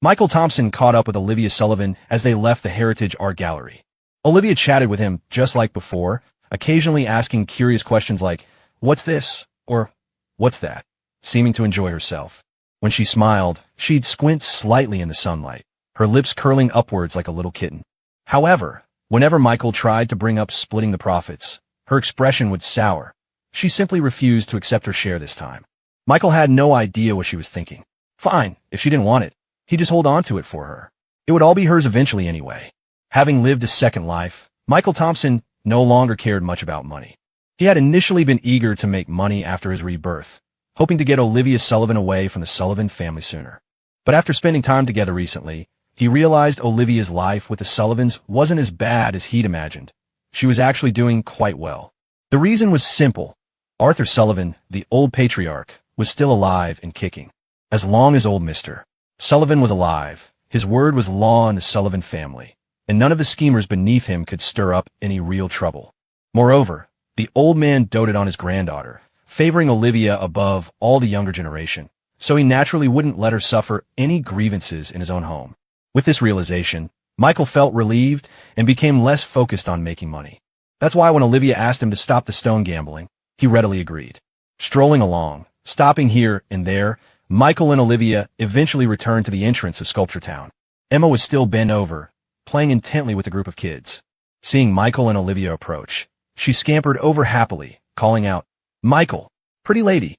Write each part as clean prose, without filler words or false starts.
Michael Thompson caught up with Olivia Sullivan as they left the Heritage Art Gallery. Olivia chatted with him just like before, occasionally asking curious questions like, "What's this?" or "What's that?" seeming to enjoy herself. When she smiled, she'd squint slightly in the sunlight, her lips curling upwards like a little kitten. However, whenever Michael tried to bring up splitting the profits, her expression would sour. She simply refused to accept her share this time. Michael had no idea what she was thinking. Fine, if she didn't want it, he'd just hold on to it for her. It would all be hers eventually anyway. Having lived a second life, Michael Thompson no longer cared much about money. He had initially been eager to make money after his rebirth, hoping to get Olivia Sullivan away from the Sullivan family sooner. But after spending time together recently, he realized Olivia's life with the Sullivans wasn't as bad as he'd imagined. She was actually doing quite well. The reason was simple. Arthur Sullivan, the old patriarch, was still alive and kicking. As long as old Mr. Sullivan was alive, his word was law in the Sullivan family, and none of the schemers beneath him could stir up any real trouble. Moreover, the old man doted on his granddaughter, favoring Olivia above all the younger generation, so he naturally wouldn't let her suffer any grievances in his own home. With this realization, Michael felt relieved and became less focused on making money. That's why when Olivia asked him to stop the stone gambling, he readily agreed. Strolling along, stopping here and there, Michael and Olivia eventually returned to the entrance of Sculpture Town. Emma was still bent over, playing intently with a group of kids. Seeing Michael and Olivia approach, she scampered over happily, calling out, "Michael, pretty lady."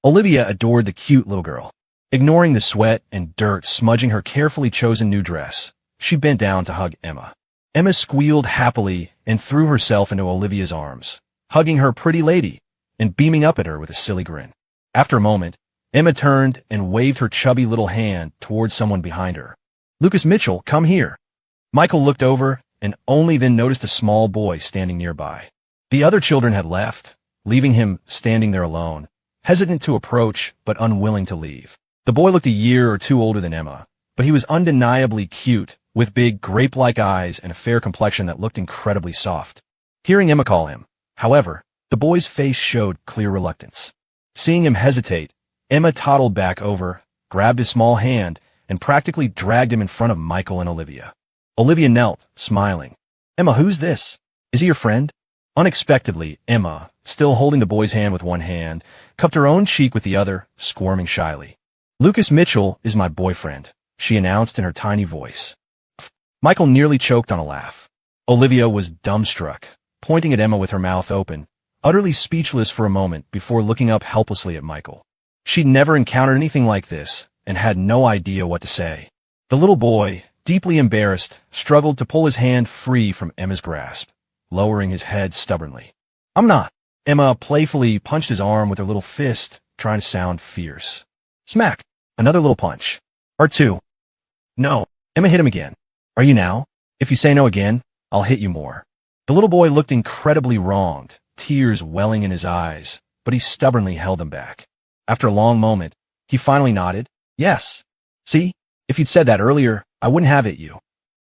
Olivia adored the cute little girl. Ignoring the sweat and dirt smudging her carefully chosen new dress, she bent down to hug Emma. Emma squealed happily and threw herself into Olivia's arms, hugging her pretty lady and beaming up at her with a silly grin. After a moment, Emma turned and waved her chubby little hand towards someone behind her. "Lucas Mitchell, come here." Michael looked over and only then noticed a small boy standing nearby. The other children had left, leaving him standing there alone, hesitant to approach but unwilling to leave. The boy looked a year or two older than Emma, but he was undeniably cute, with big grape-like eyes and a fair complexion that looked incredibly soft. Hearing Emma call him, however, the boy's face showed clear reluctance. Seeing him hesitate, Emma toddled back over, grabbed his small hand, and practically dragged him in front of Michael and Olivia. Olivia knelt, smiling. "Emma, who's this? Is he your friend?" Unexpectedly, Emma, still holding the boy's hand with one hand, cupped her own cheek with the other, squirming shyly. "Lucas Mitchell is my boyfriend," she announced in her tiny voice. Michael nearly choked on a laugh. Olivia was dumbstruck, pointing at Emma with her mouth open, utterly speechless for a moment before looking up helplessly at Michael. She'd never encountered anything like this and had no idea what to say. The little boy, deeply embarrassed, struggled to pull his hand free from Emma's grasp, lowering his head stubbornly. "I'm not." Emma playfully punched his arm with her little fist, trying to sound fierce. Smack! Another little punch. Or two. "No." Emma hit him again. "Are you now? If you say no again, I'll hit you more." The little boy looked incredibly wronged, tears welling in his eyes, but he stubbornly held them back. After a long moment, he finally nodded. "Yes. See, if you'd said that earlier, I wouldn't have hit you."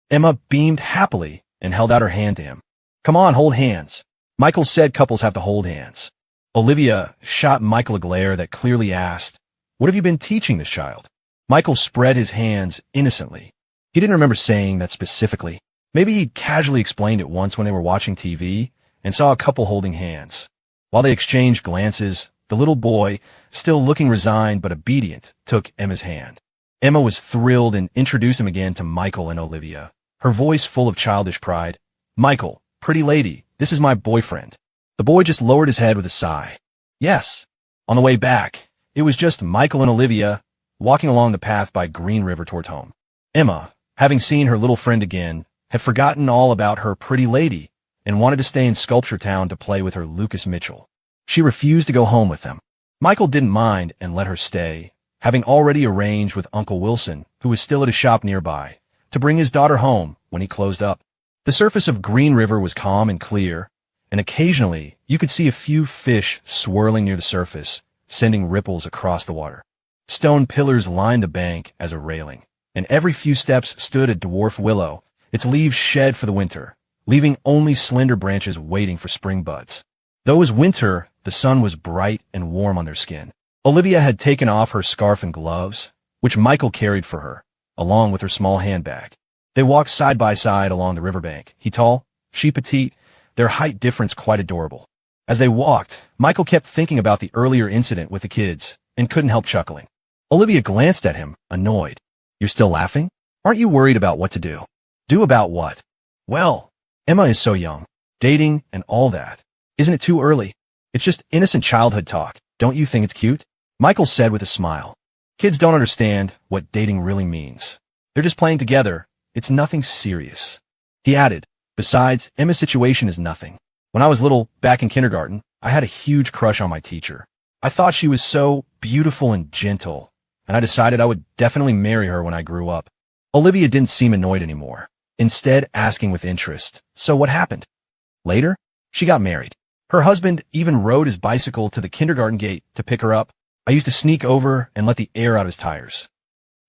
Emma beamed happily and held out her hand to him. "Come on, hold hands." Michael said couples have to hold hands. Olivia shot Michael a glare that clearly asked, "What have you been teaching this child?" Michael spread his hands innocently. He didn't remember saying that specifically. Maybe he casually explained it once when they were watching TV and saw a couple holding hands. While they exchanged glances, the little boy, still looking resigned but obedient, took Emma's hand. Emma was thrilled and introduced him again to Michael and Olivia, her voice full of childish pride. "Michael, pretty lady, this is my boyfriend." The boy just lowered his head with a sigh. "Yes." On the way back, it was just Michael and Olivia walking along the path by Green River towards home. Emma, having seen her little friend again, had forgotten all about her pretty lady and wanted to stay in Sculpture Town to play with her Lucas Mitchell. She refused to go home with them. Michael didn't mind and let her stay, having already arranged with Uncle Wilson, who was still at a shop nearby, to bring his daughter home when he closed up. The surface of Green River was calm and clear, and occasionally you could see a few fish swirling near the surface, sending ripples across the water. Stone pillars lined the bank as a railing, and every few steps stood a dwarf willow, its leaves shed for the winter, leaving only slender branches waiting for spring buds. Though it was winter, the sun was bright and warm on their skin. Olivia had taken off her scarf and gloves, which Michael carried for her, along with her small handbag. They walked side by side along the riverbank. He tall, she petite, their height difference quite adorable. As they walked, Michael kept thinking about the earlier incident with the kids and couldn't help chuckling. Olivia glanced at him, annoyed. You're still laughing? Aren't you worried about what to do? Do about what? Well, Emma is so young. Dating and all that. Isn't it too early? It's just innocent childhood talk. Don't you think it's cute? Michael said with a smile. Kids don't understand what dating really means. They're just playing together. It's nothing serious. He added, besides, Emma's situation is nothing. When I was little, back in kindergarten, I had a huge crush on my teacher. I thought she was so beautiful and gentle, and I decided I would definitely marry her when I grew up. Olivia didn't seem annoyed anymore, instead asking with interest, so what happened? Later, she got married. Her husband even rode his bicycle to the kindergarten gate to pick her up. I used to sneak over and let the air out of his tires.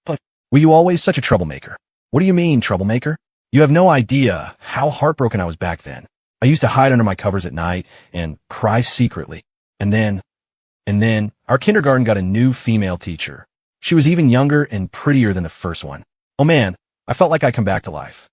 But were you always such a troublemaker? What do you mean, troublemaker? You have no idea how heartbroken I was back then. I used to hide under my covers at night and cry secretly. And then, our kindergarten got a new female teacher. She was even younger and prettier than the first one. Oh man, I felt like I'd come back to life.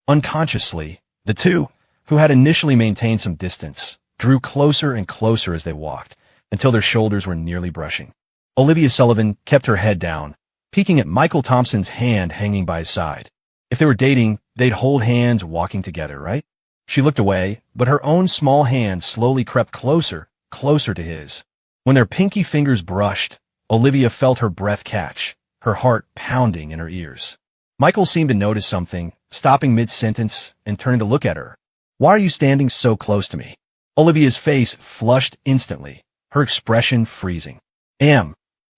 Unconsciously, the two, who had initially maintained some distance, drew closer and closer as they walked, until their shoulders were nearly brushing. Olivia Sullivan kept her head down, peeking at Michael Thompson's hand hanging by his side. If they were dating, they'd hold hands walking together, right? She looked away, but her own small hand slowly crept closer, closer to his. When their pinky fingers brushed, Olivia felt her breath catch, her heart pounding in her ears. Michael seemed to notice something, stopping mid-sentence and turning to look at her. Why are you standing so close to me? Olivia's face flushed instantly, her expression freezing. Am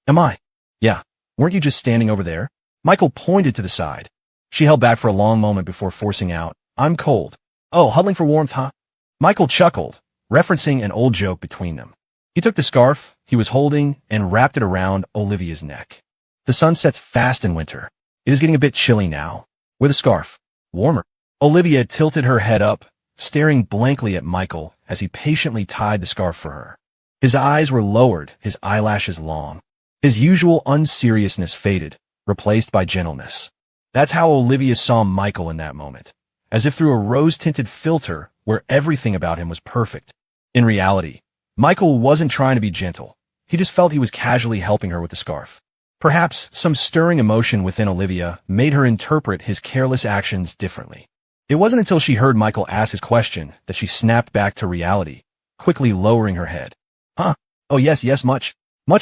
I? Yeah. Weren't you just standing over there? Michael pointed to the side. She held back for a long moment before forcing out, I'm cold. Oh, huddling for warmth, huh? Michael chuckled, referencing an old joke between them. He took the scarf he was holding and wrapped it around Olivia's neck. The sun sets fast in winter. It is getting a bit chilly now. Wear the scarf. Warmer. Olivia tilted her head up, staring blankly at Michael as he patiently tied the scarf for her. His eyes were lowered, his eyelashes long. His usual unseriousness faded, replaced by gentleness. That's how Olivia saw Michael in that moment, as if through a rose-tinted filter where everything about him was perfect. In reality, Michael wasn't trying to be gentle. He just felt he was casually helping her with the scarf. Perhaps some stirring emotion within Olivia made her interpret his careless actions differently. It wasn't until she heard Michael ask his question that she snapped back to reality, quickly lowering her head. Huh? Oh yes, much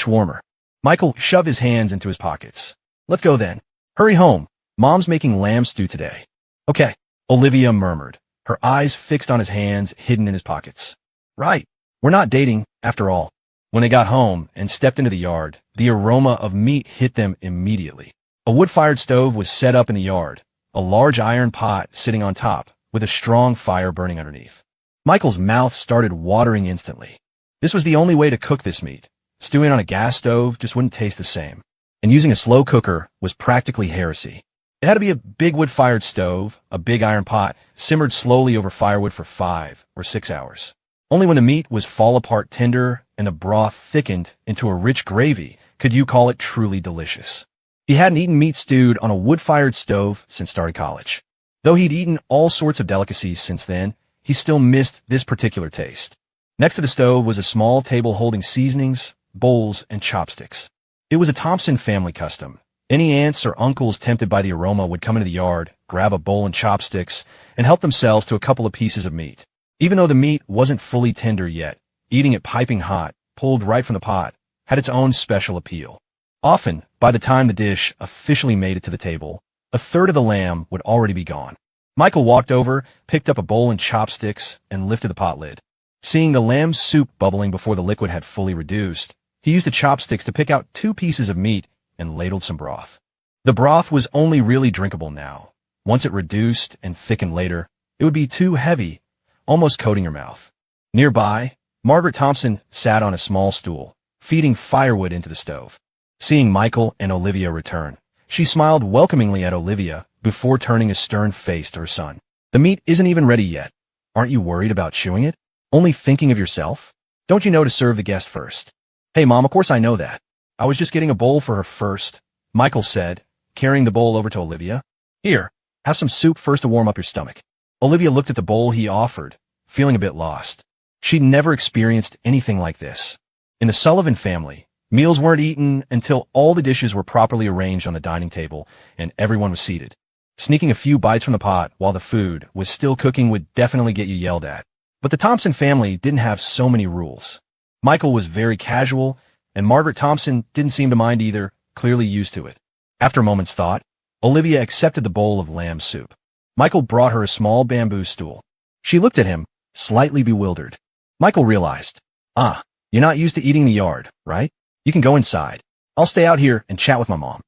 warmer. Michael shoved his hands into his pockets. Let's go then. Hurry home. Mom's making lamb stew today. Okay, Olivia murmured, her eyes fixed on his hands hidden in his pockets. Right. We're not dating, after all. When they got home and stepped into the yard, the aroma of meat hit them immediately. A wood-fired stove was set up in the yard, a large iron pot sitting on top, with a strong fire burning underneath. Michael's mouth started watering instantly. This was the only way to cook this meat. Stewing on a gas stove just wouldn't taste the same. And using a slow cooker was practically heresy. It had to be a big wood-fired stove, a big iron pot, simmered slowly over firewood for 5 or 6 hours. Only when the meat was fall-apart tender and the broth thickened into a rich gravy could you call it truly delicious. He hadn't eaten meat stewed on a wood-fired stove since starting college. Though he'd eaten all sorts of delicacies since then, he still missed this particular taste. Next to the stove was a small table holding seasonings, bowls, and chopsticks. It was a Thompson family custom. Any aunts or uncles tempted by the aroma would come into the yard, grab a bowl and chopsticks, and help themselves to a couple of pieces of meat. Even though the meat wasn't fully tender yet, eating it piping hot, pulled right from the pot, had its own special appeal. Often, by the time the dish officially made it to the table, a third of the lamb would already be gone. Michael walked over, picked up a bowl and chopsticks, and lifted the pot lid. Seeing the lamb soup bubbling before the liquid had fully reduced, he used the chopsticks to pick out 2 pieces of meat and ladled some broth. The broth was only really drinkable now. Once it reduced and thickened later, it would be too heavy, almost coating your mouth. Nearby, Margaret Thompson sat on a small stool, feeding firewood into the stove. Seeing Michael and Olivia return, she smiled welcomingly at Olivia before turning a stern face to her son. The meat isn't even ready yet. Aren't you worried about chewing it? Only thinking of yourself? Don't you know to serve the guest first? Hey, Mom, of course I know that. I was just getting a bowl for her first, Michael said, carrying the bowl over to Olivia. Here, have some soup first to warm up your stomach. Olivia looked at the bowl he offered, feeling a bit lost. She'd never experienced anything like this. In the Sullivan family, meals weren't eaten until all the dishes were properly arranged on the dining table and everyone was seated. Sneaking a few bites from the pot while the food was still cooking would definitely get you yelled at. But the Thompson family didn't have so many rules. Michael was very casual, and Margaret Thompson didn't seem to mind either, clearly used to it. After a moment's thought, Olivia accepted the bowl of lamb soup. Michael brought her a small bamboo stool. She looked at him, slightly bewildered. Michael realized, you're not used to eating in the yard, right? You can go inside. I'll stay out here and chat with my mom.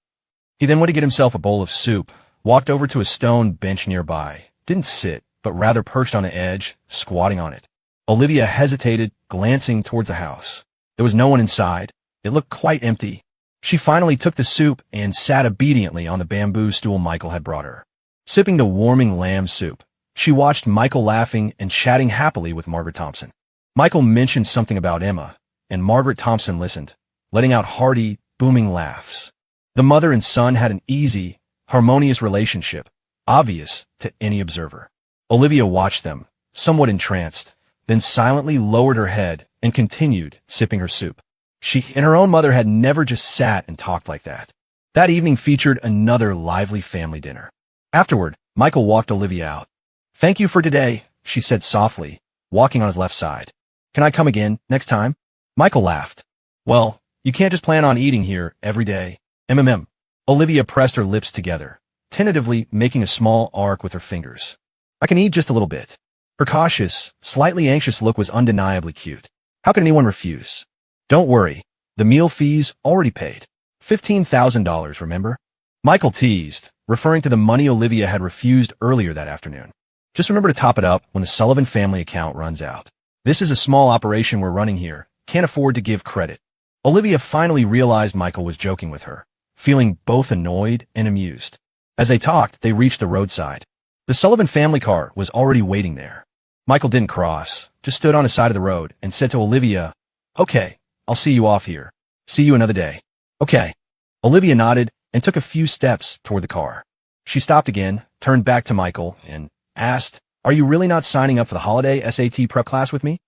He then went to get himself a bowl of soup, walked over to a stone bench nearby, didn't sit, but rather perched on the edge, squatting on it. Olivia hesitated, glancing towards the house. There was no one inside. It looked quite empty. She finally took the soup and sat obediently on the bamboo stool Michael had brought her. Sipping the warming lamb soup, she watched Michael laughing and chatting happily with Margaret Thompson. Michael mentioned something about Emma, and Margaret Thompson listened, letting out hearty, booming laughs. The mother and son had an easy, harmonious relationship, obvious to any observer. Olivia watched them, somewhat entranced, then silently lowered her head and continued sipping her soup. She and her own mother had never just sat and talked like that. That evening featured another lively family dinner. Afterward, Michael walked Olivia out. "Thank you for today," she said softly, walking on his left side. "Can I come again next time?" Michael laughed. "Well, you can't just plan on eating here every day. MMM. Olivia pressed her lips together, tentatively making a small arc with her fingers. "I can eat just a little bit." Her cautious, slightly anxious look was undeniably cute. How could anyone refuse? "Don't worry. The meal fee's already paid. $15,000, remember?" Michael teased, referring to the money Olivia had refused earlier that afternoon. "Just remember to top it up when the Sullivan family account runs out. This is a small operation we're running here. Can't afford to give credit." Olivia finally realized Michael was joking with her, feeling both annoyed and amused. As they talked, they reached the roadside. The Sullivan family car was already waiting there. Michael didn't cross, just stood on the side of the road and said to Olivia, "Okay, I'll see you off here. See you another day." "Okay." Olivia nodded and took a few steps toward the car. She stopped again, turned back to Michael, and asked, "Are you really not signing up for the holiday SAT prep class with me?"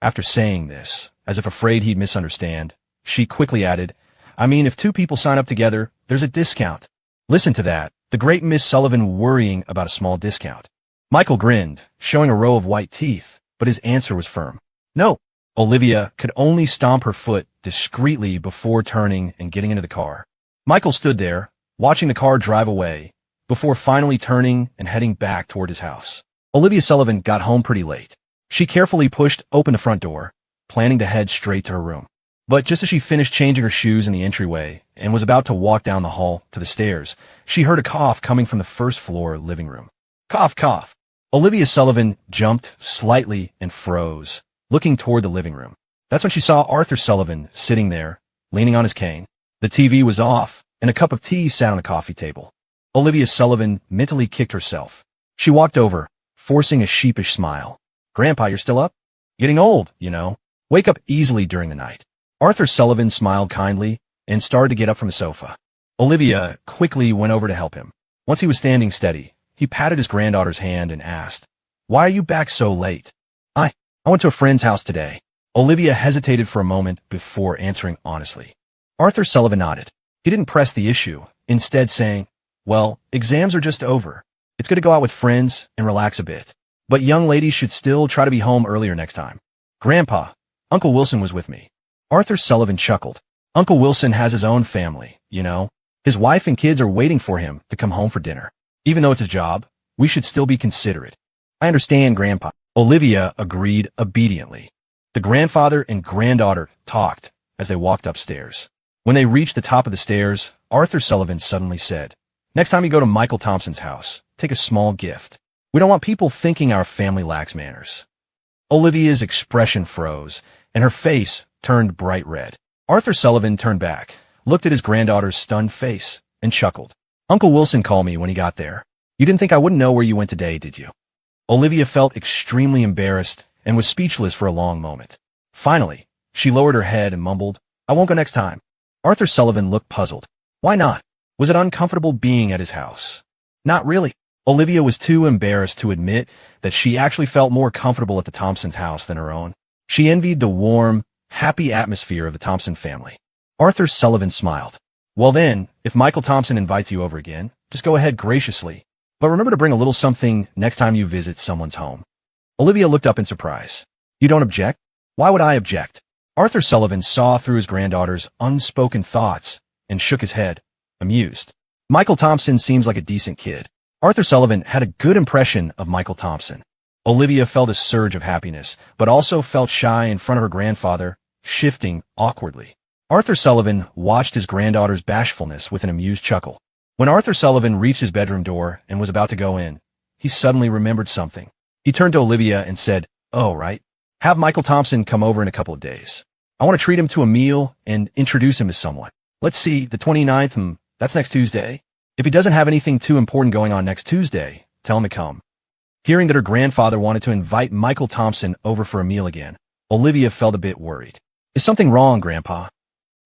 After saying this, as if afraid he'd misunderstand, she quickly added, "I mean, if two people sign up together, there's a discount." Listen to that, the great Miss Sullivan worrying about a small discount. Michael grinned, showing a row of white teeth, but his answer was firm. "No." Olivia could only stomp her foot discreetly before turning and getting into the car. Michael stood there, watching the car drive away, before finally turning and heading back toward his house. Olivia Sullivan got home pretty late. She carefully pushed open the front door, planning to head straight to her room. But just as she finished changing her shoes in the entryway and was about to walk down the hall to the stairs, she heard a cough coming from the first floor living room. Cough, cough. Olivia Sullivan jumped slightly and froze, looking toward the living room. That's when she saw Arthur Sullivan sitting there, leaning on his cane. The TV was off, and a cup of tea sat on the coffee table. Olivia Sullivan mentally kicked herself. She walked over, forcing a sheepish smile. "Grandpa, you're still up? Getting old, you know. Wake up easily during the night." Arthur Sullivan smiled kindly and started to get up from the sofa. Olivia quickly went over to help him. Once he was standing steady, he patted his granddaughter's hand and asked, "Why are you back so late?" I went to a friend's house today." Olivia hesitated for a moment before answering honestly. Arthur Sullivan nodded. He didn't press the issue, instead saying, "Well, exams are just over. It's good to go out with friends and relax a bit. But young ladies should still try to be home earlier next time." "Grandpa, Uncle Wilson was with me." Arthur Sullivan chuckled. "Uncle Wilson has his own family, you know. His wife and kids are waiting for him to come home for dinner. Even though it's a job, we should still be considerate." "I understand, Grandpa." Olivia agreed obediently. The grandfather and granddaughter talked as they walked upstairs. When they reached the top of the stairs, Arthur Sullivan suddenly said, "Next time you go to Michael Thompson's house, take a small gift. We don't want people thinking our family lacks manners." Olivia's expression froze, and her face turned bright red. Arthur Sullivan turned back, looked at his granddaughter's stunned face, and chuckled. "Uncle Wilson called me when he got there. You didn't think I wouldn't know where you went today, did you?" Olivia felt extremely embarrassed and was speechless for a long moment. Finally, she lowered her head and mumbled, "I won't go next time." Arthur Sullivan looked puzzled. "Why not?" Was it uncomfortable being at his house? Not really. Olivia was too embarrassed to admit that she actually felt more comfortable at the Thompsons' house than her own. She envied the warm, happy atmosphere of the Thompson family. Arthur Sullivan smiled. Well then, if Michael Thompson invites you over again, just go ahead graciously. But remember to bring a little something next time you visit someone's home. Olivia looked up in surprise. You don't object? Why would I object? Arthur Sullivan saw through his granddaughter's unspoken thoughts and shook his head, amused. Michael Thompson seems like a decent kid. Arthur Sullivan had a good impression of Michael Thompson. Olivia felt a surge of happiness, but also felt shy in front of her grandfather, shifting awkwardly. Arthur Sullivan watched his granddaughter's bashfulness with an amused chuckle. When Arthur Sullivan reached his bedroom door and was about to go in, he suddenly remembered something. He turned to Olivia and said, "Oh, right. Have Michael Thompson come over in a couple of days. I want to treat him to a meal and introduce him to someone. Let's see, the 29th, that's next Tuesday. If he doesn't have anything too important going on next Tuesday, tell him to come." Hearing that her grandfather wanted to invite Michael Thompson over for a meal again, Olivia felt a bit worried. Is something wrong, Grandpa?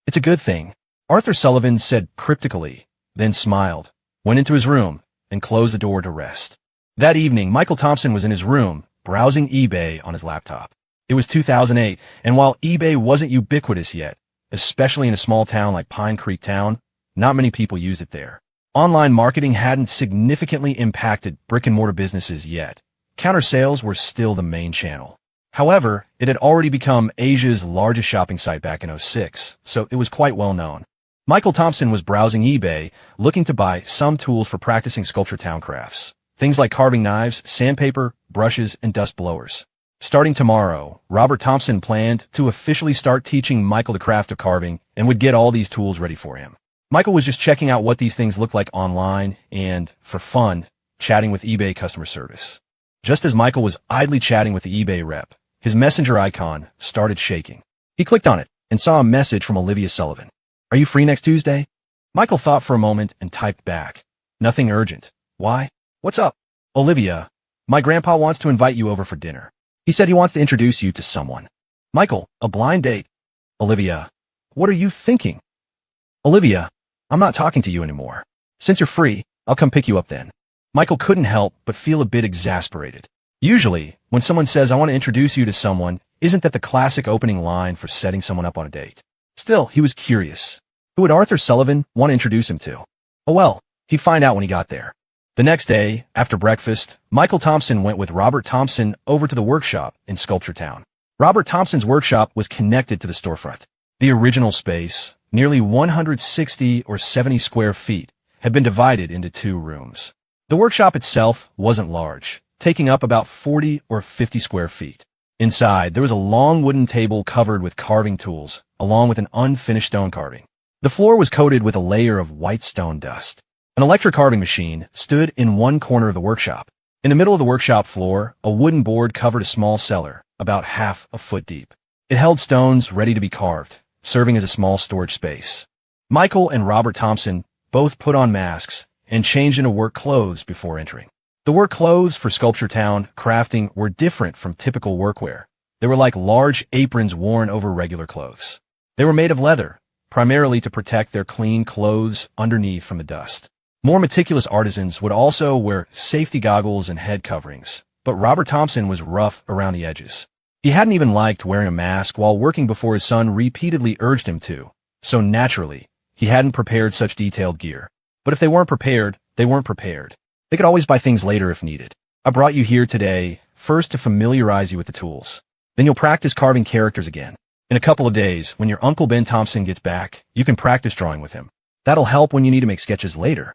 It's a good thing, Arthur Sullivan said cryptically, then smiled, went into his room, and closed the door to rest. That evening, Michael Thompson was in his room, browsing eBay on his laptop. It was 2008, and while eBay wasn't ubiquitous yet, especially in a small town like Pine Creek Town, not many people used it there. Online marketing hadn't significantly impacted brick-and-mortar businesses yet. Counter sales were still the main channel. However, it had already become Asia's largest shopping site back in '06, so it was quite well known. Michael Thompson was browsing eBay, looking to buy some tools for practicing Sculpture Town crafts. Things like carving knives, sandpaper, brushes, and dust blowers. Starting tomorrow, Robert Thompson planned to officially start teaching Michael the craft of carving and would get all these tools ready for him. Michael was just checking out what these things looked like online and, for fun, chatting with eBay customer service. Just as Michael was idly chatting with the eBay rep, his messenger icon started shaking. He clicked on it and saw a message from Olivia Sullivan. Are you free next Tuesday? Michael thought for a moment and typed back. Nothing urgent. Why? What's up? Olivia, my grandpa wants to invite you over for dinner. He said he wants to introduce you to someone. Michael, a blind date. Olivia, what are you thinking? Olivia, I'm not talking to you anymore. Since you're free, I'll come pick you up then. Michael couldn't help but feel a bit exasperated. Usually, when someone says, I want to introduce you to someone, isn't that the classic opening line for setting someone up on a date? Still, he was curious. Who would Arthur Sullivan want to introduce him to? Oh well, he'd find out when he got there. The next day, after breakfast, Michael Thompson went with Robert Thompson over to the workshop in Sculpture Town. Robert Thompson's workshop was connected to the storefront. The original space, nearly 160 or 70 square feet, had been divided into 2 rooms. The workshop itself wasn't large, taking up about 40 or 50 square feet. Inside, there was a long wooden table covered with carving tools, along with an unfinished stone carving. The floor was coated with a layer of white stone dust. An electric carving machine stood in one corner of the workshop. In the middle of the workshop floor, a wooden board covered a small cellar, about half a foot deep. It held stones ready to be carved, serving as a small storage space. Michael and Robert Thompson both put on masks and changed into work clothes before entering. The work clothes for Sculpture Town crafting were different from typical workwear. They were like large aprons worn over regular clothes. They were made of leather, primarily to protect their clean clothes underneath from the dust. More meticulous artisans would also wear safety goggles and head coverings, but Robert Thompson was rough around the edges. He hadn't even liked wearing a mask while working before his son repeatedly urged him to, so naturally, he hadn't prepared such detailed gear. But if they weren't prepared, they weren't prepared. They could always buy things later if needed. I brought you here today, first to familiarize you with the tools. Then you'll practice carving characters again. In a couple of days, when your Uncle Ben Thompson gets back, you can practice drawing with him. That'll help when you need to make sketches later.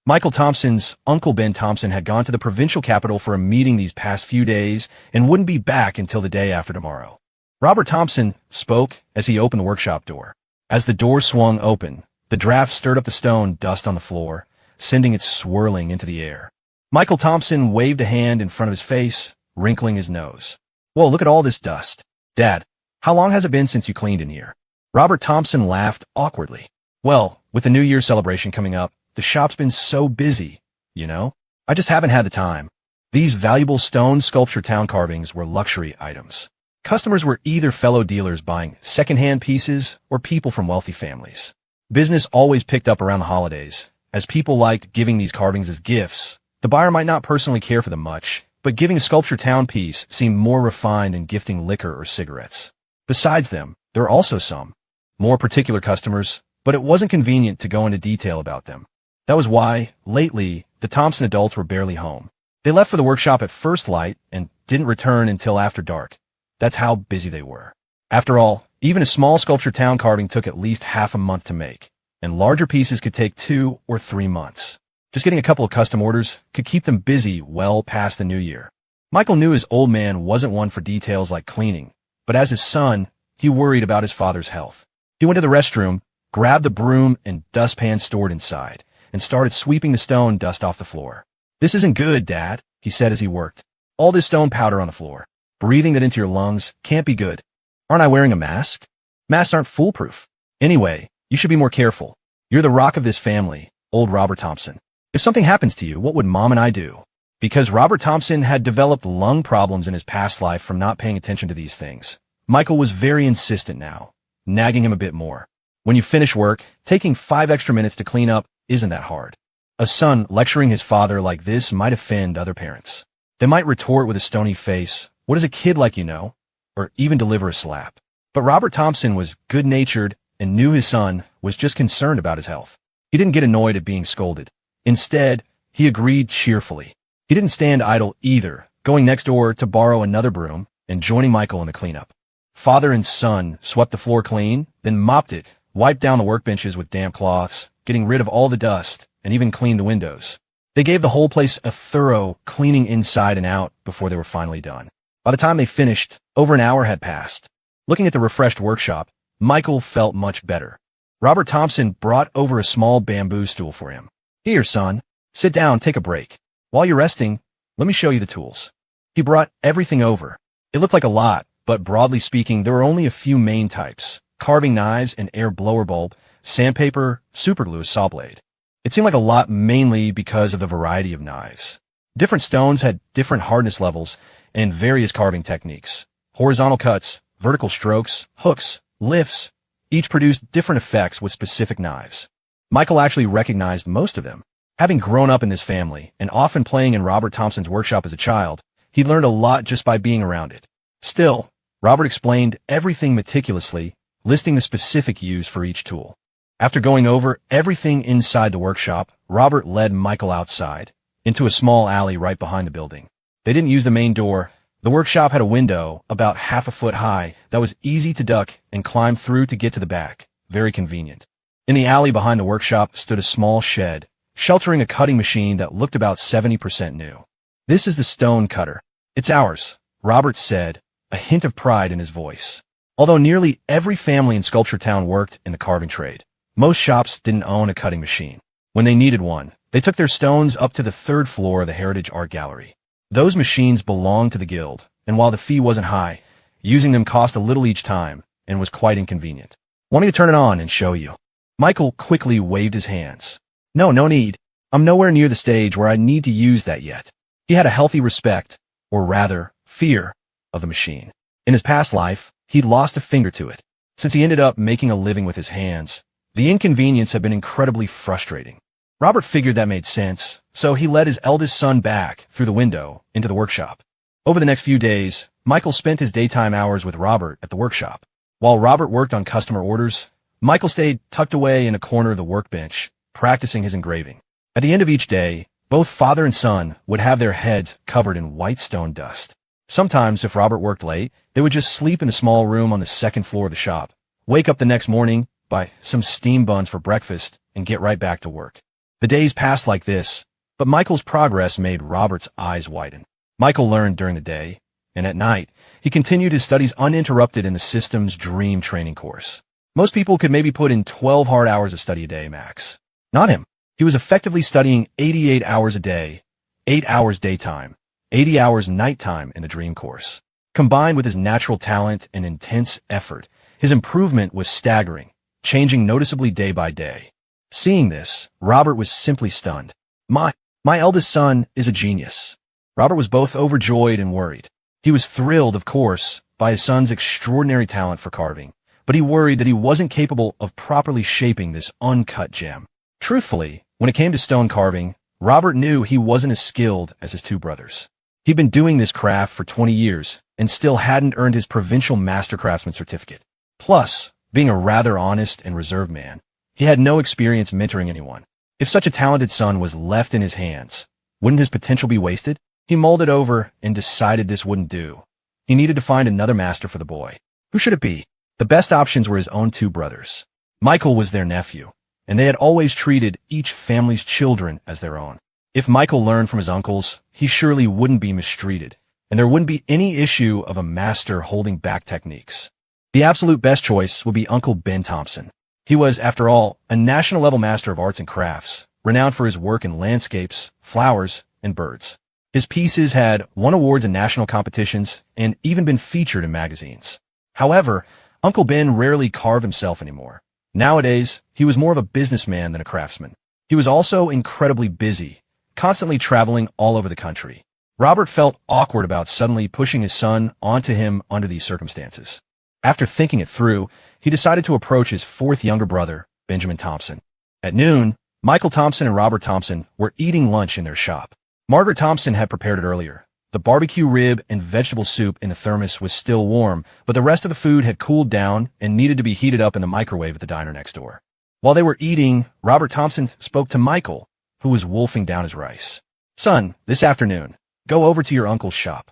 Michael Thompson's Uncle Ben Thompson had gone to the provincial capital for a meeting these past few days and wouldn't be back until the day after tomorrow. Robert Thompson spoke as he opened the workshop door. As the door swung open, the draft stirred up the stone dust on the floor, sending it swirling into the air. Michael Thompson waved a hand in front of his face, wrinkling his nose. Whoa, look at all this dust. Dad, how long has it been since you cleaned in here? Robert Thompson laughed awkwardly. Well, with the New Year's celebration coming up, the shop's been so busy, you know? I just haven't had the time. These valuable stone Sculpture Town carvings were luxury items. Customers were either fellow dealers buying second-hand pieces or people from wealthy families. Business always picked up around the holidays, As people liked giving these carvings as gifts, the buyer might not personally care for them much, but giving a sculpture town piece seemed more refined than gifting liquor or cigarettes. Besides them, there are also some more particular customers, but it wasn't convenient to go into detail about them. That was why, lately, the Thompson adults were barely home. They left for the workshop at first light and didn't return until after dark. That's how busy they were. After all, even a small sculpture town carving took at least half a month to make, and larger pieces could take 2 or 3 months. Just getting a couple of custom orders could keep them busy well past the new year. Michael knew his old man wasn't one for details like cleaning, but as his son, he worried about his father's health. He went to the restroom, grabbed the broom and dustpan stored inside, and started sweeping the stone dust off the floor. "This isn't good, Dad," he said as he worked. "All this stone powder on the floor. Breathing that into your lungs can't be good. Aren't I wearing a mask? Masks aren't foolproof. Anyway, you should be more careful. You're the rock of this family, old Robert Thompson. If something happens to you, what would Mom and I do?" Because Robert Thompson had developed lung problems in his past life from not paying attention to these things, Michael was very insistent now, nagging him a bit more. When you finish work, taking 5 extra minutes to clean up isn't that hard. A son lecturing his father like this might offend other parents. They might retort with a stony face, "What does a kid like you know?" or even deliver a slap. But Robert Thompson was good-natured and knew his son was just concerned about his health. He didn't get annoyed at being scolded. Instead, he agreed cheerfully. He didn't stand idle either, going next door to borrow another broom and joining Michael in the cleanup. Father and son swept the floor clean, then mopped it, wiped down the workbenches with damp cloths, getting rid of all the dust, and even cleaned the windows. They gave the whole place a thorough cleaning inside and out before they were finally done. By the time they finished, over an hour had passed. Looking at the refreshed workshop, Michael felt much better. Robert Thompson brought over a small bamboo stool for him. "Here, son. Sit down, take a break. While you're resting, let me show you the tools." He brought everything over. It looked like a lot, but broadly speaking, there were only a few main types: carving knives, an air blower bulb, sandpaper, superglue, a saw blade. It seemed like a lot mainly because of the variety of knives. Different stones had different hardness levels and various carving techniques. Horizontal cuts, vertical strokes, hooks, lifts, each produced different effects with specific knives. Michael actually recognized most of them. Having grown up in this family and often playing in Robert Thompson's workshop as a child, he learned a lot just by being around it. Still, Robert explained everything meticulously, listing the specific use for each tool. After going over everything inside the workshop, Robert led Michael outside, into a small alley right behind the building. They didn't use the main door. The workshop had a window about half a foot high that was easy to duck and climb through to get to the back. Very convenient. In the alley behind the workshop stood a small shed, sheltering a cutting machine that looked about 70% new. "This is the stone cutter. It's ours," Robert said, a hint of pride in his voice. Although nearly every family in Sculpture Town worked in the carving trade, most shops didn't own a cutting machine. When they needed one, they took their stones up to the 3rd floor of the Heritage Art Gallery. Those machines belonged to the guild, and while the fee wasn't high, using them cost a little each time and was quite inconvenient. "Want me to turn it on and show you?" Michael quickly waved his hands. No need. I'm nowhere near the stage where I need to use that yet." He had a healthy respect, or rather, fear, of the machine. In his past life, he'd lost a finger to it. Since he ended up making a living with his hands, the inconvenience had been incredibly frustrating. Robert figured that made sense, so he led his eldest son back through the window into the workshop. Over the next few days, Michael spent his daytime hours with Robert at the workshop. While Robert worked on customer orders, Michael stayed tucked away in a corner of the workbench, practicing his engraving. At the end of each day, both father and son would have their heads covered in white stone dust. Sometimes, if Robert worked late, they would just sleep in a small room on the 2nd floor of the shop, wake up the next morning, buy some steam buns for breakfast, and get right back to work. The days passed like this, but Michael's progress made Robert's eyes widen. Michael learned during the day, and at night, he continued his studies uninterrupted in the Systems Dream training course. Most people could maybe put in 12 hard hours of study a day max. Not him. He was effectively studying 88 hours a day, 8 hours daytime, 80 hours nighttime in the Dream course. Combined with his natural talent and intense effort, his improvement was staggering, changing noticeably day by day. Seeing this, Robert was simply stunned. My eldest son is a genius." Robert was both overjoyed and worried. He was thrilled, of course, by his son's extraordinary talent for carving, but he worried that he wasn't capable of properly shaping this uncut gem. Truthfully, When it came to stone carving, Robert knew he wasn't as skilled as his two brothers. He'd been doing this craft for 20 years and still hadn't earned his provincial master craftsman certificate. Plus, being a rather honest and reserved man, he had no experience mentoring anyone. If such a talented son was left in his hands, wouldn't his potential be wasted? He mulled it over and decided this wouldn't do. He needed to find another master for the boy. Who should it be? The best options were his own two brothers. Michael was their nephew, and they had always treated each family's children as their own. If Michael learned from his uncles, he surely wouldn't be mistreated, and there wouldn't be any issue of a master holding back techniques. The absolute best choice would be Uncle Ben Thompson. He was, after all, a national-level master of arts and crafts, renowned for his work in landscapes, flowers, and birds. His pieces had won awards in national competitions and even been featured in magazines. However, Uncle Ben rarely carved himself anymore. Nowadays, he was more of a businessman than a craftsman. He was also incredibly busy, constantly traveling all over the country. Robert felt awkward about suddenly pushing his son onto him under these circumstances. After thinking it through, he decided to approach his fourth younger brother, Benjamin Thompson. At noon, Michael Thompson and Robert Thompson were eating lunch in their shop. Margaret Thompson had prepared it earlier. The barbecue rib and vegetable soup in the thermos was still warm, but the rest of the food had cooled down and needed to be heated up in the microwave at the diner next door. While they were eating, Robert Thompson spoke to Michael, who was wolfing down his rice. "Son, this afternoon, go over to your uncle's shop."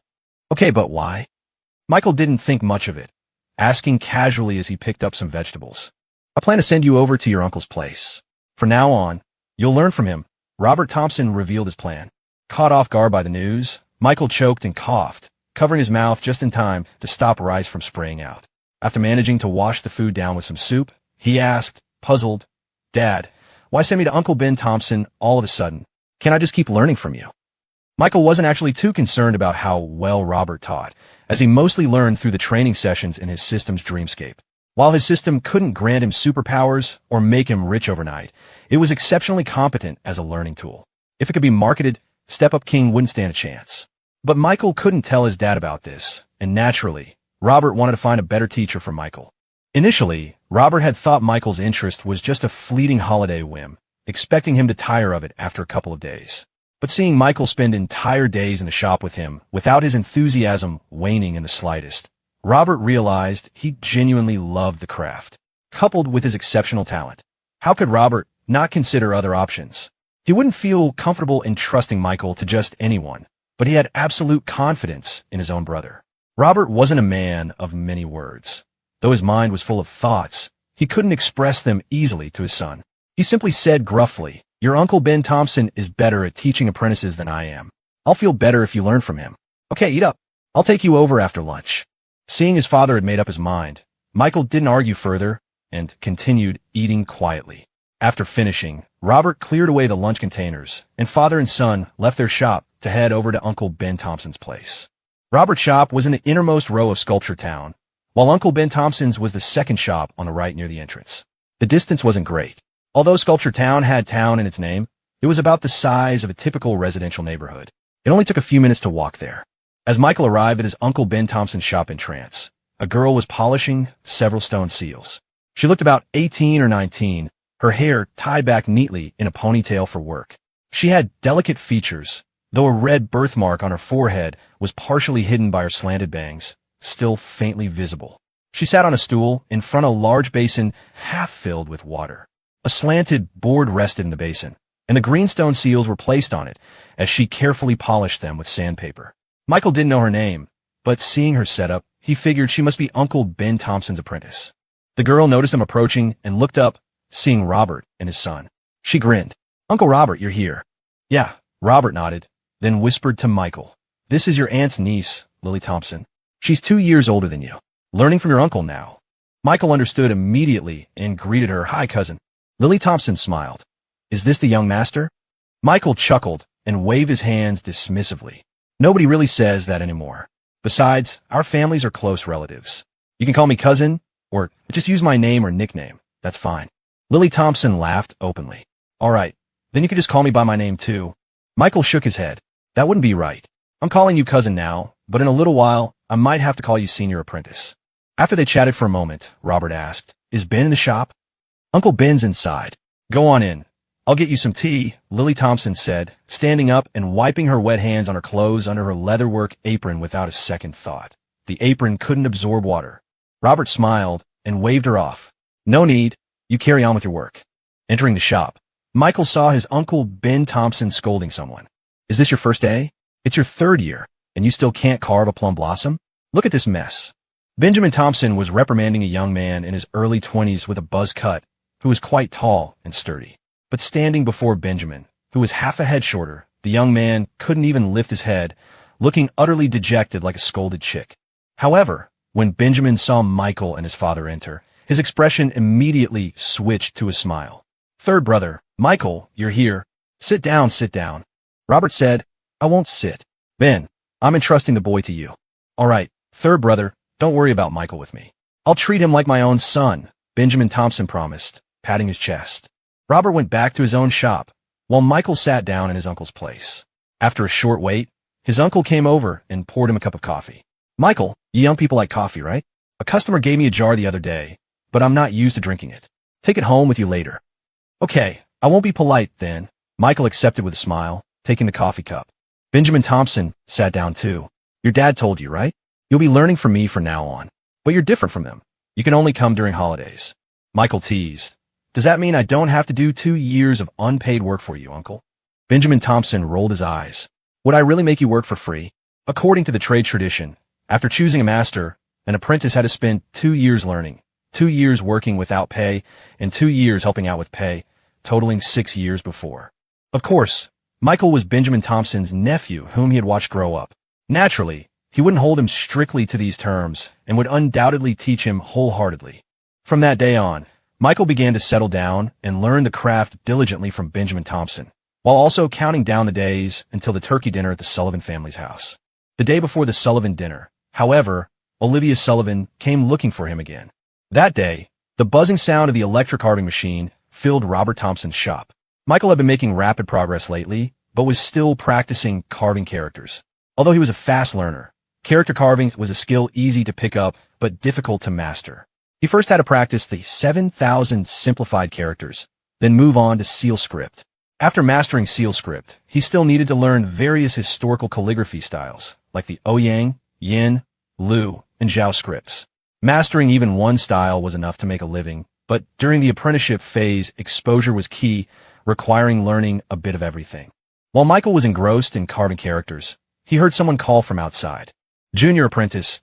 "Okay, but why?" Michael didn't think much of it, asking casually as he picked up some vegetables. "I plan to send you over to your uncle's place. From now on, you'll learn from him." Robert Thompson revealed his plan. Caught off guard by the news, Michael choked and coughed, covering his mouth just in time to stop rice from spraying out. After managing to wash the food down with some soup, he asked, puzzled, "Dad, why send me to Uncle Ben Thompson all of a sudden? Can't I just keep learning from you?" Michael wasn't actually too concerned about how well Robert taught, as he mostly learned through the training sessions in his system's Dreamscape. While his system couldn't grant him superpowers or make him rich overnight, it was exceptionally competent as a learning tool. If it could be marketed, Step Up King wouldn't stand a chance. But Michael couldn't tell his dad about this, and naturally, Robert wanted to find a better teacher for Michael. Initially, Robert had thought Michael's interest was just a fleeting holiday whim, expecting him to tire of it after a couple of days. But seeing Michael spend entire days in the shop with him without his enthusiasm waning in the slightest, Robert realized he genuinely loved the craft, coupled with his exceptional talent. How could Robert not consider other options? He wouldn't feel comfortable entrusting Michael to just anyone, but he had absolute confidence in his own brother. Robert wasn't a man of many words. Though his mind was full of thoughts, he couldn't express them easily to his son. He simply said gruffly, "Your Uncle Ben Thompson is better at teaching apprentices than I am. I'll feel better if you learn from him. Okay, eat up. I'll take you over after lunch." Seeing his father had made up his mind, Michael didn't argue further and continued eating quietly. After finishing, Robert cleared away the lunch containers, and father and son left their shop to head over to Uncle Ben Thompson's place. Robert's shop was in the innermost row of Sculpture Town, while Uncle Ben Thompson's was the second shop on the right near the entrance. The distance wasn't great. Although Sculpture Town had town in its name, it was about the size of a typical residential neighborhood. It only took a few minutes to walk there. As Michael arrived at his Uncle Ben Thompson's shop in trance, a girl was polishing several stone seals. She looked about 18 or 19, her hair tied back neatly in a ponytail for work. She had delicate features, though a red birthmark on her forehead was partially hidden by her slanted bangs, still faintly visible. She sat on a stool in front of a large basin half filled with water. A slanted board rested in the basin, and the greenstone seals were placed on it as she carefully polished them with sandpaper. Michael didn't know her name, but seeing her setup, he figured she must be Uncle Ben Thompson's apprentice. The girl noticed him approaching and looked up, seeing Robert and his son. She grinned. "Uncle Robert, you're here." "Yeah," Robert nodded, then whispered to Michael, "This is your aunt's niece, Lily Thompson. She's 2 years older than you. Learning from your uncle now." Michael understood immediately and greeted her, "Hi, cousin." Lily Thompson smiled. "Is this the young master?" Michael chuckled and waved his hands dismissively. "Nobody really says that anymore. Besides, our families are close relatives. You can call me cousin, or just use my name or nickname. That's fine." Lily Thompson laughed openly. "All right, then you can just call me by my name too." Michael shook his head. "That wouldn't be right. I'm calling you cousin now, but in a little while, I might have to call you senior apprentice." After they chatted for a moment, Robert asked, "Is Ben in the shop?" "Uncle Ben's inside. Go on in. I'll get you some tea, Lily Thompson said, standing up and wiping her wet hands on her clothes under her leatherwork apron without a second thought. The apron couldn't absorb water. Robert smiled and waved her off. No need. You carry on with your work. Entering the shop, Michael saw his uncle Ben Thompson scolding someone. Is this your first day? It's your third year, and you still can't carve a plum blossom? Look at this mess. Benjamin Thompson was reprimanding a young man in his early 20s with a buzz cut, who was quite tall and sturdy. But standing before Benjamin, who was half a head shorter, the young man couldn't even lift his head, looking utterly dejected like a scolded chick. However, when Benjamin saw Michael and his father enter, his expression immediately switched to a smile. Third brother, Michael, you're here. Sit down, sit down. Robert said, I won't sit. Ben, I'm entrusting the boy to you. All right, third brother, don't worry about Michael with me. I'll treat him like my own son, Benjamin Thompson promised, patting his chest. Robert went back to his own shop, while Michael sat down in his uncle's place. After a short wait, his uncle came over and poured him a cup of coffee. Michael, you young people like coffee, right? A customer gave me a jar the other day, but I'm not used to drinking it. Take it home with you later. Okay, I won't be polite then. Michael accepted with a smile, taking the coffee cup. Benjamin Thompson sat down too. Your dad told you, right? You'll be learning from me from now on. But you're different from them. You can only come during holidays. Michael teased. Does that mean I don't have to do 2 years of unpaid work for you, Uncle? Benjamin Thompson rolled his eyes. Would I really make you work for free? According to the trade tradition, after choosing a master, an apprentice had to spend 2 years learning, 2 years working without pay, and 2 years helping out with pay, totaling 6 years before. Of course, Michael was Benjamin Thompson's nephew whom he had watched grow up. Naturally, he wouldn't hold him strictly to these terms and would undoubtedly teach him wholeheartedly. From that day on, Michael began to settle down and learn the craft diligently from Benjamin Thompson, while also counting down the days until the turkey dinner at the Sullivan family's house. The day before the Sullivan dinner, however, Olivia Sullivan came looking for him again. That day, the buzzing sound of the electric carving machine filled Robert Thompson's shop. Michael had been making rapid progress lately, but was still practicing carving characters. Although he was a fast learner, character carving was a skill easy to pick up but difficult to master. He first had to practice the 7,000 simplified characters, then move on to seal script. After mastering seal script, he still needed to learn various historical calligraphy styles, like the Ouyang, Yin, Lu, and Zhao scripts. Mastering even one style was enough to make a living, but during the apprenticeship phase, exposure was key, requiring learning a bit of everything. While Michael was engrossed in carving characters, he heard someone call from outside. Junior apprentice,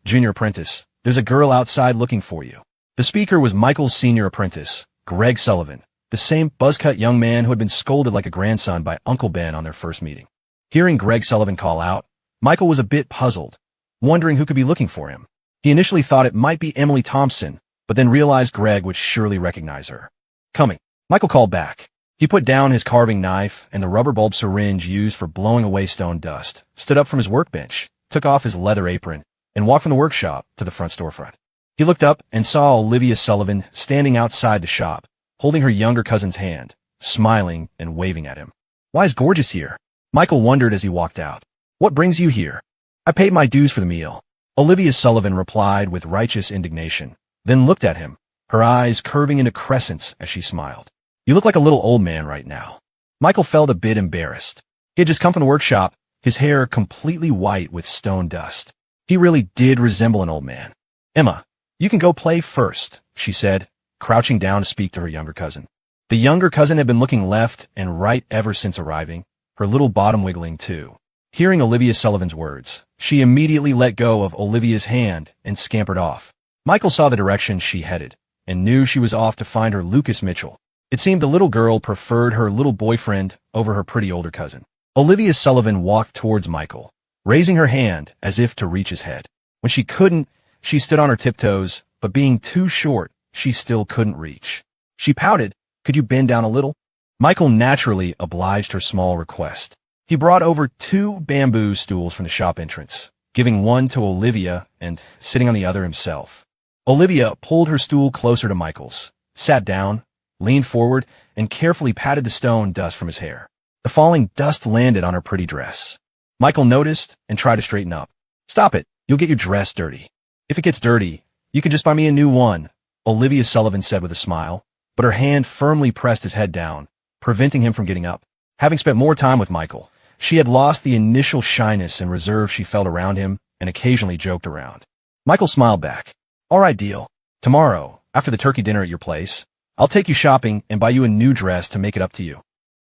there's a girl outside looking for you. The speaker was Michael's senior apprentice, Greg Sullivan, the same buzzcut young man who had been scolded like a grandson by Uncle Ben on their first meeting. Hearing Greg Sullivan call out, Michael was a bit puzzled, wondering who could be looking for him. He initially thought it might be Emily Thompson, but then realized Greg would surely recognize her. Coming, Michael called back. He put down his carving knife and the rubber bulb syringe used for blowing away stone dust, stood up from his workbench, took off his leather apron, and walked from the workshop to the front storefront. He looked up and saw Olivia Sullivan standing outside the shop, holding her younger cousin's hand, smiling and waving at him. Why is Gorgeous here? Michael wondered as he walked out. What brings you here? I paid my dues for the meal. Olivia Sullivan replied with righteous indignation, then looked at him, her eyes curving into crescents as she smiled. You look like a little old man right now. Michael felt a bit embarrassed. He had just come from the workshop, his hair completely white with stone dust. He really did resemble an old man. Emma, you can go play first, she said, crouching down to speak to her younger cousin. The younger cousin had been looking left and right ever since arriving, her little bottom wiggling too. Hearing Olivia Sullivan's words, she immediately let go of Olivia's hand and scampered off. Michael saw the direction she headed and knew she was off to find her Lucas Mitchell. It seemed the little girl preferred her little boyfriend over her pretty older cousin. Olivia Sullivan walked towards Michael, raising her hand as if to reach his head. When she couldn't, she stood on her tiptoes, but being too short, she still couldn't reach. She pouted, could you bend down a little? Michael naturally obliged her small request. He brought over 2 bamboo stools from the shop entrance, giving one to Olivia and sitting on the other himself. Olivia pulled her stool closer to Michael's, sat down, leaned forward, and carefully patted the stone dust from his hair. The falling dust landed on her pretty dress. Michael noticed and tried to straighten up. Stop it, you'll get your dress dirty. If it gets dirty, you can just buy me a new one, Olivia Sullivan said with a smile, but her hand firmly pressed his head down, preventing him from getting up. Having spent more time with Michael, she had lost the initial shyness and reserve she felt around him and occasionally joked around. Michael smiled back. All right, deal. Tomorrow, after the turkey dinner at your place, I'll take you shopping and buy you a new dress to make it up to you.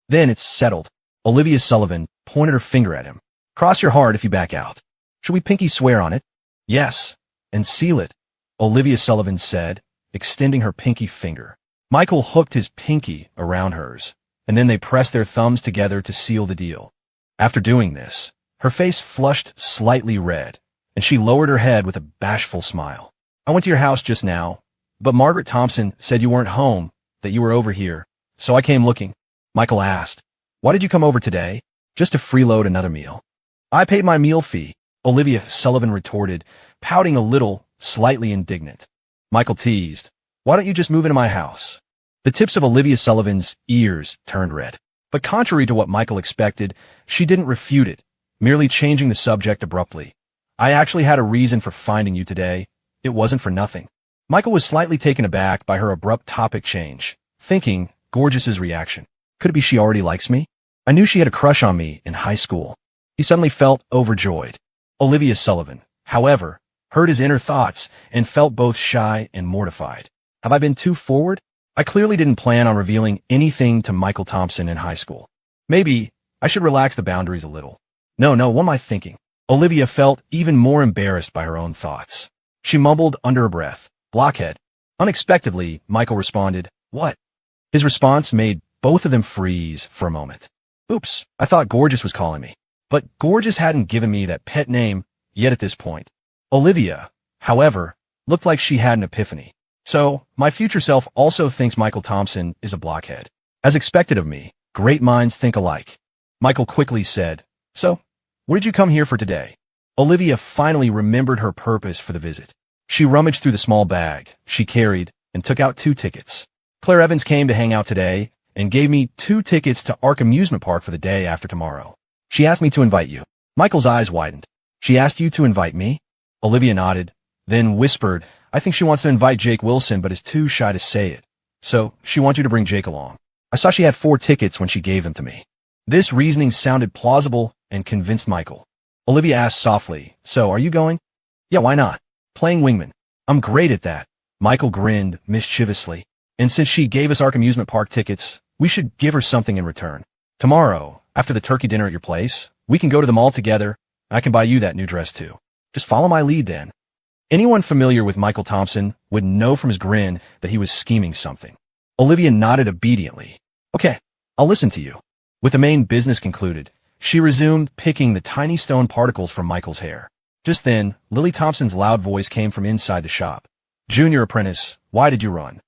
Then it's settled. Olivia Sullivan pointed her finger at him. Cross your heart if you back out. Should we pinky swear on it? Yes. And seal it, Olivia Sullivan said, extending her pinky finger. Michael hooked his pinky around hers, and then they pressed their thumbs together to seal the deal. After doing this, her face flushed slightly red, and she lowered her head with a bashful smile. I went to your house just now, but Margaret Thompson said you weren't home, that you were over here, so I came looking. Michael asked, why did you come over today? Just to freeload another meal. I paid my meal fee, Olivia Sullivan retorted, pouting a little, slightly indignant. Michael teased, why don't you just move into my house? The tips of Olivia Sullivan's ears turned red. But contrary to what Michael expected, she didn't refute it, merely changing the subject abruptly. I actually had a reason for finding you today. It wasn't for nothing. Michael was slightly taken aback by her abrupt topic change, thinking, Gorgeous's reaction. Could it be she already likes me? I knew she had a crush on me in high school. He suddenly felt overjoyed. Olivia Sullivan, however, heard his inner thoughts and felt both shy and mortified. Have I been too forward? I clearly didn't plan on revealing anything to Michael Thompson in high school. Maybe I should relax the boundaries a little. No, what am I thinking? Olivia felt even more embarrassed by her own thoughts. She mumbled under her breath, blockhead. Unexpectedly, Michael responded, what? His response made both of them freeze for a moment. Oops, I thought Gorgeous was calling me. But Gorgeous hadn't given me that pet name yet at this point. Olivia, however, looked like she had an epiphany. So, my future self also thinks Michael Thompson is a blockhead. As expected of me, great minds think alike. Michael quickly said, so, what did you come here for today? Olivia finally remembered her purpose for the visit. She rummaged through the small bag she carried and took out 2 tickets. Claire Evans came to hang out today and gave me 2 tickets to Ark Amusement Park for the day after tomorrow. She asked me to invite you. Michael's eyes widened. She asked you to invite me? Olivia nodded, then whispered, I think she wants to invite Jake Wilson but is too shy to say it. So, she wants you to bring Jake along. I saw she had 4 tickets when she gave them to me. This reasoning sounded plausible and convinced Michael. Olivia asked softly, so are you going? Yeah, why not? Playing wingman. I'm great at that. Michael grinned mischievously. And since she gave us Ark Amusement Park tickets, we should give her something in return. Tomorrow, after the turkey dinner at your place, we can go to the mall together, and I can buy you that new dress too. Just follow my lead then. Anyone familiar with Michael Thompson would know from his grin that he was scheming something. Olivia nodded obediently. Okay, I'll listen to you. With the main business concluded, she resumed picking the tiny stone particles from Michael's hair. Just then, Lily Thompson's loud voice came from inside the shop. Junior apprentice, why did you run?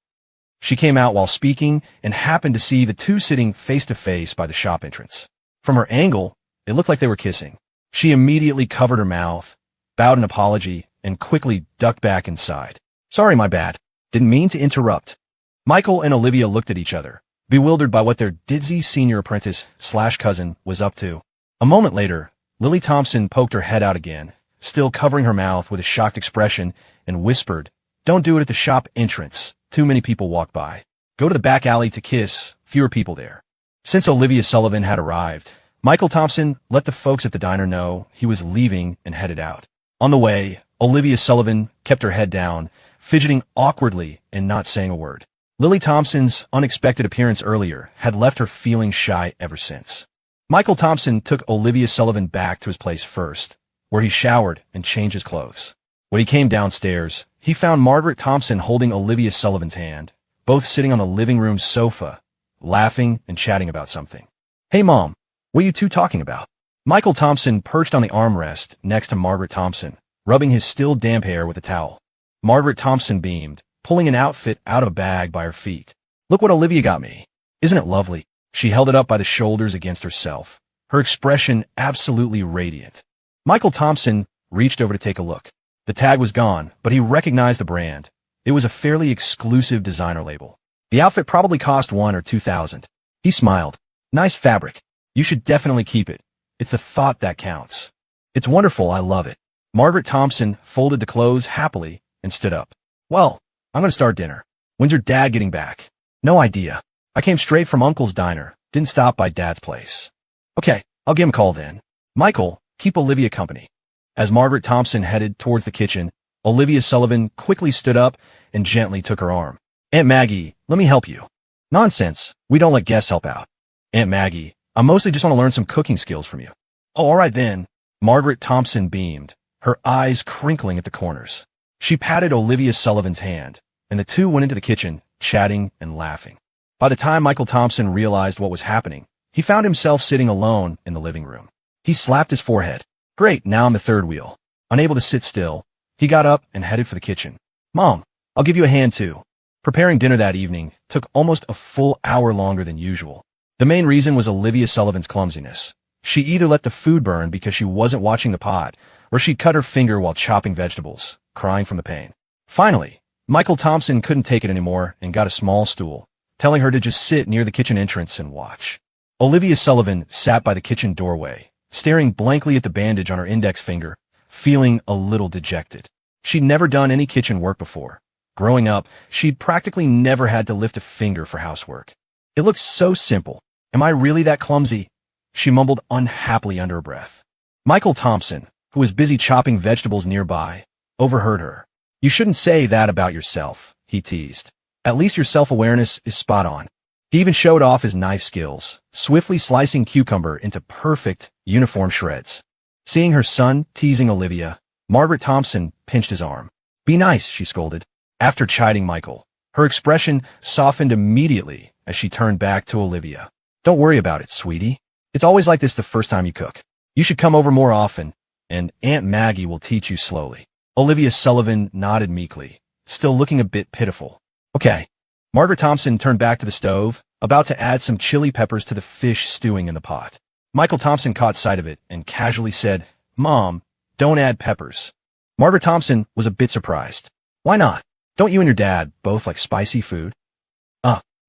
She came out while speaking and happened to see the 2 sitting face to face by the shop entrance. From her angle, it looked like they were kissing. She immediately covered her mouth, bowed an apology, and quickly ducked back inside. Sorry, my bad. Didn't mean to interrupt. Michael and Olivia looked at each other, bewildered by what their ditzy senior apprentice/cousin was up to. A moment later, Lily Thompson poked her head out again, still covering her mouth with a shocked expression, and whispered, Don't do it at the shop entrance. Too many people walk by. Go to the back alley to kiss, fewer people there. Since Olivia Sullivan had arrived, Michael Thompson let the folks at the diner know he was leaving and headed out. On the way, Olivia Sullivan kept her head down, fidgeting awkwardly and not saying a word. Lily Thompson's unexpected appearance earlier had left her feeling shy ever since. Michael Thompson took Olivia Sullivan back to his place first, where he showered and changed his clothes. When he came downstairs, he found Margaret Thompson holding Olivia Sullivan's hand, both sitting on the living room sofa, laughing and chatting about something. Hey, Mom, what are you 2 talking about? Michael Thompson perched on the armrest next to Margaret Thompson, rubbing his still damp hair with a towel. Margaret Thompson beamed, pulling an outfit out of a bag by her feet. Look what Olivia got me. Isn't it lovely? She held it up by the shoulders against herself, her expression absolutely radiant. Michael Thompson reached over to take a look. The tag was gone, but he recognized the brand. It was a fairly exclusive designer label. The outfit probably cost $1,000 or $2,000. He smiled. Nice fabric. You should definitely keep it. It's the thought that counts. It's wonderful, I love it. Margaret Thompson folded the clothes happily and stood up. Well, I'm going to start dinner. When's your dad getting back? No idea. I came straight from Uncle's diner, didn't stop by Dad's place. Okay, I'll give him a call then. Michael, keep Olivia company. As Margaret Thompson headed towards the kitchen, Olivia Sullivan quickly stood up and gently took her arm. Aunt Maggie, let me help you. Nonsense, we don't let guests help out. Aunt Maggie, I mostly just want to learn some cooking skills from you. Oh, all right then. Margaret Thompson beamed, her eyes crinkling at the corners. She patted Olivia Sullivan's hand, and the two went into the kitchen, chatting and laughing. By the time Michael Thompson realized what was happening, he found himself sitting alone in the living room. He slapped his forehead. Great, now I'm the third wheel. Unable to sit still, he got up and headed for the kitchen. Mom, I'll give you a hand too. Preparing dinner that evening took almost a full hour longer than usual. The main reason was Olivia Sullivan's clumsiness. She either let the food burn because she wasn't watching the pot, or she'd cut her finger while chopping vegetables, crying from the pain. Finally, Michael Thompson couldn't take it anymore and got a small stool, telling her to just sit near the kitchen entrance and watch. Olivia Sullivan sat by the kitchen doorway, staring blankly at the bandage on her index finger, feeling a little dejected. She'd never done any kitchen work before. Growing up, she'd practically never had to lift a finger for housework. It looked so simple. Am I really that clumsy? She mumbled unhappily under her breath. Michael Thompson, who was busy chopping vegetables nearby, overheard her. You shouldn't say that about yourself, he teased. At least your self-awareness is spot on. He even showed off his knife skills, swiftly slicing cucumber into perfect, uniform shreds. Seeing her son teasing Olivia, Margaret Thompson pinched his arm. Be nice, she scolded. After chiding Michael, her expression softened immediately as she turned back to Olivia. Don't worry about it, sweetie. It's always like this the first time you cook. You should come over more often, and Aunt Maggie will teach you slowly. Olivia Sullivan nodded meekly, still looking a bit pitiful. Okay. Margaret Thompson turned back to the stove, about to add some chili peppers to the fish stewing in the pot. Michael Thompson caught sight of it and casually said, Mom, don't add peppers. Margaret Thompson was a bit surprised. Why not? Don't you and your dad both like spicy food?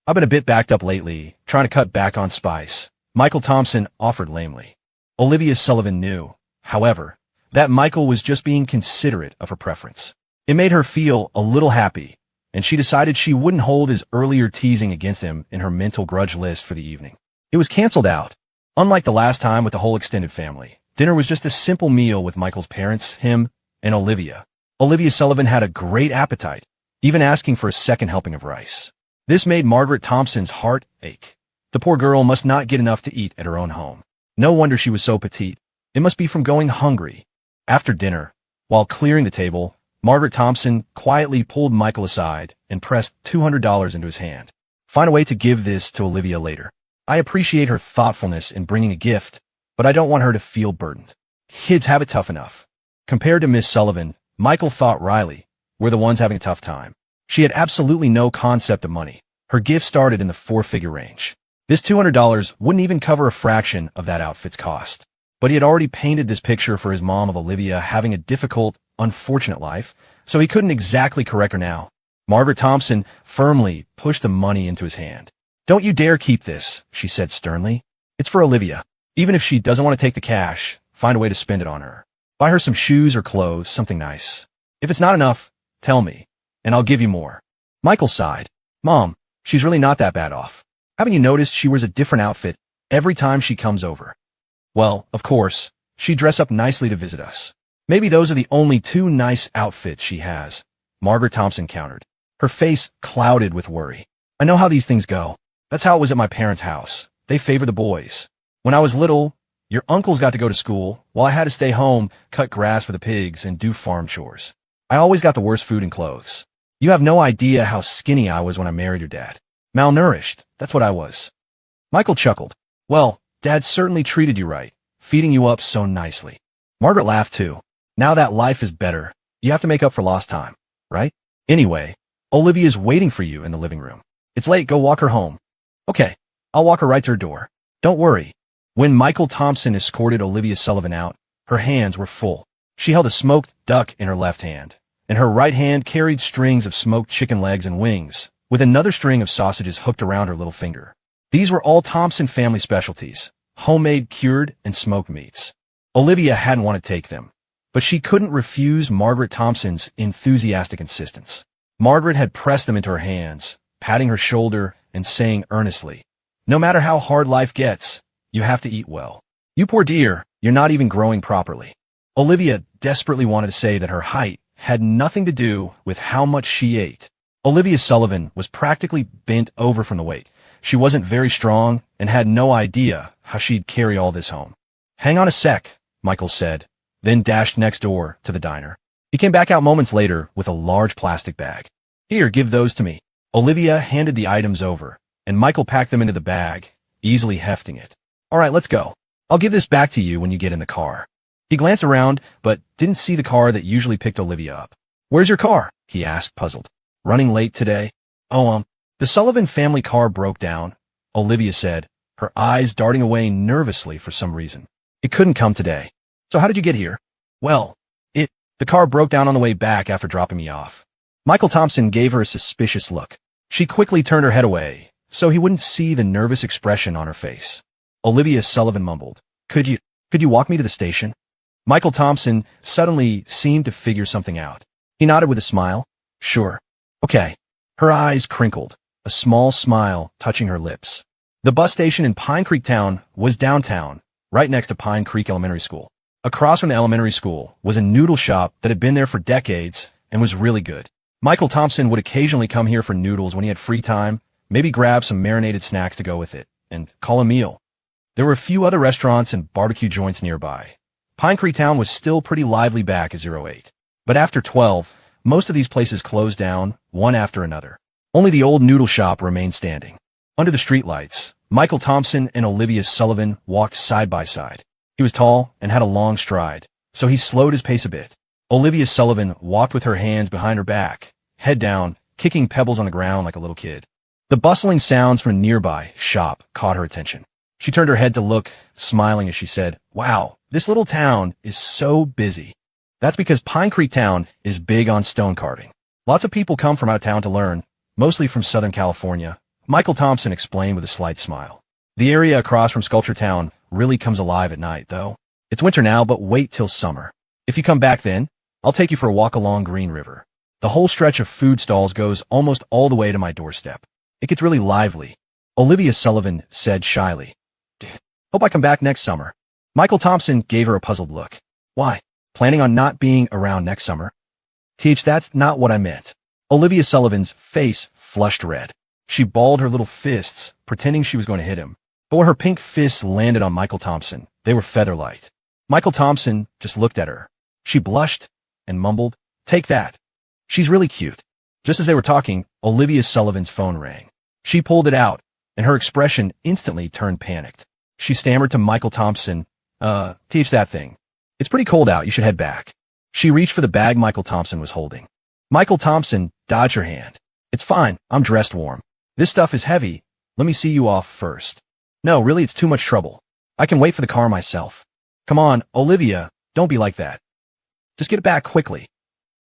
I've been a bit backed up lately, trying to cut back on spice, Michael Thompson offered lamely. Olivia Sullivan knew, however, that Michael was just being considerate of her preference. It made her feel a little happy, and she decided she wouldn't hold his earlier teasing against him in her mental grudge list for the evening. It was canceled out. Unlike the last time with the whole extended family, dinner was just a simple meal with Michael's parents, him, and Olivia. Olivia Sullivan had a great appetite, even asking for a second helping of rice. This made Margaret Thompson's heart ache. The poor girl must not get enough to eat at her own home. No wonder she was so petite. It must be from going hungry. After dinner, while clearing the table, Margaret Thompson quietly pulled Michael aside and pressed $200 into his hand. Find a way to give this to Olivia later. I appreciate her thoughtfulness in bringing a gift, but I don't want her to feel burdened. Kids have it tough enough. Compared to Miss Sullivan, Michael thought Riley were the ones having a tough time. She had absolutely no concept of money. Her gift started in the four-figure range. This $200 wouldn't even cover a fraction of that outfit's cost. But he had already painted this picture for his mom of Olivia having a difficult, unfortunate life, so he couldn't exactly correct her now. Margaret Thompson firmly pushed the money into his hand. Don't you dare keep this, she said sternly. It's for Olivia. Even if she doesn't want to take the cash, find a way to spend it on her. Buy her some shoes or clothes, something nice. If it's not enough, tell me, and I'll give you more. Michael sighed. Mom, she's really not that bad off. Haven't you noticed she wears a different outfit every time she comes over? Well, of course, she'd dress up nicely to visit us. Maybe those are the only two nice outfits she has, Margaret Thompson countered, her face clouded with worry. I know how these things go. That's how it was at my parents' house. They favor the boys. When I was little, your uncles got to go to school, while I had to stay home, cut grass for the pigs, and do farm chores. I always got the worst food and clothes. You have no idea how skinny I was when I married your dad. Malnourished, that's what I was. Michael chuckled. Well, Dad certainly treated you right, feeding you up so nicely. Margaret laughed too. Now that life is better, you have to make up for lost time, right? Anyway, Olivia's waiting for you in the living room. It's late, go walk her home. Okay, I'll walk her right to her door. Don't worry. When Michael Thompson escorted Olivia Sullivan out, her hands were full. She held a smoked duck in her left hand, and her right hand carried strings of smoked chicken legs and wings, with another string of sausages hooked around her little finger. These were all Thompson family specialties, homemade cured and smoked meats. Olivia hadn't wanted to take them, but she couldn't refuse Margaret Thompson's enthusiastic insistence. Margaret had pressed them into her hands, patting her shoulder and saying earnestly, No matter how hard life gets, you have to eat well. You poor dear, you're not even growing properly. Olivia desperately wanted to say that her height had nothing to do with how much she ate. Olivia Sullivan was practically bent over from the weight. She wasn't very strong and had no idea how she'd carry all this home. Hang on a sec, Michael said, then dashed next door to the diner. He came back out moments later with a large plastic bag. Here, give those to me. Olivia handed the items over, and Michael packed them into the bag, easily hefting it. All right, let's go. I'll give this back to you when you get in the car. He glanced around, but didn't see the car that usually picked Olivia up. Where's your car? He asked, puzzled. Running late today? Oh, the Sullivan family car broke down, Olivia said, her eyes darting away nervously for some reason. It couldn't come today. So how did you get here? Well, the car broke down on the way back after dropping me off. Michael Thompson gave her a suspicious look. She quickly turned her head away, so he wouldn't see the nervous expression on her face. Olivia Sullivan mumbled, Could you walk me to the station? Michael Thompson suddenly seemed to figure something out. He nodded with a smile. Sure. Okay. Her eyes crinkled, a small smile touching her lips. The bus station in Pine Creek Town was downtown, right next to Pine Creek Elementary School. Across from the elementary school was a noodle shop that had been there for decades and was really good. Michael Thompson would occasionally come here for noodles when he had free time, maybe grab some marinated snacks to go with it, and call a meal. There were a few other restaurants and barbecue joints nearby. Pine Creek Town was still pretty lively back at 08. But after 12, most of these places closed down, one after another. Only the old noodle shop remained standing. Under the streetlights, Michael Thompson and Olivia Sullivan walked side by side. He was tall and had a long stride, so he slowed his pace a bit. Olivia Sullivan walked with her hands behind her back, head down, kicking pebbles on the ground like a little kid. The bustling sounds from a nearby shop caught her attention. She turned her head to look, smiling as she said, Wow, this little town is so busy. That's because Pine Creek Town is big on stone carving. Lots of people come from out of town to learn, mostly from Southern California, Michael Thompson explained with a slight smile. The area across from Sculpture Town really comes alive at night, though. It's winter now, but wait till summer. If you come back then, I'll take you for a walk along Green River. The whole stretch of food stalls goes almost all the way to my doorstep. It gets really lively. Olivia Sullivan said shyly. Hope I come back next summer. Michael Thompson gave her a puzzled look. Why? Planning on not being around next summer? That's not what I meant. Olivia Sullivan's face flushed red. She balled her little fists, pretending she was going to hit him. But when her pink fists landed on Michael Thompson, they were feather-light. Michael Thompson just looked at her. She blushed and mumbled, Take that. She's really cute. Just as they were talking, Olivia Sullivan's phone rang. She pulled it out, and her expression instantly turned panicked. She stammered to Michael Thompson, teach that thing. It's pretty cold out, you should head back. She reached for the bag Michael Thompson was holding. Michael Thompson dodged her hand. It's fine, I'm dressed warm. This stuff is heavy. Let me see you off first. No, really, it's too much trouble. I can wait for the car myself. Come on, Olivia, don't be like that. Just get it back quickly.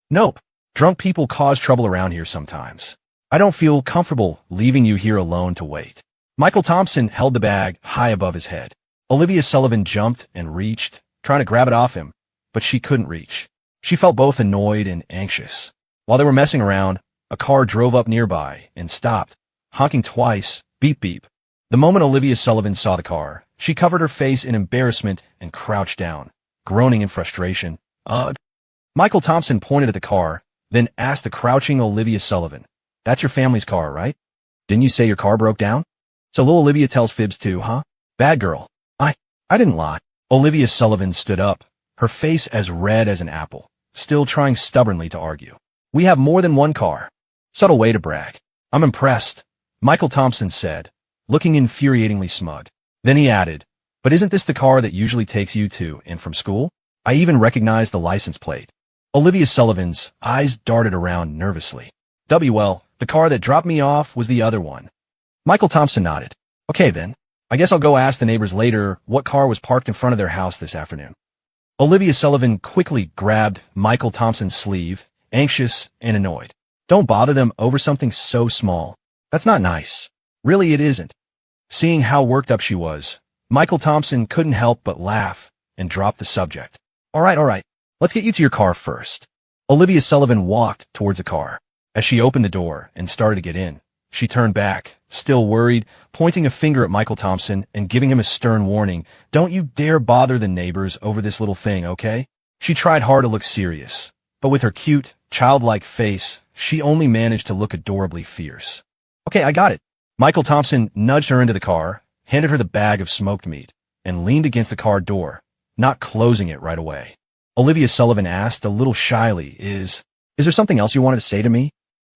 Nope. Drunk people cause trouble around here sometimes. I don't feel comfortable leaving you here alone to wait. Michael Thompson held the bag high above his head. Olivia Sullivan jumped and reached, trying to grab it off him, but she couldn't reach. She felt both annoyed and anxious. While they were messing around, a car drove up nearby and stopped, honking twice, beep beep. The moment Olivia Sullivan saw the car, she covered her face in embarrassment and crouched down, groaning in frustration. Michael Thompson pointed at the car, then asked the crouching Olivia Sullivan, That's your family's car, right? Didn't you say your car broke down? So little Olivia tells fibs too, huh? Bad girl. I didn't lie. Olivia Sullivan stood up, her face as red as an apple, still trying stubbornly to argue. We have more than one car. Subtle way to brag. I'm impressed, Michael Thompson said, looking infuriatingly smug. Then he added, But isn't this the car that usually takes you to and from school? I even recognize the license plate. Olivia Sullivan's eyes darted around nervously. Well, the car that dropped me off was the other one. Michael Thompson nodded. Okay then. I guess I'll go ask the neighbors later what car was parked in front of their house this afternoon. Olivia Sullivan quickly grabbed Michael Thompson's sleeve, anxious and annoyed. Don't bother them over something so small. That's not nice. Really, it isn't. Seeing how worked up she was, Michael Thompson couldn't help but laugh and drop the subject. All right. Let's get you to your car first. Olivia Sullivan walked towards the car. As she opened the door and started to get in, She turned back, still worried, pointing a finger at Michael Thompson and giving him a stern warning. Don't you dare bother the neighbors over this little thing, okay? She tried hard to look serious, but with her cute, childlike face, she only managed to look adorably fierce. Okay, I got it. Michael Thompson nudged her into the car, handed her the bag of smoked meat, and leaned against the car door, not closing it right away. Olivia Sullivan asked a little shyly, Is there something else you wanted to say to me?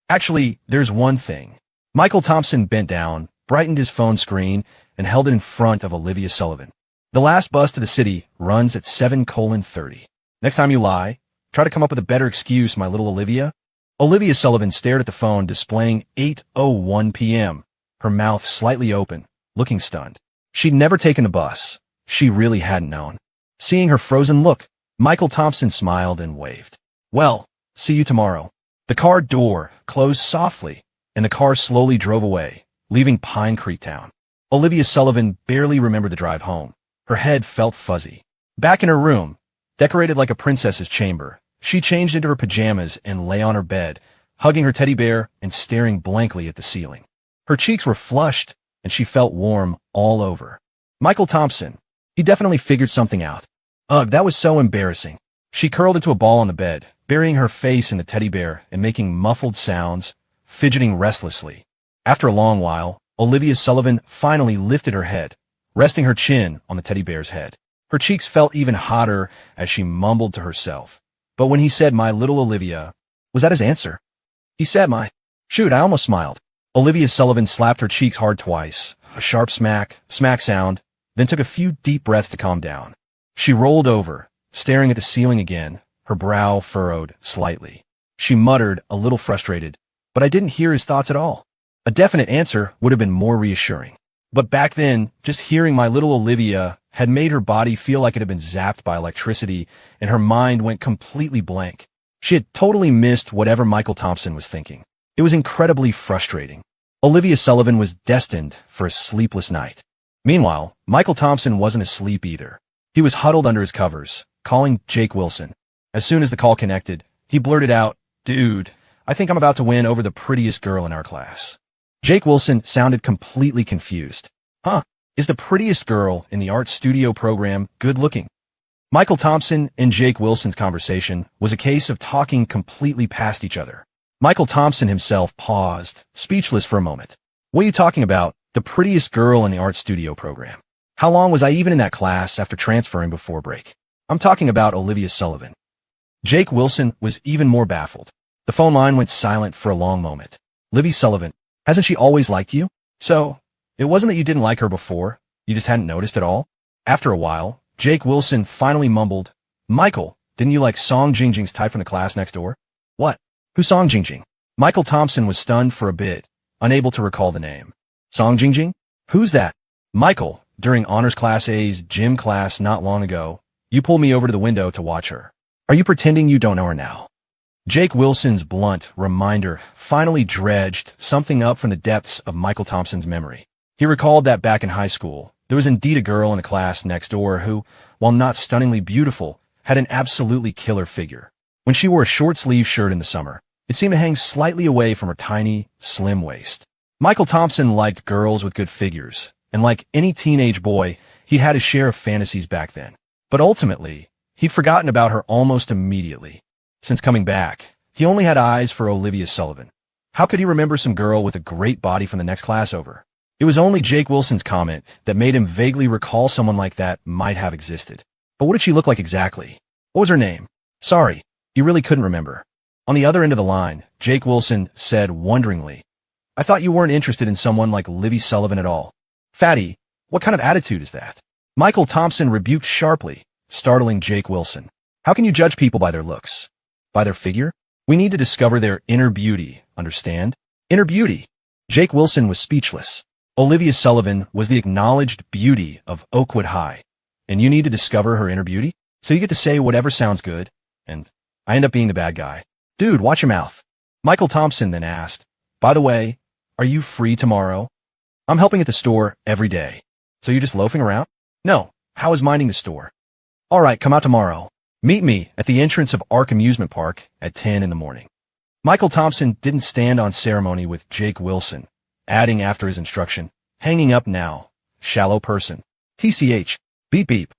Actually, there's one thing. Michael Thompson bent down, brightened his phone screen, and held it in front of Olivia Sullivan. The last bus to the city runs at 7:30. Next time you lie, try to come up with a better excuse, my little Olivia. Olivia Sullivan stared at the phone displaying 8:01 p.m., her mouth slightly open, looking stunned. She'd never taken a bus. She really hadn't known. Seeing her frozen look, Michael Thompson smiled and waved. Well, see you tomorrow. The car door closed softly, and the car slowly drove away, leaving Pine Creek Town. Olivia Sullivan barely remembered the drive home. Her head felt fuzzy. Back in her room, decorated like a princess's chamber, she changed into her pajamas and lay on her bed, hugging her teddy bear and staring blankly at the ceiling. Her cheeks were flushed, and she felt warm all over. Michael Thompson, he definitely figured something out. Ugh, that was so embarrassing. She curled into a ball on the bed, burying her face in the teddy bear and making muffled sounds, fidgeting restlessly. After a long while, Olivia Sullivan finally lifted her head, resting her chin on the teddy bear's head. Her cheeks felt even hotter as she mumbled to herself. But when he said, my little Olivia, was that his answer? He said, shoot, I almost smiled. Olivia Sullivan slapped her cheeks hard twice, a sharp smack sound, then took a few deep breaths to calm down. She rolled over, staring at the ceiling again, her brow furrowed slightly. She muttered, a little frustrated, but I didn't hear his thoughts at all. A definite answer would have been more reassuring. But back then, just hearing my little Olivia had made her body feel like it had been zapped by electricity, and her mind went completely blank. She had totally missed whatever Michael Thompson was thinking. It was incredibly frustrating. Olivia Sullivan was destined for a sleepless night. Meanwhile, Michael Thompson wasn't asleep either. He was huddled under his covers, calling Jake Wilson. As soon as the call connected, he blurted out, Dude, I think I'm about to win over the prettiest girl in our class. Jake Wilson sounded completely confused. Huh, is the prettiest girl in the art studio program good-looking? Michael Thompson and Jake Wilson's conversation was a case of talking completely past each other. Michael Thompson himself paused, speechless for a moment. What are you talking about? The prettiest girl in the art studio program. How long was I even in that class after transferring before break? I'm talking about Olivia Sullivan. Jake Wilson was even more baffled. The phone line went silent for a long moment. Livy Sullivan, hasn't she always liked you? So, it wasn't that you didn't like her before, you just hadn't noticed at all? After a while, Jake Wilson finally mumbled, Michael, didn't you like Song Jingjing's type from the class next door? What? Who's Song Jingjing? Michael Thompson was stunned for a bit, unable to recall the name. Song Jingjing? Who's that? Michael, during Honors Class A's gym class not long ago, you pulled me over to the window to watch her. Are you pretending you don't know her now? Jake Wilson's blunt reminder finally dredged something up from the depths of Michael Thompson's memory. He recalled that back in high school, there was indeed a girl in the class next door who, while not stunningly beautiful, had an absolutely killer figure. When she wore a short-sleeved shirt in the summer, it seemed to hang slightly away from her tiny, slim waist. Michael Thompson liked girls with good figures, and like any teenage boy, he'd had his share of fantasies back then. But ultimately, he'd forgotten about her almost immediately. Since coming back, he only had eyes for Olivia Sullivan. How could he remember some girl with a great body from the next class over? It was only Jake Wilson's comment that made him vaguely recall someone like that might have existed. But what did she look like exactly? What was her name? Sorry, he really couldn't remember. On the other end of the line, Jake Wilson said wonderingly, I thought you weren't interested in someone like Livy Sullivan at all. Fatty, what kind of attitude is that? Michael Thompson rebuked sharply, startling Jake Wilson. How can you judge people by their looks? By their figure? We need to discover their inner beauty, understand? Inner beauty. Jake Wilson was speechless. Olivia Sullivan was the acknowledged beauty of Oakwood High, and you need to discover her inner beauty? So you get to say whatever sounds good, and I end up being the bad guy. Dude, watch your mouth. Michael Thompson then asked, By the way, are you free tomorrow? I'm helping at the store every day. So you're just loafing around? No. How is minding the store? All right, come out tomorrow. Meet me at the entrance of Ark Amusement Park at 10 in the morning. Michael Thompson didn't stand on ceremony with Jake Wilson, adding after his instruction, "Hanging up now. Shallow person. TCH. Beep beep."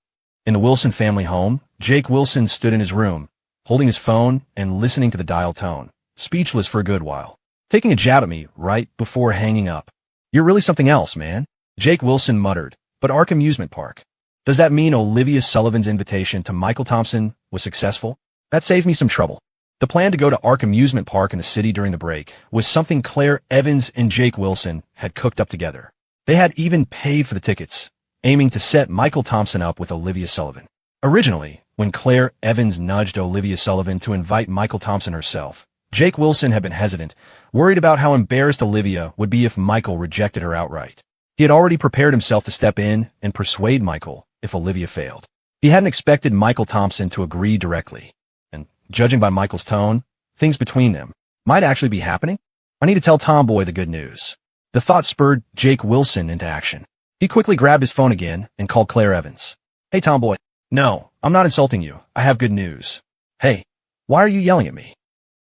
In the Wilson family home, Jake Wilson stood in his room, holding his phone and listening to the dial tone, speechless for a good while. "Taking a jab at me right before hanging up. You're really something else, man," Jake Wilson muttered. "But Ark Amusement Park. Does that mean Olivia Sullivan's invitation to Michael Thompson was successful? That saves me some trouble." The plan to go to Ark Amusement Park in the city during the break was something Claire Evans and Jake Wilson had cooked up together. They had even paid for the tickets, aiming to set Michael Thompson up with Olivia Sullivan. Originally, when Claire Evans nudged Olivia Sullivan to invite Michael Thompson herself, Jake Wilson had been hesitant, worried about how embarrassed Olivia would be if Michael rejected her outright. He had already prepared himself to step in and persuade Michael if Olivia failed. He hadn't expected Michael Thompson to agree directly, and judging by Michael's tone, things between them might actually be happening. "I need to tell Tomboy the good news." The thought spurred Jake Wilson into action. He quickly grabbed his phone again and called Claire Evans. "Hey, Tomboy." "No, I'm not insulting you. I have good news." "Hey, why are you yelling at me?"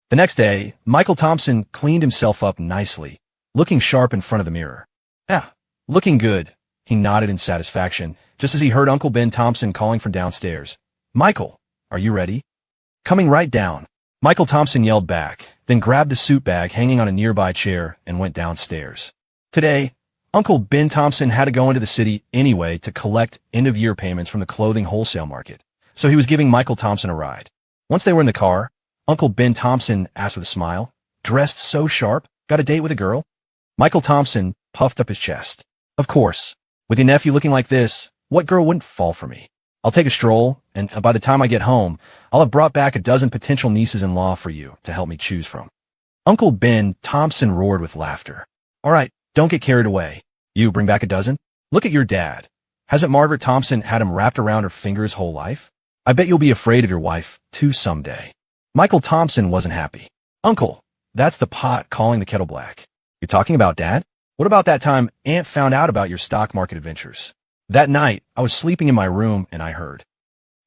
The next day, Michael Thompson cleaned himself up nicely, looking sharp in front of the mirror. "Yeah, looking good," he nodded in satisfaction, just as he heard Uncle Ben Thompson calling from downstairs. "Michael, are you ready?" "Coming right down." Michael Thompson yelled back, then grabbed the suit bag hanging on a nearby chair and went downstairs. Today, Uncle Ben Thompson had to go into the city anyway to collect end-of-year payments from the clothing wholesale market, so he was giving Michael Thompson a ride. Once they were in the car, Uncle Ben Thompson asked with a smile, "Dressed so sharp? Got a date with a girl?" Michael Thompson puffed up his chest. "Of course. With your nephew looking like this, what girl wouldn't fall for me? I'll take a stroll, and by the time I get home, I'll have brought back a dozen potential nieces-in-law for you to help me choose from." Uncle Ben Thompson roared with laughter. "All right, don't get carried away. You bring back a dozen? Look at your dad. Hasn't Margaret Thompson had him wrapped around her finger his whole life? I bet you'll be afraid of your wife, too, someday." Michael Thompson wasn't happy. "Uncle, that's the pot calling the kettle black. You're talking about Dad? What about that time Aunt found out about your stock market adventures? That night, I was sleeping in my room and I heard."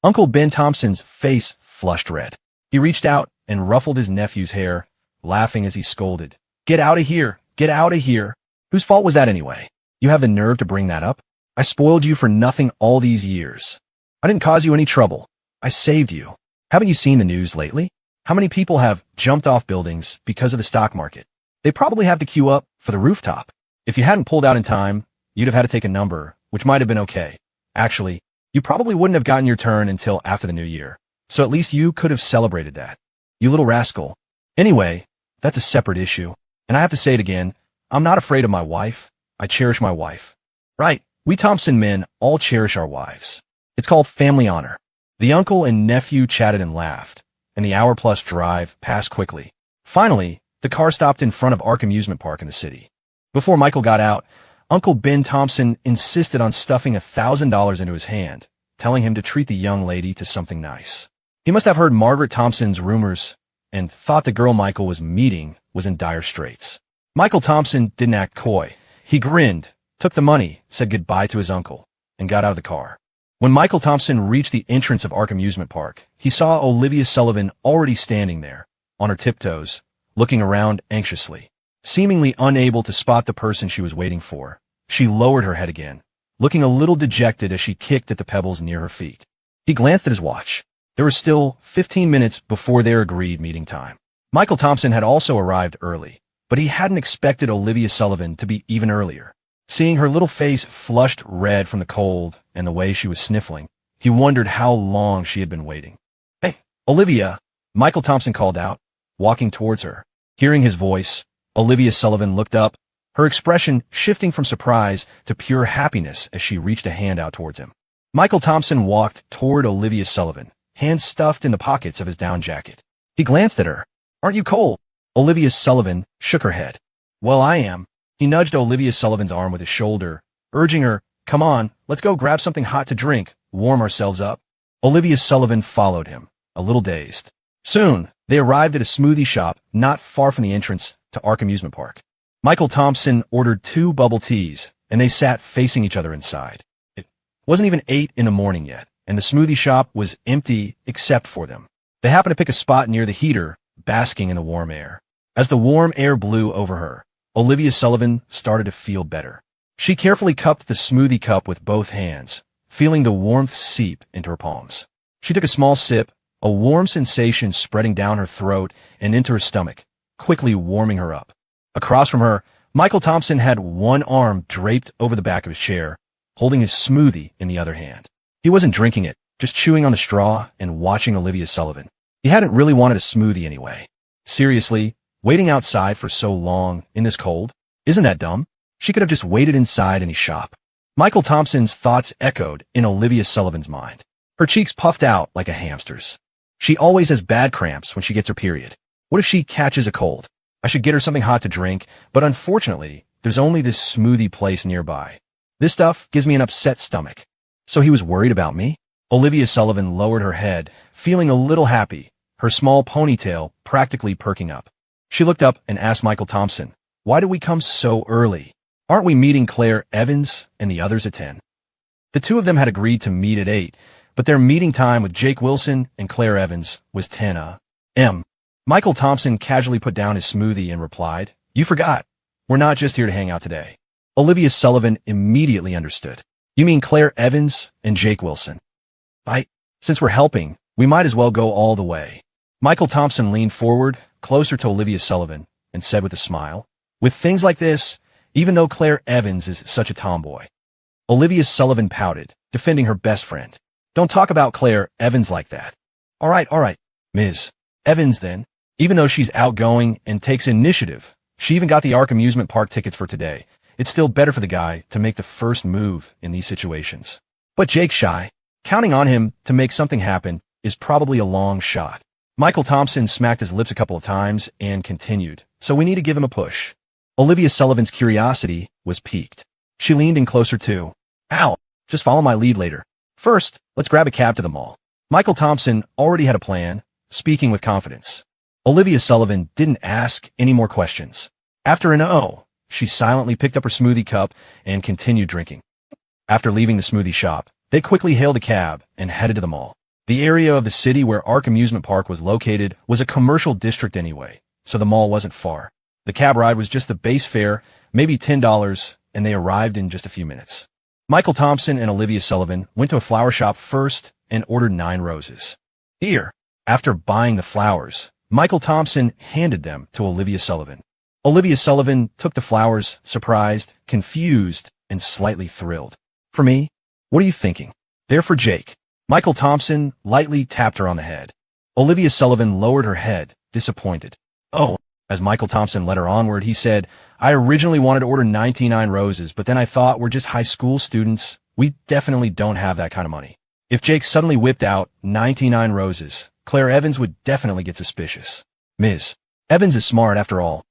Uncle Ben Thompson's face flushed red. He reached out and ruffled his nephew's hair, laughing as he scolded. "Get out of here! Get out of here! Whose fault was that anyway? You have the nerve to bring that up? I spoiled you for nothing all these years. I didn't cause you any trouble. I saved you. Haven't you seen the news lately? How many people have jumped off buildings because of the stock market? They probably have to queue up for the rooftop. If you hadn't pulled out in time, you'd have had to take a number, which might have been okay. Actually, you probably wouldn't have gotten your turn until after the new year. So at least you could have celebrated that. You little rascal. Anyway, that's a separate issue. And I have to say it again, I'm not afraid of my wife. I cherish my wife. Right, we Thompson men all cherish our wives. It's called family honor." The uncle and nephew chatted and laughed, and the hour-plus drive passed quickly. Finally, the car stopped in front of Ark Amusement Park in the city. Before Michael got out, Uncle Ben Thompson insisted on stuffing $1,000 into his hand, telling him to treat the young lady to something nice. He must have heard Margaret Thompson's rumors and thought the girl Michael was meeting was in dire straits. Michael Thompson didn't act coy. He grinned, took the money, said goodbye to his uncle, and got out of the car. When Michael Thompson reached the entrance of Ark Amusement Park, he saw Olivia Sullivan already standing there, on her tiptoes, looking around anxiously. Seemingly unable to spot the person she was waiting for, she lowered her head again, looking a little dejected as she kicked at the pebbles near her feet. He glanced at his watch. There was still 15 minutes before their agreed meeting time. Michael Thompson had also arrived early, but he hadn't expected Olivia Sullivan to be even earlier. Seeing her little face flushed red from the cold and the way she was sniffling, he wondered how long she had been waiting. "Hey, Olivia," Michael Thompson called out, walking towards her. Hearing his voice, Olivia Sullivan looked up, her expression shifting from surprise to pure happiness as she reached a hand out towards him. Michael Thompson walked toward Olivia Sullivan, hands stuffed in the pockets of his down jacket. He glanced at her. "Aren't you cold?" Olivia Sullivan shook her head. "Well, I am." He nudged Olivia Sullivan's arm with his shoulder, urging her, "Come on, let's go grab something hot to drink, warm ourselves up." Olivia Sullivan followed him, a little dazed. Soon, they arrived at a smoothie shop not far from the entrance to Ark Amusement Park. Michael Thompson ordered 2 bubble teas, and they sat facing each other inside. It wasn't even 8 in the morning yet, and the smoothie shop was empty except for them. They happened to pick a spot near the heater, basking in the warm air. As the warm air blew over her, Olivia Sullivan started to feel better. She carefully cupped the smoothie cup with both hands, feeling the warmth seep into her palms. She took a small sip, a warm sensation spreading down her throat and into her stomach, quickly warming her up. Across from her, Michael Thompson had one arm draped over the back of his chair, holding his smoothie in the other hand. He wasn't drinking it, just chewing on the straw and watching Olivia Sullivan. He hadn't really wanted a smoothie anyway. Seriously, waiting outside for so long in this cold? Isn't that dumb? She could have just waited inside any shop. Michael Thompson's thoughts echoed in Olivia Sullivan's mind. Her cheeks puffed out like a hamster's. She always has bad cramps when she gets her period. What if she catches a cold? I should get her something hot to drink, but unfortunately, there's only this smoothie place nearby. This stuff gives me an upset stomach. So he was worried about me? Olivia Sullivan lowered her head, feeling a little happy, her small ponytail practically perking up. She looked up and asked Michael Thompson, "Why did we come so early? Aren't we meeting Claire Evans and the others at 10? The two of them had agreed to meet at 8, but their meeting time with Jake Wilson and Claire Evans was 10 a.m. Michael Thompson casually put down his smoothie and replied, "You forgot. We're not just here to hang out today." Olivia Sullivan immediately understood. "You mean Claire Evans and Jake Wilson?" Since we're helping, we might as well go all the way." Michael Thompson leaned forward, closer to Olivia Sullivan, and said with a smile, "With things like this, even though Claire Evans is such a tomboy." Olivia Sullivan pouted, defending her best friend. "Don't talk about Claire Evans like that." All right, Ms. Evans then. Even though she's outgoing and takes initiative, she even got the Ark amusement park tickets for today. It's still better for the guy to make the first move in these situations. But Jake's shy. Counting on him to make something happen is probably a long shot. Michael Thompson smacked his lips a couple of times and continued, "So we need to give him a push." Olivia Sullivan's curiosity was piqued. She leaned in closer too. "Ow, just follow my lead later. First, let's grab a cab to the mall." Michael Thompson already had a plan, speaking with confidence. Olivia Sullivan didn't ask any more questions. After an "oh," she silently picked up her smoothie cup and continued drinking. After leaving the smoothie shop, they quickly hailed a cab and headed to the mall. The area of the city where Ark Amusement Park was located was a commercial district anyway, so the mall wasn't far. The cab ride was just the base fare, maybe $10, and they arrived in just a few minutes. Michael Thompson and Olivia Sullivan went to a flower shop first and ordered 9 roses. "Here." After buying the flowers, Michael Thompson handed them to Olivia Sullivan. Olivia Sullivan took the flowers, surprised, confused, and slightly thrilled. "For me? What are you thinking?" "They're for Jake." Michael Thompson lightly tapped her on the head. Olivia Sullivan lowered her head, disappointed. "Oh." As Michael Thompson led her onward, he said, "I originally wanted to order 99 roses, but then I thought we're just high school students. We definitely don't have that kind of money. If Jake suddenly whipped out 99 roses, Claire Evans would definitely get suspicious. Ms. Evans is smart after all."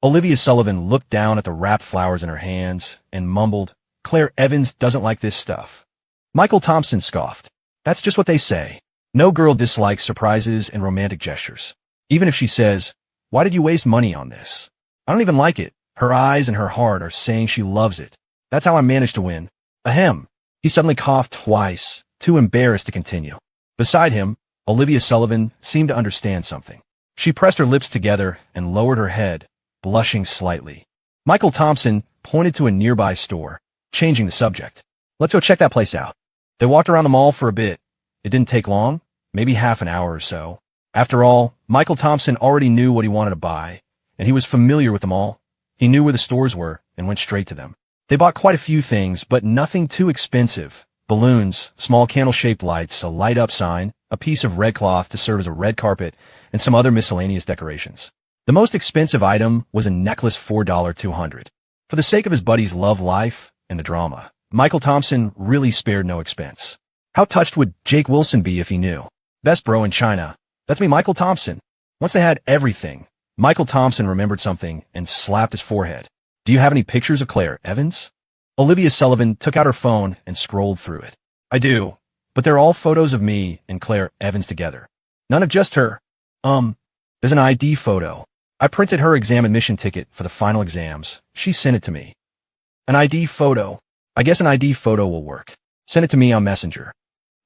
Olivia Sullivan looked down at the wrapped flowers in her hands and mumbled, "Claire Evans doesn't like this stuff." Michael Thompson scoffed. "That's just what they say. No girl dislikes surprises and romantic gestures. Even if she says, 'Why did you waste money on this?' I don't even like it. Her eyes and her heart are saying she loves it. That's how I managed to win." Ahem. He suddenly coughed twice, too embarrassed to continue. Beside him, Olivia Sullivan seemed to understand something. She pressed her lips together and lowered her head, blushing slightly. Michael Thompson pointed to a nearby store, changing the subject. "Let's go check that place out." They walked around the mall for a bit. It didn't take long, maybe half an hour or so. After all, Michael Thompson already knew what he wanted to buy, and he was familiar with them all. He knew where the stores were and went straight to them. They bought quite a few things, but nothing too expensive. Balloons, small candle-shaped lights, a light-up sign, a piece of red cloth to serve as a red carpet, and some other miscellaneous decorations. The most expensive item was a necklace $4.200. For the sake of his buddy's love life and the drama, Michael Thompson really spared no expense. How touched would Jake Wilson be if he knew? Best bro in China. That's me, Michael Thompson. Once they had everything, Michael Thompson remembered something and slapped his forehead. "Do you have any pictures of Claire Evans?" Olivia Sullivan took out her phone and scrolled through it. "I do, but they're all photos of me and Claire Evans together. None of just her. There's an ID photo. I printed her exam admission ticket for the final exams. She sent it to me." "An ID photo? I guess an ID photo will work. Send it to me on Messenger."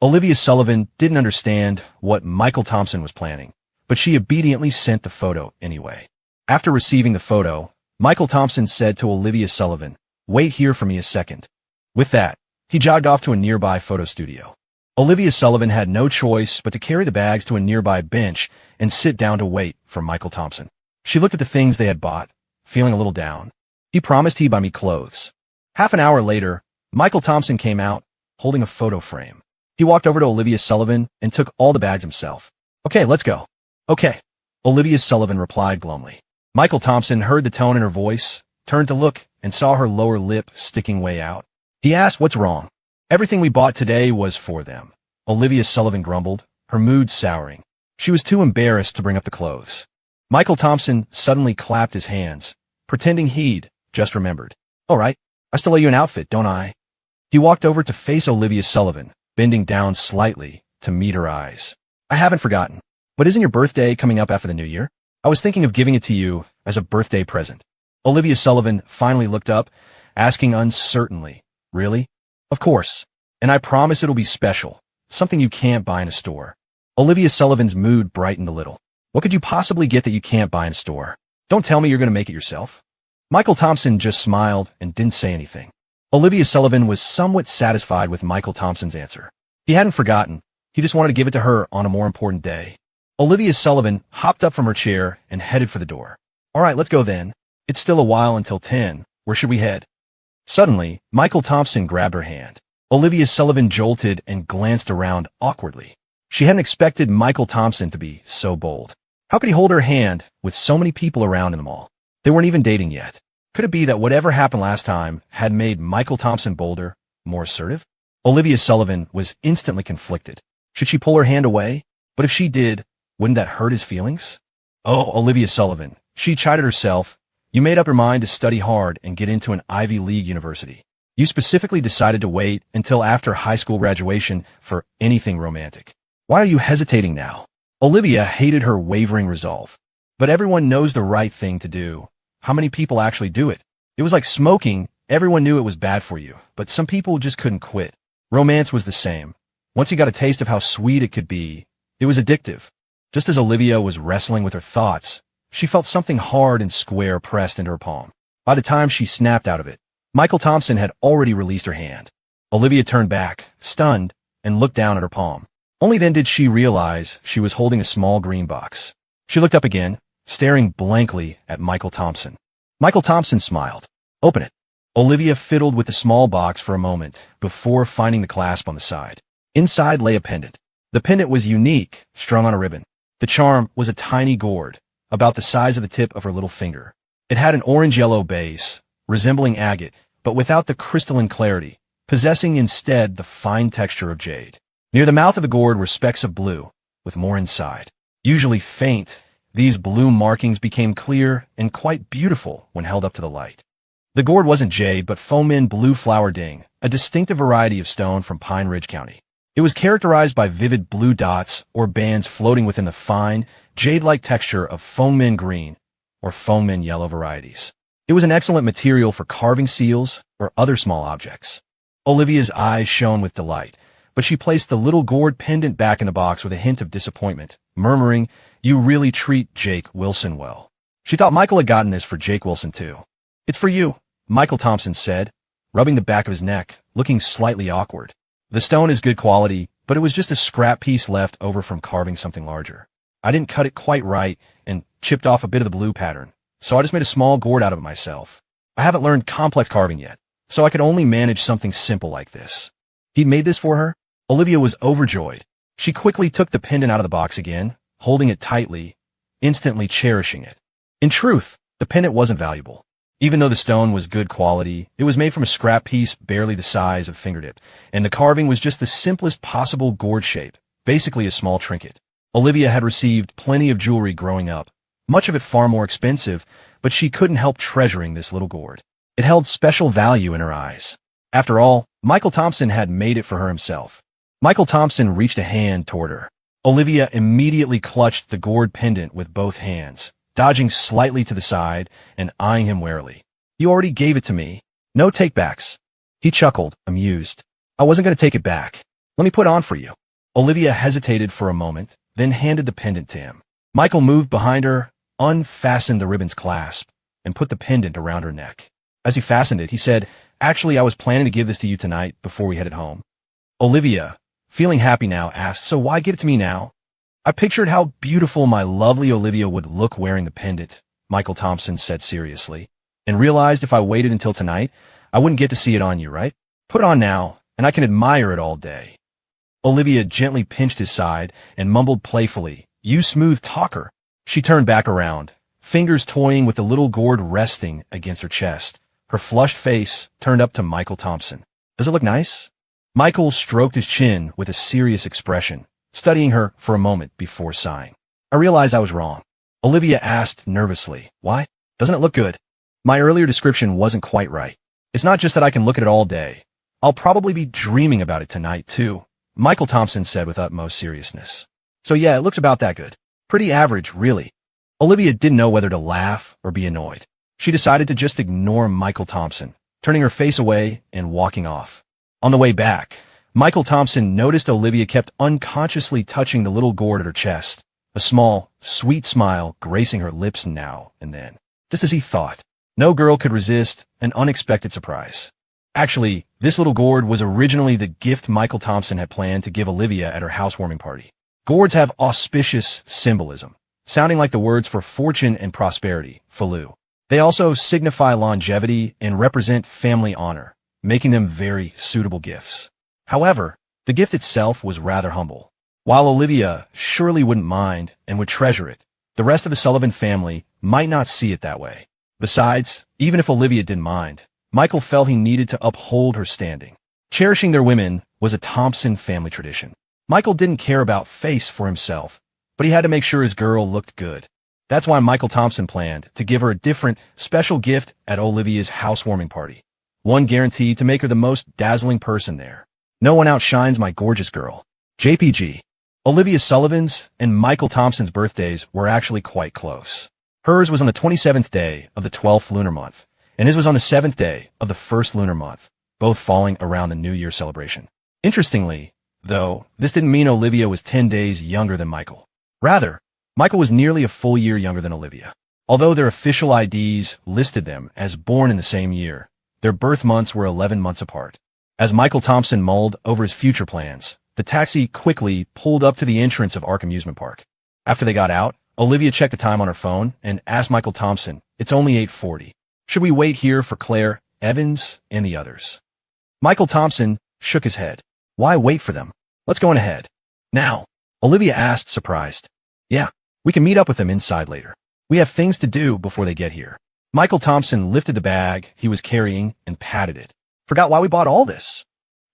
Olivia Sullivan didn't understand what Michael Thompson was planning, but she obediently sent the photo anyway. After receiving the photo, Michael Thompson said to Olivia Sullivan, "Wait here for me a second." With that, he jogged off to a nearby photo studio. Olivia Sullivan had no choice but to carry the bags to a nearby bench and sit down to wait for Michael Thompson. She looked at the things they had bought, feeling a little down. He promised he'd buy me clothes. Half an hour later, Michael Thompson came out, holding a photo frame. He walked over to Olivia Sullivan and took all the bags himself. "Okay, let's go." "Okay," Olivia Sullivan replied glumly. Michael Thompson heard the tone in her voice, turned to look, and saw her lower lip sticking way out. He asked, "What's wrong?" "Everything we bought today was for them," Olivia Sullivan grumbled, her mood souring. She was too embarrassed to bring up the clothes. Michael Thompson suddenly clapped his hands, pretending he'd just remembered. "All right, I still owe you an outfit, don't I?" He walked over to face Olivia Sullivan, bending down slightly to meet her eyes. "I haven't forgotten. But isn't your birthday coming up after the new year? I was thinking of giving it to you as a birthday present." Olivia Sullivan finally looked up, asking uncertainly, "Really?" "Of course. And I promise it'll be special. Something you can't buy in a store." Olivia Sullivan's mood brightened a little. "What could you possibly get that you can't buy in a store? Don't tell me you're going to make it yourself." Michael Thompson just smiled and didn't say anything. Olivia Sullivan was somewhat satisfied with Michael Thompson's answer. He hadn't forgotten. He just wanted to give it to her on a more important day. Olivia Sullivan hopped up from her chair and headed for the door. "All right, let's go then. It's still a while until 10. Where should we head?" Suddenly, Michael Thompson grabbed her hand. Olivia Sullivan jolted and glanced around awkwardly. She hadn't expected Michael Thompson to be so bold. How could he hold her hand with so many people around in the mall? They weren't even dating yet. Could it be that whatever happened last time had made Michael Thompson bolder, more assertive? Olivia Sullivan was instantly conflicted. Should she pull her hand away? But if she did, wouldn't that hurt his feelings? "Oh, Olivia Sullivan," she chided herself, "you made up your mind to study hard and get into an Ivy League university. You specifically decided to wait until after high school graduation for anything romantic. Why are you hesitating now?" Olivia hated her wavering resolve. But everyone knows the right thing to do. How many people actually do it? It was like smoking. Everyone knew it was bad for you, but some people just couldn't quit. Romance was the same. Once you got a taste of how sweet it could be, it was addictive. Just as Olivia was wrestling with her thoughts, she felt something hard and square pressed into her palm. By the time she snapped out of it, Michael Thompson had already released her hand. Olivia turned back, stunned, and looked down at her palm. Only then did she realize she was holding a small green box. She looked up again, staring blankly at Michael Thompson. Michael Thompson smiled. "Open it." Olivia fiddled with the small box for a moment before finding the clasp on the side. Inside lay a pendant. The pendant was unique, strung on a ribbon. The charm was a tiny gourd, about the size of the tip of her little finger. It had an orange-yellow base, resembling agate, but without the crystalline clarity, possessing instead the fine texture of jade. Near the mouth of the gourd were specks of blue, with more inside. Usually faint, these blue markings became clear and quite beautiful when held up to the light. The gourd wasn't jade, but foam-in blue flower ding, a distinctive variety of stone from Pine Ridge County. It was characterized by vivid blue dots or bands floating within the fine, jade-like texture of foam-in green or foam-in yellow varieties. It was an excellent material for carving seals or other small objects. Olivia's eyes shone with delight, but she placed the little gourd pendant back in the box with a hint of disappointment, murmuring, "You really treat Jake Wilson well." She thought Michael had gotten this for Jake Wilson too. "It's for you," Michael Thompson said, rubbing the back of his neck, looking slightly awkward. "The stone is good quality, but it was just a scrap piece left over from carving something larger. I didn't cut it quite right and chipped off a bit of the blue pattern, so I just made a small gourd out of it myself. I haven't learned complex carving yet, so I could only manage something simple like this." He'd made this for her? Olivia was overjoyed. She quickly took the pendant out of the box again, holding it tightly, instantly cherishing it. In truth, the pendant wasn't valuable. Even though the stone was good quality, it was made from a scrap piece barely the size of a fingertip, and the carving was just the simplest possible gourd shape, basically a small trinket. Olivia had received plenty of jewelry growing up, much of it far more expensive, but she couldn't help treasuring this little gourd. It held special value in her eyes. After all, Michael Thompson had made it for her himself. Michael Thompson reached a hand toward her. Olivia immediately clutched the gourd pendant with both hands, dodging slightly to the side and eyeing him warily. "You already gave it to me. No take-backs." He chuckled, amused. "I wasn't going to take it back. Let me put it on for you." Olivia hesitated for a moment, then handed the pendant to him. Michael moved behind her, unfastened the ribbon's clasp, and put the pendant around her neck. As he fastened it, he said, "Actually, I was planning to give this to you tonight before we headed home." Olivia, feeling happy now, asked, "So why give it to me now?" "I pictured how beautiful my lovely Olivia would look wearing the pendant," Michael Thompson said seriously, "and realized if I waited until tonight, I wouldn't get to see it on you, right? Put it on now, and I can admire it all day." Olivia gently pinched his side and mumbled playfully, "You smooth talker." She turned back around, fingers toying with the little gourd resting against her chest, her flushed face turned up to Michael Thompson. "Does it look nice?" Michael stroked his chin with a serious expression, studying her for a moment before sighing. "I realize I was wrong." Olivia asked nervously, "Why? Doesn't it look good?" "My earlier description wasn't quite right. It's not just that I can look at it all day. I'll probably be dreaming about it tonight, too," Michael Thompson said with utmost seriousness. "So yeah, it looks about that good. Pretty average, really." Olivia didn't know whether to laugh or be annoyed. She decided to just ignore Michael Thompson, turning her face away and walking off. On the way back, Michael Thompson noticed Olivia kept unconsciously touching the little gourd at her chest, a small, sweet smile gracing her lips now and then. Just as he thought, no girl could resist an unexpected surprise. Actually, this little gourd was originally the gift Michael Thompson had planned to give Olivia at her housewarming party. Gourds have auspicious symbolism, sounding like the words for fortune and prosperity, Falu. They also signify longevity and represent family honor, making them very suitable gifts. However, the gift itself was rather humble. While Olivia surely wouldn't mind and would treasure it, the rest of the Sullivan family might not see it that way. Besides, even if Olivia didn't mind, Michael felt he needed to uphold her standing. Cherishing their women was a Thompson family tradition. Michael didn't care about face for himself, but he had to make sure his girl looked good. That's why Michael Thompson planned to give her a different, special gift at Olivia's housewarming party. One guaranteed to make her the most dazzling person there. "No one outshines my gorgeous girl." JPG. Olivia Sullivan's and Michael Thompson's birthdays were actually quite close. Hers was on the 27th day of the 12th lunar month, and his was on the 7th day of the 1st lunar month, both falling around the New Year celebration. Interestingly, though, this didn't mean Olivia was 10 days younger than Michael. Rather, Michael was nearly a full year younger than Olivia. Although their official IDs listed them as born in the same year, their birth months were 11 months apart. As Michael Thompson mulled over his future plans, the taxi quickly pulled up to the entrance of Ark Amusement Park. After they got out, Olivia checked the time on her phone and asked Michael Thompson, "It's only 8:40. Should we wait here for Claire, Evans, and the others?" Michael Thompson shook his head. "Why wait for them? Let's go on ahead." "Now?" Olivia asked, surprised. "Yeah, we can meet up with them inside later. We have things to do before they get here." Michael Thompson lifted the bag he was carrying and patted it. "Forgot why we bought all this."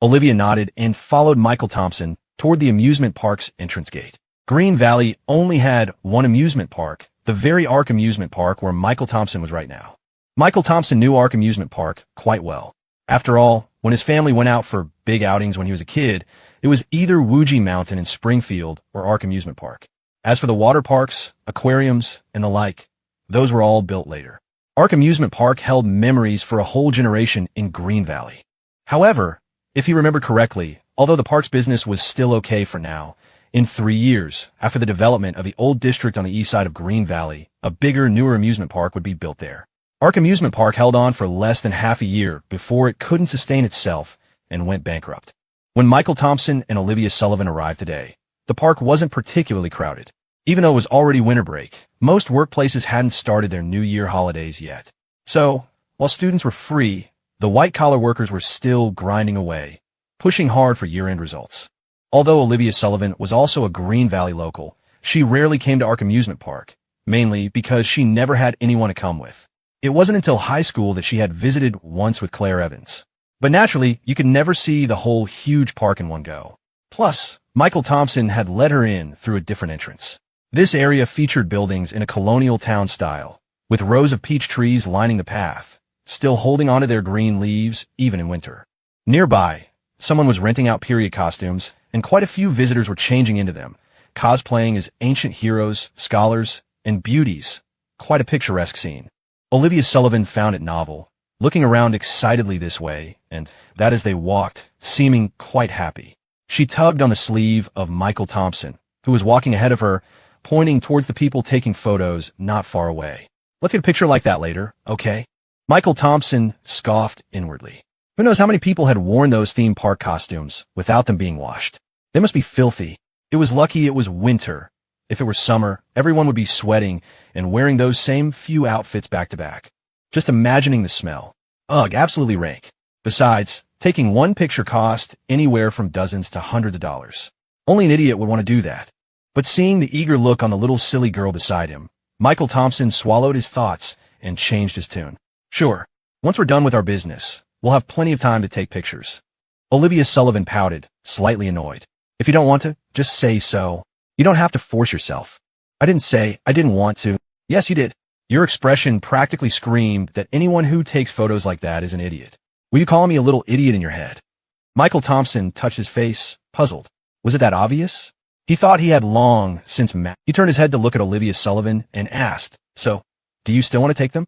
Olivia nodded and followed Michael Thompson toward the amusement park's entrance gate. Green Valley only had one amusement park, the very Ark Amusement Park where Michael Thompson was right now. Michael Thompson knew Ark Amusement Park quite well. After all, when his family went out for big outings when he was a kid, it was either Wuji Mountain in Springfield or Ark Amusement Park. As for the water parks, aquariums, and the like, those were all built later. Ark Amusement Park held memories for a whole generation in Green Valley. However, if he remembered correctly, although the park's business was still okay for now, in 3 years, after the development of the old district on the east side of Green Valley, a bigger, newer amusement park would be built there. Ark Amusement Park held on for less than half a year before it couldn't sustain itself and went bankrupt. When Michael Thompson and Olivia Sullivan arrived today, the park wasn't particularly crowded. Even though it was already winter break, most workplaces hadn't started their New Year holidays yet. So, while students were free, the white-collar workers were still grinding away, pushing hard for year-end results. Although Olivia Sullivan was also a Green Valley local, she rarely came to Ark Amusement Park, mainly because she never had anyone to come with. It wasn't until high school that she had visited once with Claire Evans. But naturally, you could never see the whole huge park in one go. Plus, Michael Thompson had let her in through a different entrance. This area featured buildings in a colonial town style, with rows of peach trees lining the path, still holding onto their green leaves even in winter. Nearby, someone was renting out period costumes, and quite a few visitors were changing into them, cosplaying as ancient heroes, scholars, and beauties. Quite a picturesque scene. Olivia Sullivan found it novel, looking around excitedly this way, and that as they walked, seeming quite happy. She tugged on the sleeve of Michael Thompson, who was walking ahead of her, pointing towards the people taking photos not far away. Let's get a picture like that later, okay? Michael Thompson scoffed inwardly. Who knows how many people had worn those theme park costumes without them being washed? They must be filthy. It was lucky it was winter. If it were summer, everyone would be sweating and wearing those same few outfits back to back. Just imagining the smell. Ugh, absolutely rank. Besides, taking one picture cost anywhere from dozens to hundreds of dollars. Only an idiot would want to do that. But seeing the eager look on the little silly girl beside him, Michael Thompson swallowed his thoughts and changed his tune. Sure, once we're done with our business, we'll have plenty of time to take pictures. Olivia Sullivan pouted, slightly annoyed. If you don't want to, just say so. You don't have to force yourself. I didn't say I didn't want to. Yes, you did. Your expression practically screamed that anyone who takes photos like that is an idiot. Were you calling me a little idiot in your head? Michael Thompson touched his face, puzzled. Was it that obvious? He thought he had long since met. He turned his head to look at Olivia Sullivan and asked, so, do you still want to take them?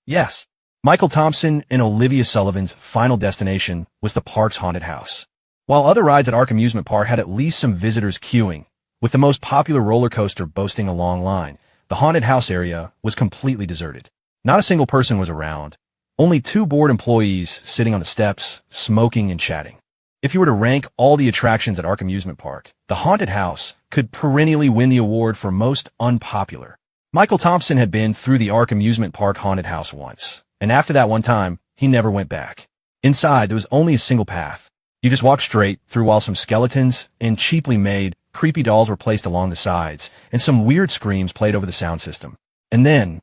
Yes. Michael Thompson and Olivia Sullivan's final destination was the park's haunted house. While other rides at Ark Amusement Park had at least some visitors queuing, with the most popular roller coaster boasting a long line, the haunted house area was completely deserted. Not a single person was around. Only 2 bored employees sitting on the steps, smoking and chatting. If you were to rank all the attractions at Ark Amusement Park, the haunted house could perennially win the award for most unpopular. Michael Thompson had been through the Ark Amusement Park haunted house once, and after that one time, he never went back. Inside, there was only a single path. You just walked straight through while some skeletons and cheaply made, creepy dolls were placed along the sides, and some weird screams played over the sound system. And then,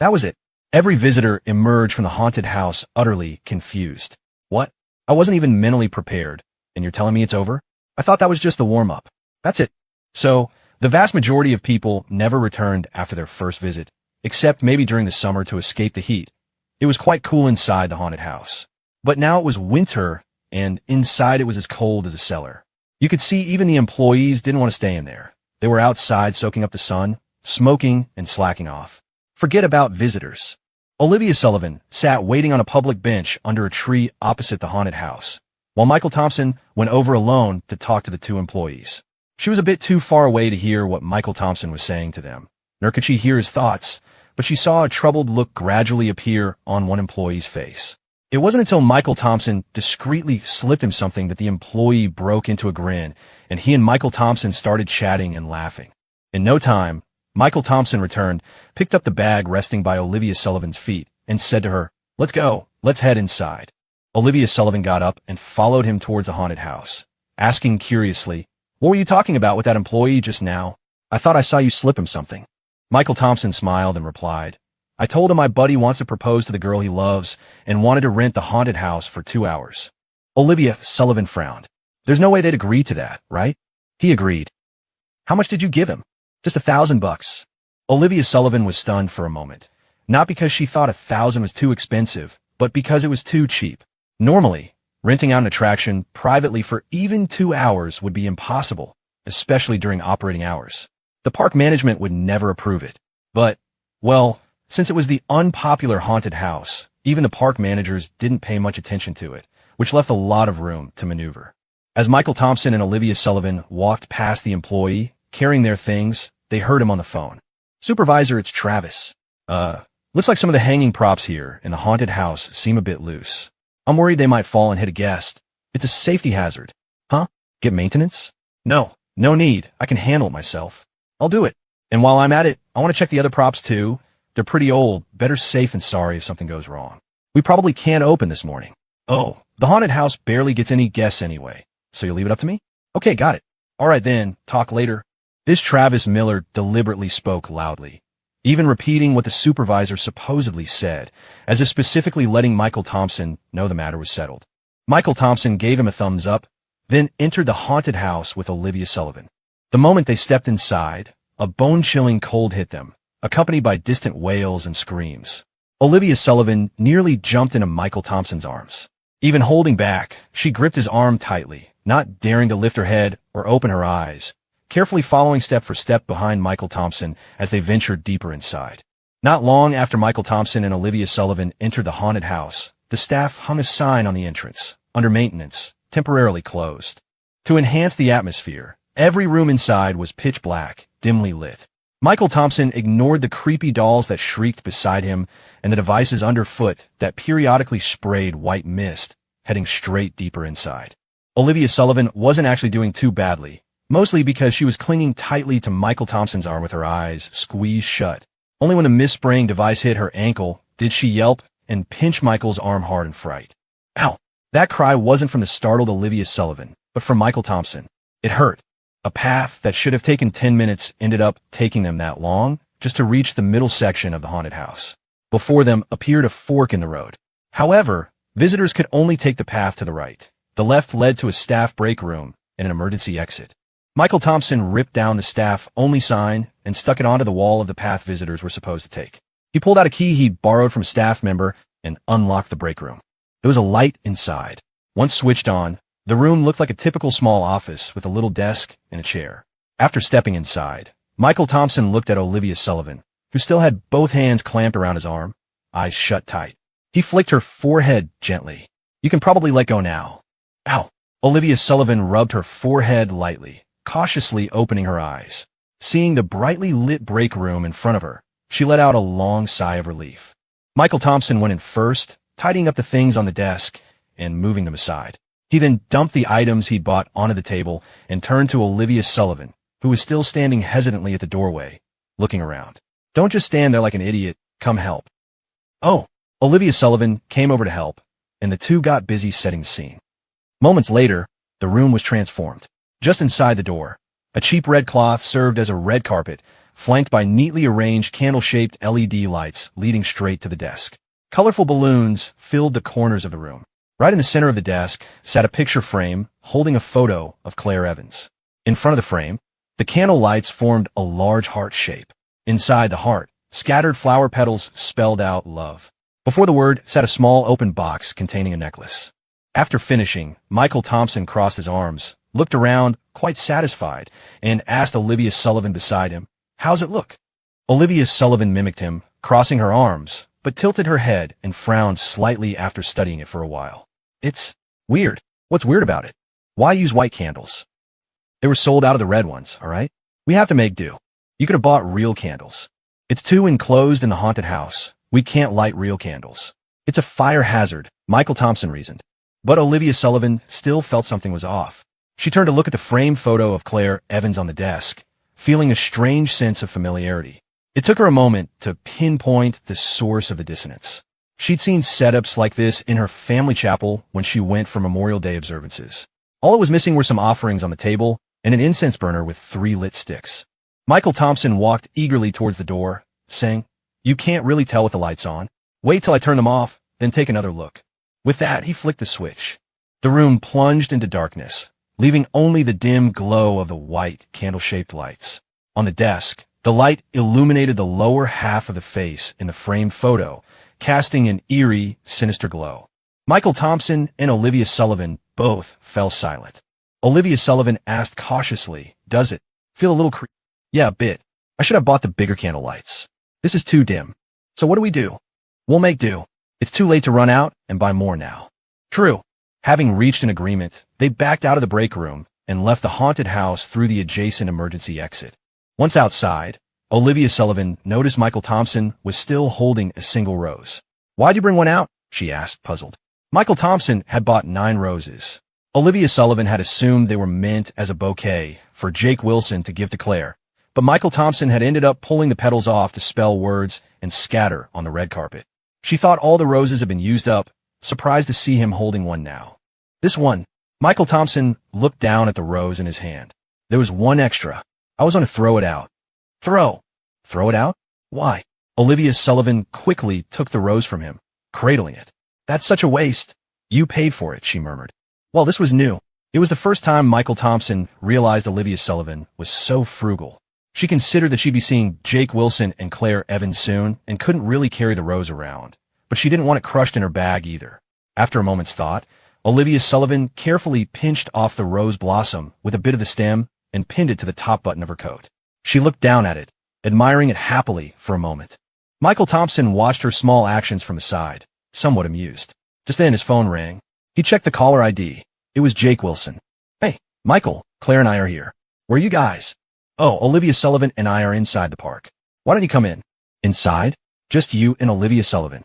that was it. Every visitor emerged from the haunted house utterly confused. What? I wasn't even mentally prepared, and you're telling me it's over? I thought that was just the warm-up. That's it. So, the vast majority of people never returned after their first visit, except maybe during the summer to escape the heat. It was quite cool inside the haunted house. But now it was winter, and inside it was as cold as a cellar. You could see even the employees didn't want to stay in there. They were outside soaking up the sun, smoking and slacking off. Forget about visitors. Olivia Sullivan sat waiting on a public bench under a tree opposite the haunted house, while Michael Thompson went over alone to talk to the 2 employees. She was a bit too far away to hear what Michael Thompson was saying to them, nor could she hear his thoughts, but she saw a troubled look gradually appear on one employee's face. It wasn't until Michael Thompson discreetly slipped him something that the employee broke into a grin, and he and Michael Thompson started chatting and laughing. In no time, Michael Thompson returned, picked up the bag resting by Olivia Sullivan's feet, and said to her, "Let's go. Let's head inside." Olivia Sullivan got up and followed him towards the haunted house, asking curiously, "What were you talking about with that employee just now? I thought I saw you slip him something." Michael Thompson smiled and replied, "I told him my buddy wants to propose to the girl he loves and wanted to rent the haunted house for 2 hours. Olivia Sullivan frowned. "There's no way they'd agree to that, right?" He agreed. "How much did you give him?" "Just $1,000. Olivia Sullivan was stunned for a moment, not because she thought 1,000 was too expensive, but because it was too cheap. Normally, renting out an attraction privately for even 2 hours would be impossible, especially during operating hours. The park management would never approve it. But, well, since it was the unpopular haunted house, even the park managers didn't pay much attention to it, which left a lot of room to maneuver. As Michael Thompson and Olivia Sullivan walked past the employee, carrying their things, they heard him on the phone. "Supervisor, it's Travis. Looks like some of the hanging props here in the haunted house seem a bit loose. I'm worried they might fall and hit a guest. It's a safety hazard." "Huh? Get maintenance?" "No need. I can handle it myself." "I'll do it. And while I'm at it, I want to check the other props too. They're pretty old. Better safe than sorry if something goes wrong. We probably can't open this morning." "Oh, the haunted house barely gets any guests anyway. So you'll leave it up to me?" "Okay, got it. All right then, talk later." This Travis Miller deliberately spoke loudly, even repeating what the supervisor supposedly said, as if specifically letting Michael Thompson know the matter was settled. Michael Thompson gave him a thumbs up, then entered the haunted house with Olivia Sullivan. The moment they stepped inside, a bone-chilling cold hit them, accompanied by distant wails and screams. Olivia Sullivan nearly jumped into Michael Thompson's arms. Even holding back, she gripped his arm tightly, not daring to lift her head or open her eyes, carefully following step for step behind Michael Thompson as they ventured deeper inside. Not long after Michael Thompson and Olivia Sullivan entered the haunted house, the staff hung a sign on the entrance, "Under maintenance, temporarily closed." To enhance the atmosphere, every room inside was pitch black, dimly lit. Michael Thompson ignored the creepy dolls that shrieked beside him and the devices underfoot that periodically sprayed white mist, heading straight deeper inside. Olivia Sullivan wasn't actually doing too badly, mostly because she was clinging tightly to Michael Thompson's arm with her eyes squeezed shut. Only when the mist-spraying device hit her ankle did she yelp and pinch Michael's arm hard in fright. Ow! That cry wasn't from the startled Olivia Sullivan, but from Michael Thompson. It hurt. A path that should have taken 10 minutes ended up taking them that long, just to reach the middle section of the haunted house. Before them appeared a fork in the road. However, visitors could only take the path to the right. The left led to a staff break room and an emergency exit. Michael Thompson ripped down the staff-only sign and stuck it onto the wall of the path visitors were supposed to take. He pulled out a key he'd borrowed from a staff member and unlocked the break room. There was a light inside. Once switched on, the room looked like a typical small office with a little desk and a chair. After stepping inside, Michael Thompson looked at Olivia Sullivan, who still had both hands clamped around his arm, eyes shut tight. He flicked her forehead gently. You can probably let go now. Ow! Olivia Sullivan rubbed her forehead lightly, cautiously opening her eyes. Seeing the brightly lit break room in front of her, she let out a long sigh of relief. Michael Thompson went in first, tidying up the things on the desk and moving them aside. He then dumped the items he'd bought onto the table and turned to Olivia Sullivan, who was still standing hesitantly at the doorway, looking around. Don't just stand there like an idiot. Come help. Oh, Olivia Sullivan came over to help, and the two got busy setting the scene. Moments later, the room was transformed. Just inside the door, a cheap red cloth served as a red carpet, flanked by neatly arranged candle-shaped LED lights leading straight to the desk. Colorful balloons filled the corners of the room. Right in the center of the desk sat a picture frame holding a photo of Claire Evans. In front of the frame, the candle lights formed a large heart shape. Inside the heart, scattered flower petals spelled out love. Before the word sat a small open box containing a necklace. After finishing, Michael Thompson crossed his arms, looked around, quite satisfied, and asked Olivia Sullivan beside him, "How's it look?" Olivia Sullivan mimicked him, crossing her arms, but tilted her head and frowned slightly after studying it for a while. It's weird. What's weird about it? Why use white candles? They were sold out of the red ones, all right? We have to make do. You could have bought real candles. It's too enclosed in the haunted house. We can't light real candles. It's a fire hazard, Michael Thompson reasoned. But Olivia Sullivan still felt something was off. She turned to look at the framed photo of Claire Evans on the desk, feeling a strange sense of familiarity. It took her a moment to pinpoint the source of the dissonance. She'd seen setups like this in her family chapel when she went for Memorial Day observances. All it was missing were some offerings on the table and an incense burner with 3 lit sticks. Michael Thompson walked eagerly towards the door, saying, "You can't really tell with the lights on. Wait till I turn them off, then take another look." With that, he flicked the switch. The room plunged into darkness, leaving only the dim glow of the white, candle-shaped lights. On the desk, the light illuminated the lower half of the face in the framed photo, casting an eerie, sinister glow. Michael Thompson and Olivia Sullivan both fell silent. Olivia Sullivan asked cautiously, "Does it feel a little creepy?" "Yeah, a bit. I should have bought the bigger candle lights. This is too dim. So what do we do?" "We'll make do. It's too late to run out and buy more now." True. Having reached an agreement, they backed out of the break room and left the haunted house through the adjacent emergency exit. Once outside, Olivia Sullivan noticed Michael Thompson was still holding a single rose. "Why'd you bring one out?" she asked, puzzled. Michael Thompson had bought 9 roses. Olivia Sullivan had assumed they were meant as a bouquet for Jake Wilson to give to Claire, but Michael Thompson had ended up pulling the petals off to spell words and scatter on the red carpet. She thought all the roses had been used up, surprised to see him holding one now. This one. Michael Thompson looked down at the rose in his hand. "There was one extra. I was going to throw it out." "Throw? Throw it out? Why?" Olivia Sullivan quickly took the rose from him, cradling it. "That's such a waste." "You paid for it," she murmured. Well, this was new. It was the first time Michael Thompson realized Olivia Sullivan was so frugal. She considered that she'd be seeing Jake Wilson and Claire Evans soon and couldn't really carry the rose around, but she didn't want it crushed in her bag either. After a moment's thought, Olivia Sullivan carefully pinched off the rose blossom with a bit of the stem and pinned it to the top button of her coat. She looked down at it, admiring it happily for a moment. Michael Thompson watched her small actions from the side, somewhat amused. Just then his phone rang. He checked the caller ID. It was Jake Wilson. "Hey, Michael, Claire and I are here. Where are you guys?" Oh, Olivia Sullivan and I are inside the park. Why don't you come in? Inside? Just you and Olivia Sullivan.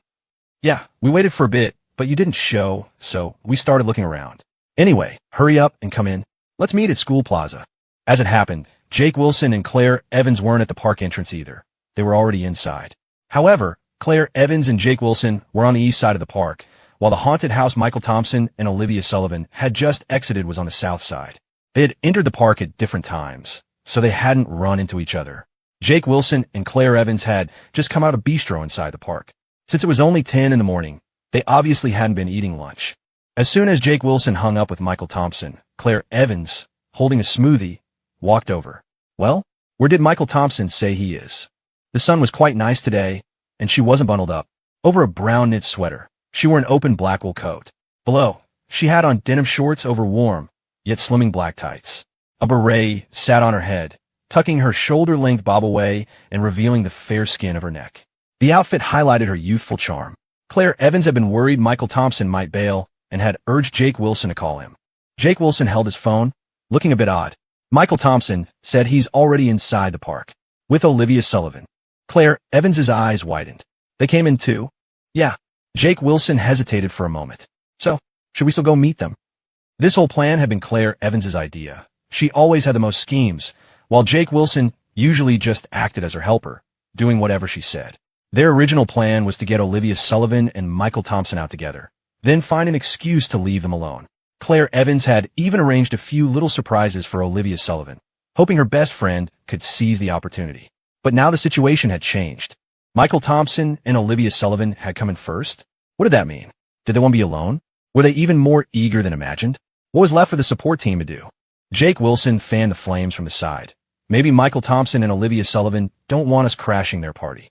Yeah, we waited for a bit, but you didn't show, so we started looking around. Anyway, hurry up and come in. Let's meet at School Plaza. As it happened, Jake Wilson and Claire Evans weren't at the park entrance either. They were already inside. However, Claire Evans and Jake Wilson were on the east side of the park, while the haunted house Michael Thompson and Olivia Sullivan had just exited was on the south side. They had entered the park at different times, so they hadn't run into each other. Jake Wilson and Claire Evans had just come out of bistro inside the park. Since it was only 10 in the morning, they obviously hadn't been eating lunch. As soon as Jake Wilson hung up with Michael Thompson, Claire Evans, holding a smoothie, walked over. Well, where did Michael Thompson say he is? The sun was quite nice today, and she wasn't bundled up. Over a brown knit sweater, she wore an open black wool coat. Below, she had on denim shorts over warm, yet slimming black tights. A beret sat on her head, tucking her shoulder-length bob away and revealing the fair skin of her neck. The outfit highlighted her youthful charm. Claire Evans had been worried Michael Thompson might bail and had urged Jake Wilson to call him. Jake Wilson held his phone, looking a bit odd. Michael Thompson said he's already inside the park, with Olivia Sullivan. Claire Evans's eyes widened. They came in too? Yeah. Jake Wilson hesitated for a moment. So, should we still go meet them? This whole plan had been Claire Evans's idea. She always had the most schemes, while Jake Wilson usually just acted as her helper, doing whatever she said. Their original plan was to get Olivia Sullivan and Michael Thompson out together, then find an excuse to leave them alone. Claire Evans had even arranged a few little surprises for Olivia Sullivan, hoping her best friend could seize the opportunity. But now the situation had changed. Michael Thompson and Olivia Sullivan had come in first? What did that mean? Did they want to be alone? Were they even more eager than imagined? What was left for the support team to do? Jake Wilson fanned the flames from the side. Maybe Michael Thompson and Olivia Sullivan don't want us crashing their party.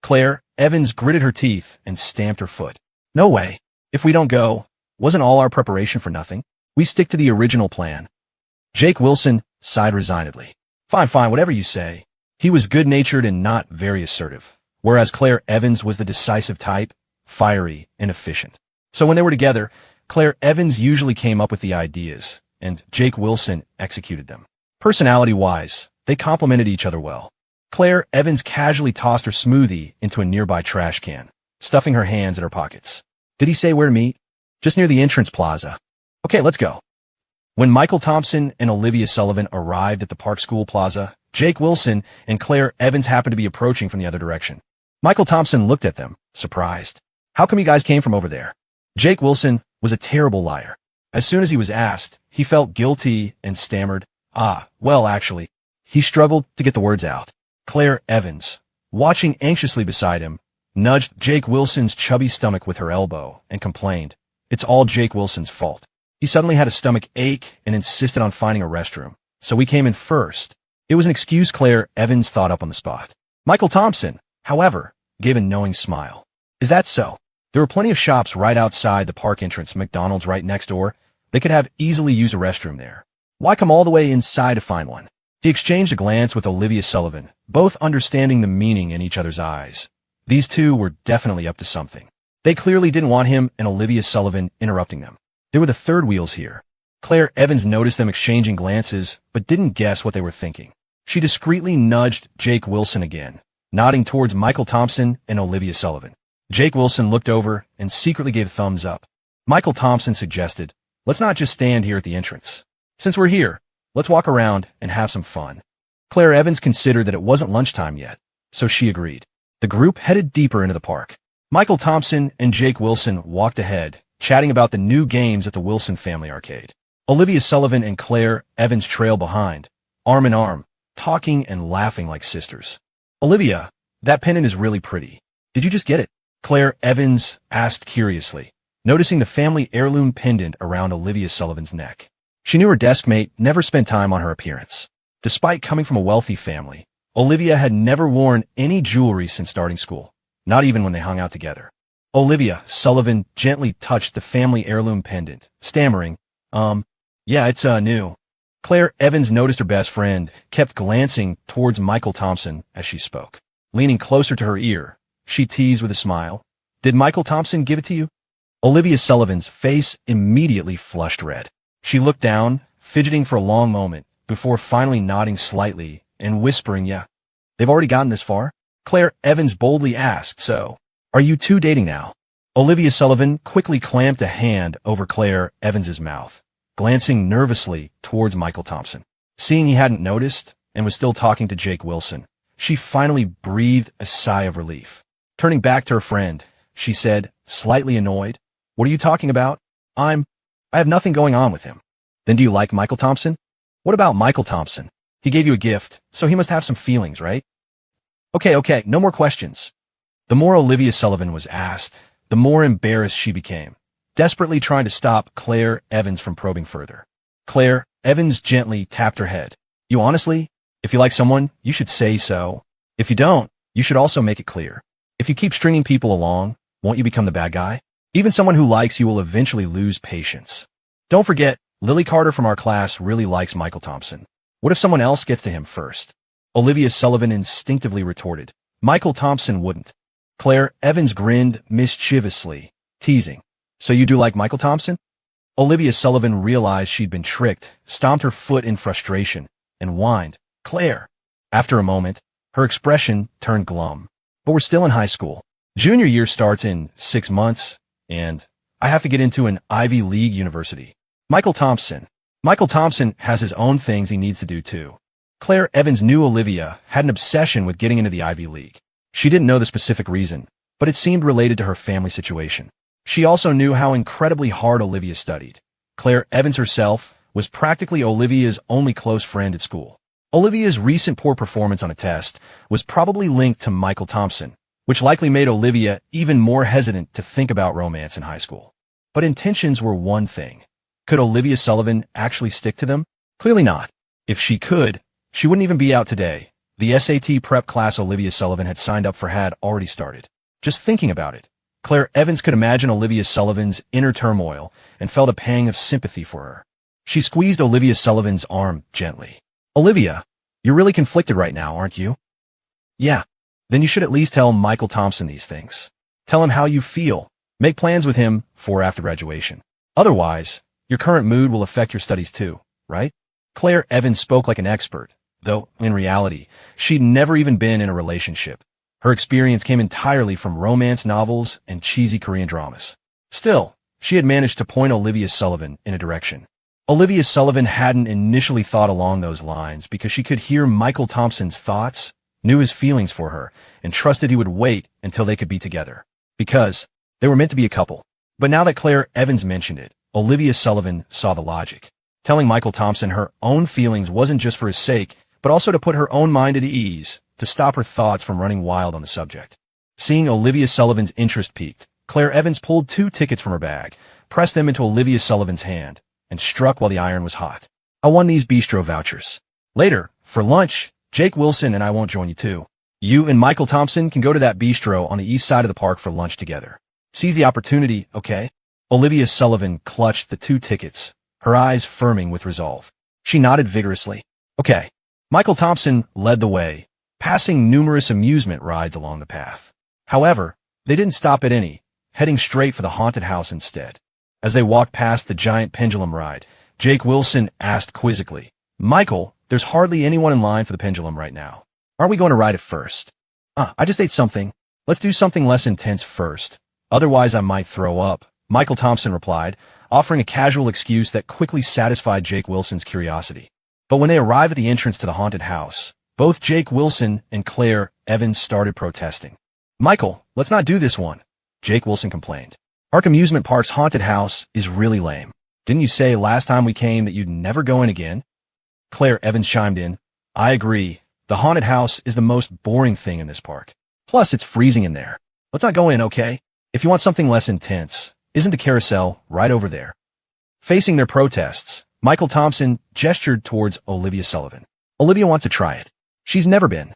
Claire Evans gritted her teeth and stamped her foot. No way. If we don't go, wasn't all our preparation for nothing? We stick to the original plan. Jake Wilson sighed resignedly. Fine, whatever you say. He was good-natured and not very assertive, whereas Claire Evans was the decisive type, fiery and efficient. So when they were together, Claire Evans usually came up with the ideas, and Jake Wilson executed them. Personality-wise, they complemented each other well. Claire Evans casually tossed her smoothie into a nearby trash can, stuffing her hands in her pockets. Did he say where to meet? Just near the entrance plaza. Okay, let's go. When Michael Thompson and Olivia Sullivan arrived at the park school plaza, Jake Wilson and Claire Evans happened to be approaching from the other direction. Michael Thompson looked at them, surprised. How come you guys came from over there? Jake Wilson was a terrible liar. As soon as he was asked, he felt guilty and stammered, well, actually. He struggled to get the words out. Claire Evans, watching anxiously beside him, nudged Jake Wilson's chubby stomach with her elbow and complained, it's all Jake Wilson's fault. He suddenly had a stomach ache and insisted on finding a restroom, so we came in first. It was an excuse Claire Evans thought up on the spot. Michael Thompson, however, gave a knowing smile. Is that so? There were plenty of shops right outside the park entrance, McDonald's right next door. They could have easily used a restroom there. Why come all the way inside to find one? He exchanged a glance with Olivia Sullivan, both understanding the meaning in each other's eyes. These two were definitely up to something. They clearly didn't want him and Olivia Sullivan interrupting them. They were the third wheels here. Claire Evans noticed them exchanging glances, but didn't guess what they were thinking. She discreetly nudged Jake Wilson again, nodding towards Michael Thompson and Olivia Sullivan. Jake Wilson looked over and secretly gave a thumbs up. Michael Thompson suggested, let's not just stand here at the entrance. Since we're here, let's walk around and have some fun. Claire Evans considered that it wasn't lunchtime yet, so she agreed. The group headed deeper into the park. Michael Thompson and Jake Wilson walked ahead, chatting about the new games at the Wilson Family Arcade. Olivia Sullivan and Claire Evans trailed behind, arm in arm, talking and laughing like sisters. Olivia, that pendant is really pretty. Did you just get it? Claire Evans asked curiously, noticing the family heirloom pendant around Olivia Sullivan's neck. She knew her deskmate never spent time on her appearance. Despite coming from a wealthy family, Olivia had never worn any jewelry since starting school, not even when they hung out together. Olivia Sullivan gently touched the family heirloom pendant, stammering, yeah, it's new. Claire Evans noticed her best friend kept glancing towards Michael Thompson as she spoke. Leaning closer to her ear, she teased with a smile, did Michael Thompson give it to you? Olivia Sullivan's face immediately flushed red. She looked down, fidgeting for a long moment, before finally nodding slightly and whispering, yeah. They've already gotten this far? Claire Evans boldly asked, so, are you two dating now? Olivia Sullivan quickly clamped a hand over Claire Evans's mouth, glancing nervously towards Michael Thompson. Seeing he hadn't noticed and was still talking to Jake Wilson, she finally breathed a sigh of relief. Turning back to her friend, she said, slightly annoyed, what are you talking about? I have nothing going on with him. Then do you like Michael Thompson? What about Michael Thompson? He gave you a gift, so he must have some feelings, right? Okay, no more questions. The more Olivia Sullivan was asked, the more embarrassed she became, desperately trying to stop Claire Evans from probing further. Claire Evans gently tapped her head. You honestly, if you like someone, you should say so. If you don't, you should also make it clear. If you keep stringing people along, won't you become the bad guy? Even someone who likes you will eventually lose patience. Don't forget, Lily Carter from our class really likes Michael Thompson. What if someone else gets to him first? Olivia Sullivan instinctively retorted. Michael Thompson wouldn't. Claire Evans grinned mischievously, teasing. So you do like Michael Thompson? Olivia Sullivan realized she'd been tricked, stomped her foot in frustration, and whined, Claire. After a moment, her expression turned glum. But we're still in high school. Junior year starts in 6 months, and I have to get into an Ivy League university. Michael Thompson has his own things he needs to do too. Claire Evans knew Olivia had an obsession with getting into the Ivy League. She didn't know the specific reason, but it seemed related to her family situation. She also knew how incredibly hard Olivia studied. Claire Evans herself was practically Olivia's only close friend at school. Olivia's recent poor performance on a test was probably linked to Michael Thompson, which likely made Olivia even more hesitant to think about romance in high school. But intentions were one thing. Could Olivia Sullivan actually stick to them? Clearly not. If she could, she wouldn't even be out today. The SAT prep class Olivia Sullivan had signed up for had already started. Just thinking about it, Claire Evans could imagine Olivia Sullivan's inner turmoil and felt a pang of sympathy for her. She squeezed Olivia Sullivan's arm gently. Olivia, you're really conflicted right now, aren't you? Yeah. Then you should at least tell Michael Thompson these things. Tell him how you feel. Make plans with him for after graduation. Otherwise, your current mood will affect your studies too, right? Claire Evans spoke like an expert, though, in reality, she'd never even been in a relationship. Her experience came entirely from romance novels and cheesy Korean dramas. Still, she had managed to point Olivia Sullivan in a direction. Olivia Sullivan hadn't initially thought along those lines because she could hear Michael Thompson's thoughts, knew his feelings for her, and trusted he would wait until they could be together. Because they were meant to be a couple. But now that Claire Evans mentioned it, Olivia Sullivan saw the logic. Telling Michael Thompson her own feelings wasn't just for his sake, but also to put her own mind at ease, to stop her thoughts from running wild on the subject. Seeing Olivia Sullivan's interest piqued, Claire Evans pulled 2 tickets from her bag, pressed them into Olivia Sullivan's hand, and struck while the iron was hot. I won these bistro vouchers. Later, for lunch, Jake Wilson and I won't join you too. You and Michael Thompson can go to that bistro on the east side of the park for lunch together. Seize the opportunity, okay? Olivia Sullivan clutched the 2 tickets, her eyes firming with resolve. She nodded vigorously. Okay. Michael Thompson led the way, passing numerous amusement rides along the path. However, they didn't stop at any, heading straight for the haunted house instead. As they walked past the giant pendulum ride, Jake Wilson asked quizzically, Michael, there's hardly anyone in line for the pendulum right now. Aren't we going to ride it first? I just ate something. Let's do something less intense first. Otherwise I might throw up, Michael Thompson replied, offering a casual excuse that quickly satisfied Jake Wilson's curiosity. But when they arrived at the entrance to the haunted house, both Jake Wilson and Claire Evans started protesting. Michael, let's not do this one, Jake Wilson complained. Ark Amusement Park's haunted house is really lame. Didn't you say last time we came that you'd never go in again? Claire Evans chimed in. I agree. The haunted house is the most boring thing in this park. Plus, it's freezing in there. Let's not go in, okay? If you want something less intense, isn't the carousel right over there? Facing their protests, Michael Thompson gestured towards Olivia Sullivan. Olivia wants to try it. She's never been.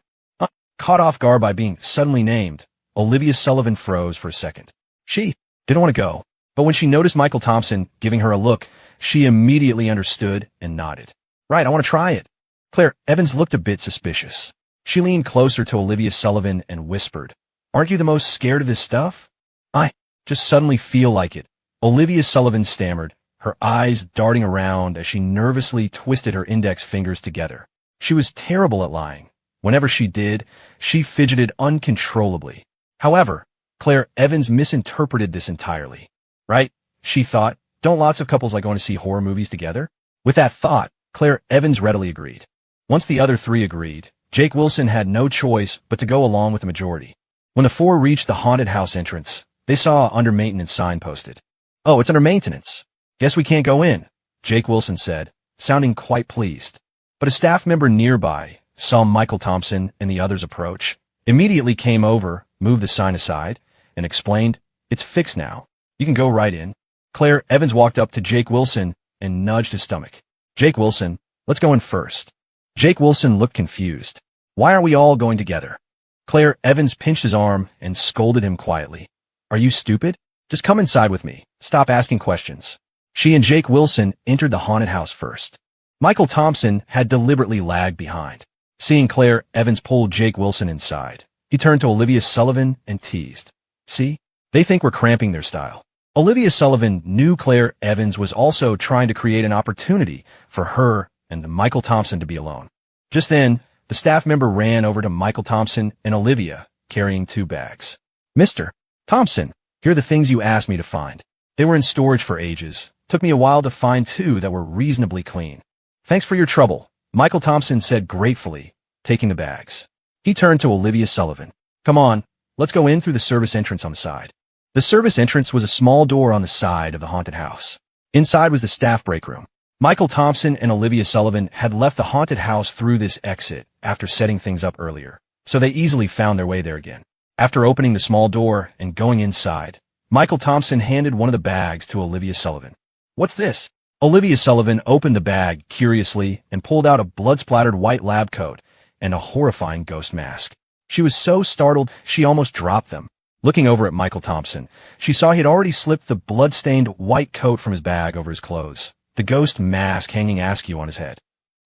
Caught off guard by being suddenly named, Olivia Sullivan froze for a second. She didn't want to go, but when she noticed Michael Thompson giving her a look, she immediately understood and nodded. Right, I want to try it. Claire Evans looked a bit suspicious. She leaned closer to Olivia Sullivan and whispered, Aren't you the most scared of this stuff? I just suddenly feel like it. Olivia Sullivan stammered, her eyes darting around as she nervously twisted her index fingers together. She was terrible at lying. Whenever she did, she fidgeted uncontrollably. However, Claire Evans misinterpreted this entirely. Right? She thought, don't lots of couples like going to see horror movies together? With that thought, Claire Evans readily agreed. Once the other three agreed, Jake Wilson had no choice but to go along with the majority. When the four reached the haunted house entrance, they saw a under maintenance sign posted. Oh, it's under maintenance. Guess we can't go in, Jake Wilson said, sounding quite pleased. But a staff member nearby saw Michael Thompson and the others approach, immediately came over, moved the sign aside, and explained, it's fixed now. You can go right in. Claire Evans walked up to Jake Wilson and nudged his stomach. Jake Wilson, let's go in first. Jake Wilson looked confused. Why aren't we all going together? Claire Evans pinched his arm and scolded him quietly. Are you stupid? Just come inside with me. Stop asking questions. She and Jake Wilson entered the haunted house first. Michael Thompson had deliberately lagged behind. Seeing Claire Evans pull Jake Wilson inside, he turned to Olivia Sullivan and teased. See? They think we're cramping their style. Olivia Sullivan knew Claire Evans was also trying to create an opportunity for her and Michael Thompson to be alone. Just then, the staff member ran over to Michael Thompson and Olivia, carrying 2 bags. Mr. Thompson, here are the things you asked me to find. They were in storage for ages. Took me a while to find 2 that were reasonably clean. Thanks for your trouble, Michael Thompson said gratefully, taking the bags. He turned to Olivia Sullivan. Come on, let's go in through the service entrance on the side. The service entrance was a small door on the side of the haunted house. Inside was the staff break room. Michael Thompson and Olivia Sullivan had left the haunted house through this exit after setting things up earlier, so they easily found their way there again. After opening the small door and going inside, Michael Thompson handed one of the bags to Olivia Sullivan. What's this? Olivia Sullivan opened the bag curiously and pulled out a blood-splattered white lab coat and a horrifying ghost mask. She was so startled she almost dropped them. Looking over at Michael Thompson, she saw he had already slipped the blood-stained white coat from his bag over his clothes, the ghost mask hanging askew on his head.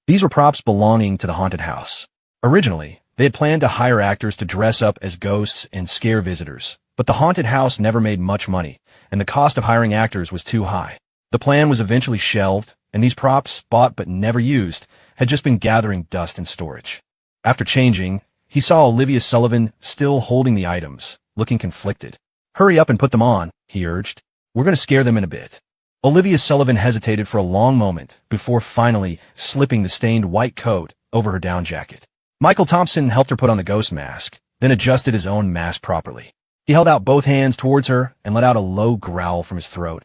These were props belonging to the haunted house. Originally, they had planned to hire actors to dress up as ghosts and scare visitors, but the haunted house never made much money, and the cost of hiring actors was too high. The plan was eventually shelved, and these props, bought but never used, had just been gathering dust in storage. After changing, he saw Olivia Sullivan still holding the items, looking conflicted. Hurry up and put them on, he urged. We're going to scare them in a bit. Olivia Sullivan hesitated for a long moment before finally slipping the stained white coat over her down jacket. Michael Thompson helped her put on the ghost mask, then adjusted his own mask properly. He held out both hands towards her and let out a low growl from his throat.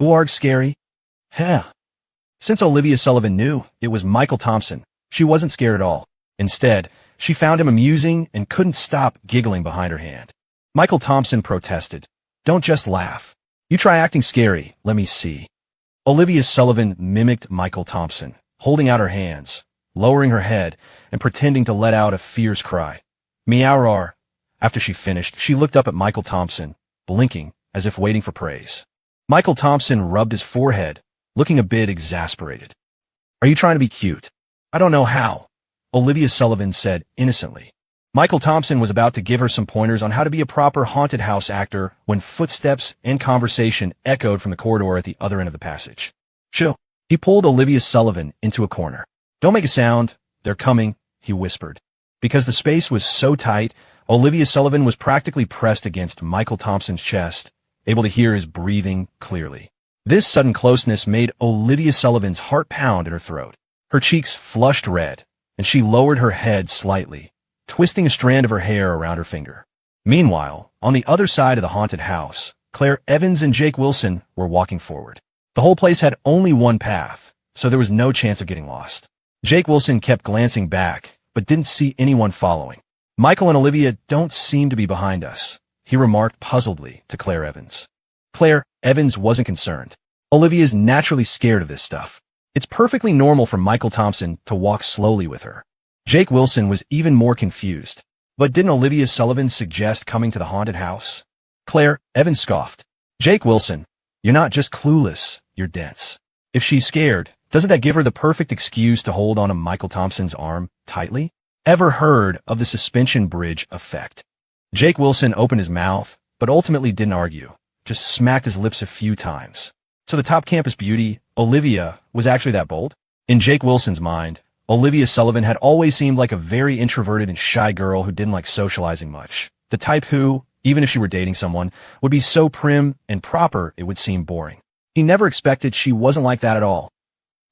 Ooarg scary? Heh. Since Olivia Sullivan knew it was Michael Thompson, she wasn't scared at all. Instead, she found him amusing and couldn't stop giggling behind her hand. Michael Thompson protested. Don't just laugh. You try acting scary, let me see. Olivia Sullivan mimicked Michael Thompson, holding out her hands, lowering her head, and pretending to let out a fierce cry. Meow-roar. After she finished, she looked up at Michael Thompson, blinking as if waiting for praise. Michael Thompson rubbed his forehead, looking a bit exasperated. Are you trying to be cute? I don't know how, Olivia Sullivan said innocently. Michael Thompson was about to give her some pointers on how to be a proper haunted house actor when footsteps and conversation echoed from the corridor at the other end of the passage. Chill. He pulled Olivia Sullivan into a corner. Don't make a sound. They're coming, he whispered. Because the space was so tight, Olivia Sullivan was practically pressed against Michael Thompson's chest, able to hear his breathing clearly. This sudden closeness made Olivia Sullivan's heart pound in her throat. Her cheeks flushed red, and she lowered her head slightly, twisting a strand of her hair around her finger. Meanwhile, on the other side of the haunted house, Claire Evans and Jake Wilson were walking forward. The whole place had only one path, so there was no chance of getting lost. Jake Wilson kept glancing back, but didn't see anyone following. Michael and Olivia don't seem to be behind us, he remarked puzzledly to Claire Evans. Claire Evans wasn't concerned. Olivia's naturally scared of this stuff. It's perfectly normal for Michael Thompson to walk slowly with her. Jake Wilson was even more confused. But didn't Olivia Sullivan suggest coming to the haunted house? Claire Evans scoffed. Jake Wilson, you're not just clueless, you're dense. If she's scared, doesn't that give her the perfect excuse to hold onto Michael Thompson's arm tightly? Ever heard of the suspension bridge effect? Jake Wilson opened his mouth, but ultimately didn't argue, just smacked his lips a few times. So the top campus beauty, Olivia, was actually that bold? In Jake Wilson's mind, Olivia Sullivan had always seemed like a very introverted and shy girl who didn't like socializing much. The type who, even if she were dating someone, would be so prim and proper it would seem boring. He never expected she wasn't like that at all.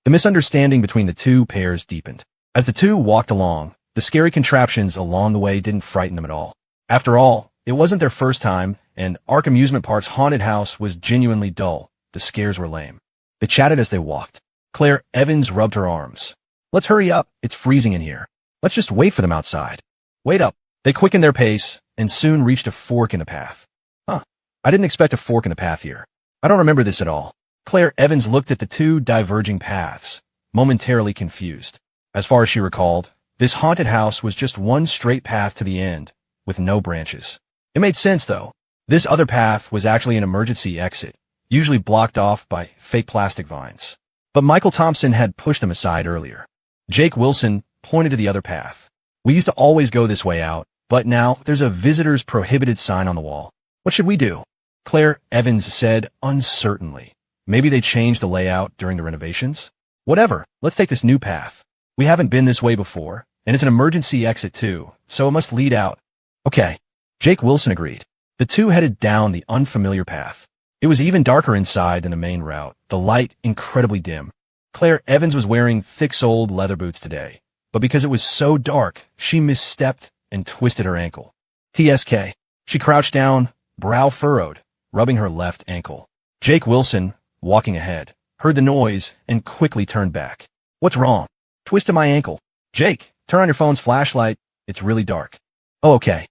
The misunderstanding between the two pairs deepened. As the two walked along, the scary contraptions along the way didn't frighten them at all. After all, it wasn't their first time, and Ark Amusement Park's haunted house was genuinely dull. The scares were lame. They chatted as they walked. Claire Evans rubbed her arms. "Let's hurry up. It's freezing in here. Let's just wait for them outside." "Wait up." They quickened their pace and soon reached a fork in the path. "Huh. I didn't expect a fork in the path here. I don't remember this at all." Claire Evans looked at the two diverging paths, momentarily confused. As far as she recalled, this haunted house was just one straight path to the end, with no branches. It made sense, though. This other path was actually an emergency exit, usually blocked off by fake plastic vines. But Michael Thompson had pushed them aside earlier. Jake Wilson pointed to the other path. "We used to always go this way out, but now there's a visitors prohibited sign on the wall. What should we do?" Claire Evans said uncertainly. "Maybe they changed the layout during the renovations? Whatever, let's take this new path. We haven't been this way before, and it's an emergency exit too, so it must lead out." "Okay." Jake Wilson agreed. The two headed down the unfamiliar path. It was even darker inside than the main route, the light incredibly dim. Claire Evans was wearing thick-soled leather boots today, but because it was so dark, she misstepped and twisted her ankle. TSK. She crouched down, brow furrowed, rubbing her left ankle. Jake Wilson, walking ahead, heard the noise and quickly turned back. "What's wrong?" "Twisted my ankle." "Jake, turn on your phone's flashlight. It's really dark." "Oh, okay."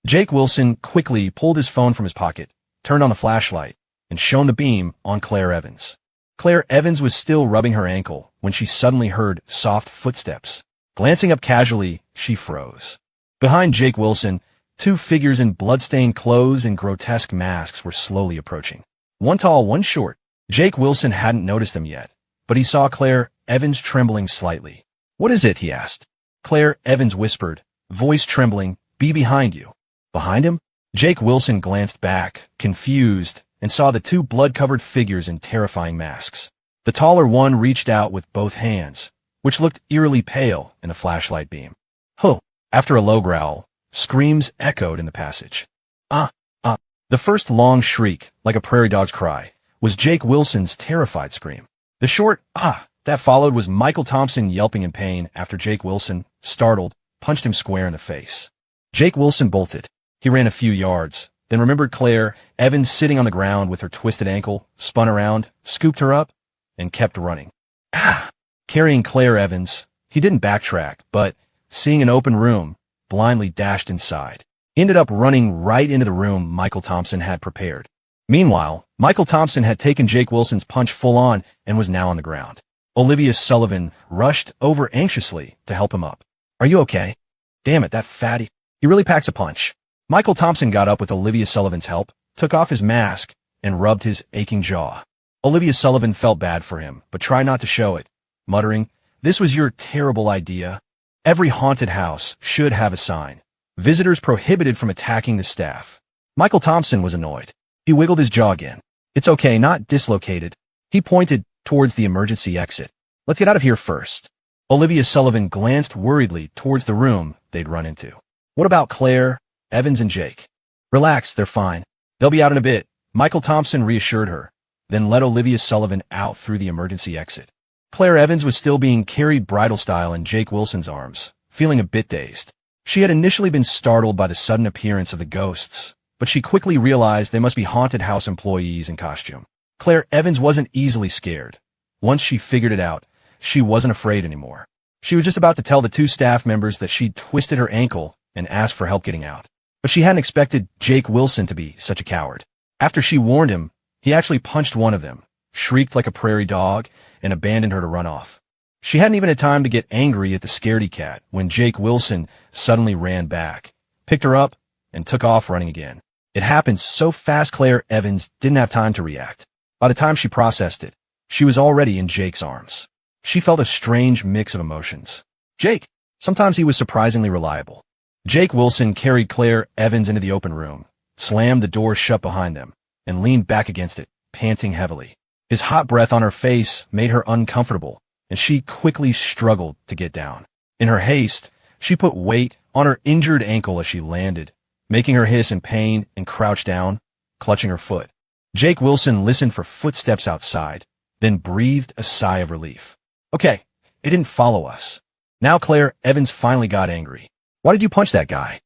Jake Wilson quickly pulled his phone from his pocket, turned on the flashlight, and shone the beam on Claire Evans. Claire Evans was still rubbing her ankle when she suddenly heard soft footsteps. Glancing up casually, she froze. Behind Jake Wilson, two figures in blood-stained clothes and grotesque masks were slowly approaching. One tall, one short. Jake Wilson hadn't noticed them yet, but he saw Claire Evans trembling slightly. "What is it?" he asked. Claire Evans whispered, voice trembling, "Be behind you." Behind him? Jake Wilson glanced back, confused, and saw the two blood-covered figures in terrifying masks. The taller one reached out with both hands, which looked eerily pale in the flashlight beam. "Huh!" After a low growl, screams echoed in the passage. "Ah! Ah!" The first long shriek, like a prairie dog's cry, was Jake Wilson's terrified scream. The short "ah" that followed was Michael Thompson yelping in pain after Jake Wilson, startled, punched him square in the face. Jake Wilson bolted. He ran a few yards, then remembered Claire Evans sitting on the ground with her twisted ankle, spun around, scooped her up, and kept running. Ah! Carrying Claire Evans, he didn't backtrack, but, seeing an open room, blindly dashed inside. He ended up running right into the room Michael Thompson had prepared. Meanwhile, Michael Thompson had taken Jake Wilson's punch full on and was now on the ground. Olivia Sullivan rushed over anxiously to help him up. "Are you okay?" "Damn it, that fatty. He really packs a punch." Michael Thompson got up with Olivia Sullivan's help, took off his mask, and rubbed his aching jaw. Olivia Sullivan felt bad for him, but tried not to show it, muttering, "This was your terrible idea. Every haunted house should have a sign. Visitors prohibited from attacking the staff." Michael Thompson was annoyed. He wiggled his jaw again. "It's okay, not dislocated." He pointed towards the emergency exit. "Let's get out of here first." Olivia Sullivan glanced worriedly towards the room they'd run into. "What about Claire, Evans, and Jake?" "Relax, they're fine. They'll be out in a bit," Michael Thompson reassured her, then led Olivia Sullivan out through the emergency exit. Claire Evans was still being carried bridal style in Jake Wilson's arms, feeling a bit dazed. She had initially been startled by the sudden appearance of the ghosts, but she quickly realized they must be haunted house employees in costume. Claire Evans wasn't easily scared. Once she figured it out, she wasn't afraid anymore. She was just about to tell the two staff members that she'd twisted her ankle and asked for help getting out. But she hadn't expected Jake Wilson to be such a coward. After she warned him, he actually punched one of them, shrieked like a prairie dog, and abandoned her to run off. She hadn't even had time to get angry at the scaredy cat when Jake Wilson suddenly ran back, picked her up, and took off running again. It happened so fast Claire Evans didn't have time to react. By the time she processed it, she was already in Jake's arms. She felt a strange mix of emotions. Jake. Sometimes he was surprisingly reliable. Jake Wilson carried Claire Evans into the open room, slammed the door shut behind them, and leaned back against it, panting heavily. His hot breath on her face made her uncomfortable, and she quickly struggled to get down. In her haste, she put weight on her injured ankle as she landed, making her hiss in pain and crouch down, clutching her foot. Jake Wilson listened for footsteps outside, then breathed a sigh of relief. Okay, it didn't follow us. Now Claire Evans finally got angry. Why did you punch that guy?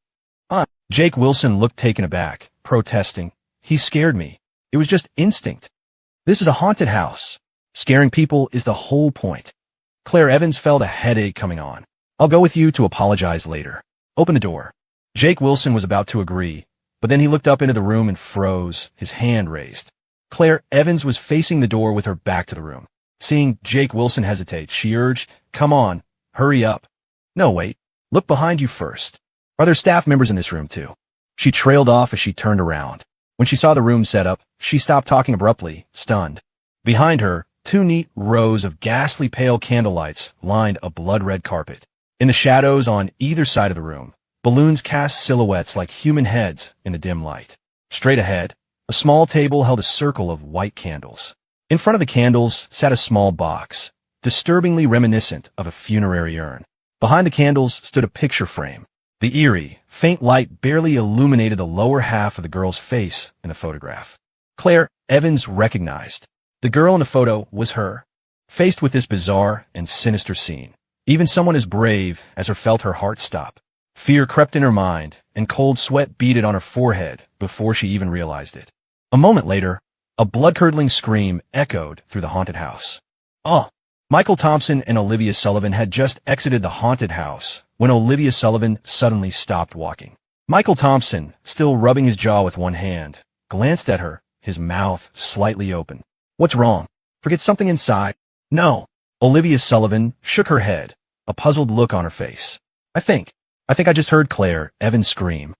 Jake Wilson looked taken aback, protesting. He scared me. It was just instinct. This is a haunted house. Scaring people is the whole point. Claire Evans felt a headache coming on. I'll go with you to apologize later. Open the door. Jake Wilson was about to agree, but then he looked up into the room and froze, his hand raised. Claire Evans was facing the door with her back to the room. Seeing Jake Wilson hesitate, she urged, "Come on, hurry up." "No, wait. Look behind you first. Are there staff members in this room too?" She trailed off as she turned around. When she saw the room set up, she stopped talking abruptly, stunned. Behind her, 2 neat rows of ghastly pale candlelights lined a blood-red carpet. In the shadows on either side of the room, balloons cast silhouettes like human heads in the dim light. Straight ahead, a small table held a circle of white candles. In front of the candles sat a small box, disturbingly reminiscent of a funerary urn. Behind the candles stood a picture frame. The eerie, faint light barely illuminated the lower half of the girl's face in the photograph. Claire Evans recognized. The girl in the photo was her. Faced with this bizarre and sinister scene, even someone as brave as her felt her heart stop. Fear crept in her mind, and cold sweat beaded on her forehead before she even realized it. A moment later, a blood-curdling scream echoed through the haunted house. Michael Thompson and Olivia Sullivan had just exited the haunted house when Olivia Sullivan suddenly stopped walking. Michael Thompson, still rubbing his jaw with one hand, glanced at her, his mouth slightly open. "What's wrong? Forget something inside?" "No." Olivia Sullivan shook her head, a puzzled look on her face. I think I just heard Claire Evans scream."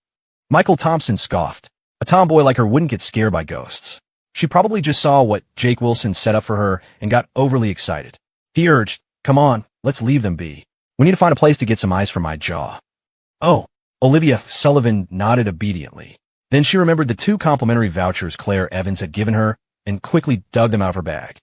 Michael Thompson scoffed. A tomboy like her wouldn't get scared by ghosts. She probably just saw what Jake Wilson set up for her and got overly excited. He urged, "Come on, let's leave them be. We need to find a place to get some ice for my jaw." "Oh." Olivia Sullivan nodded obediently. Then she remembered the 2 complimentary vouchers Claire Evans had given her and quickly dug them out of her bag.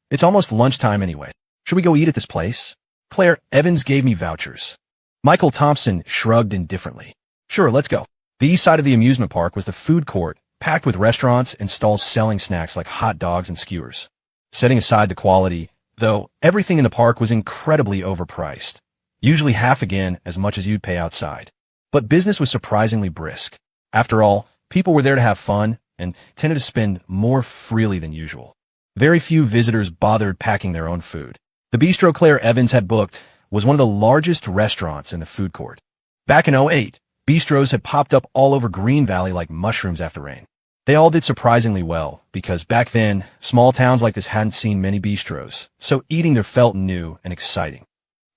It's almost lunchtime anyway. Should we go eat at this place?" "Claire Evans gave me vouchers." Michael Thompson shrugged indifferently. "Sure, let's go." The east side of the amusement park was the food court, packed with restaurants and stalls selling snacks like hot dogs and skewers. Setting aside the quality, though, everything in the park was incredibly overpriced, usually half again as much as you'd pay outside. But business was surprisingly brisk. After all, people were there to have fun and tended to spend more freely than usual. Very few visitors bothered packing their own food. The bistro Claire Evans had booked was one of the largest restaurants in the food court. Back in '08, bistros had popped up all over Green Valley like mushrooms after rain. They all did surprisingly well, because back then, small towns like this hadn't seen many bistros, so eating there felt new and exciting.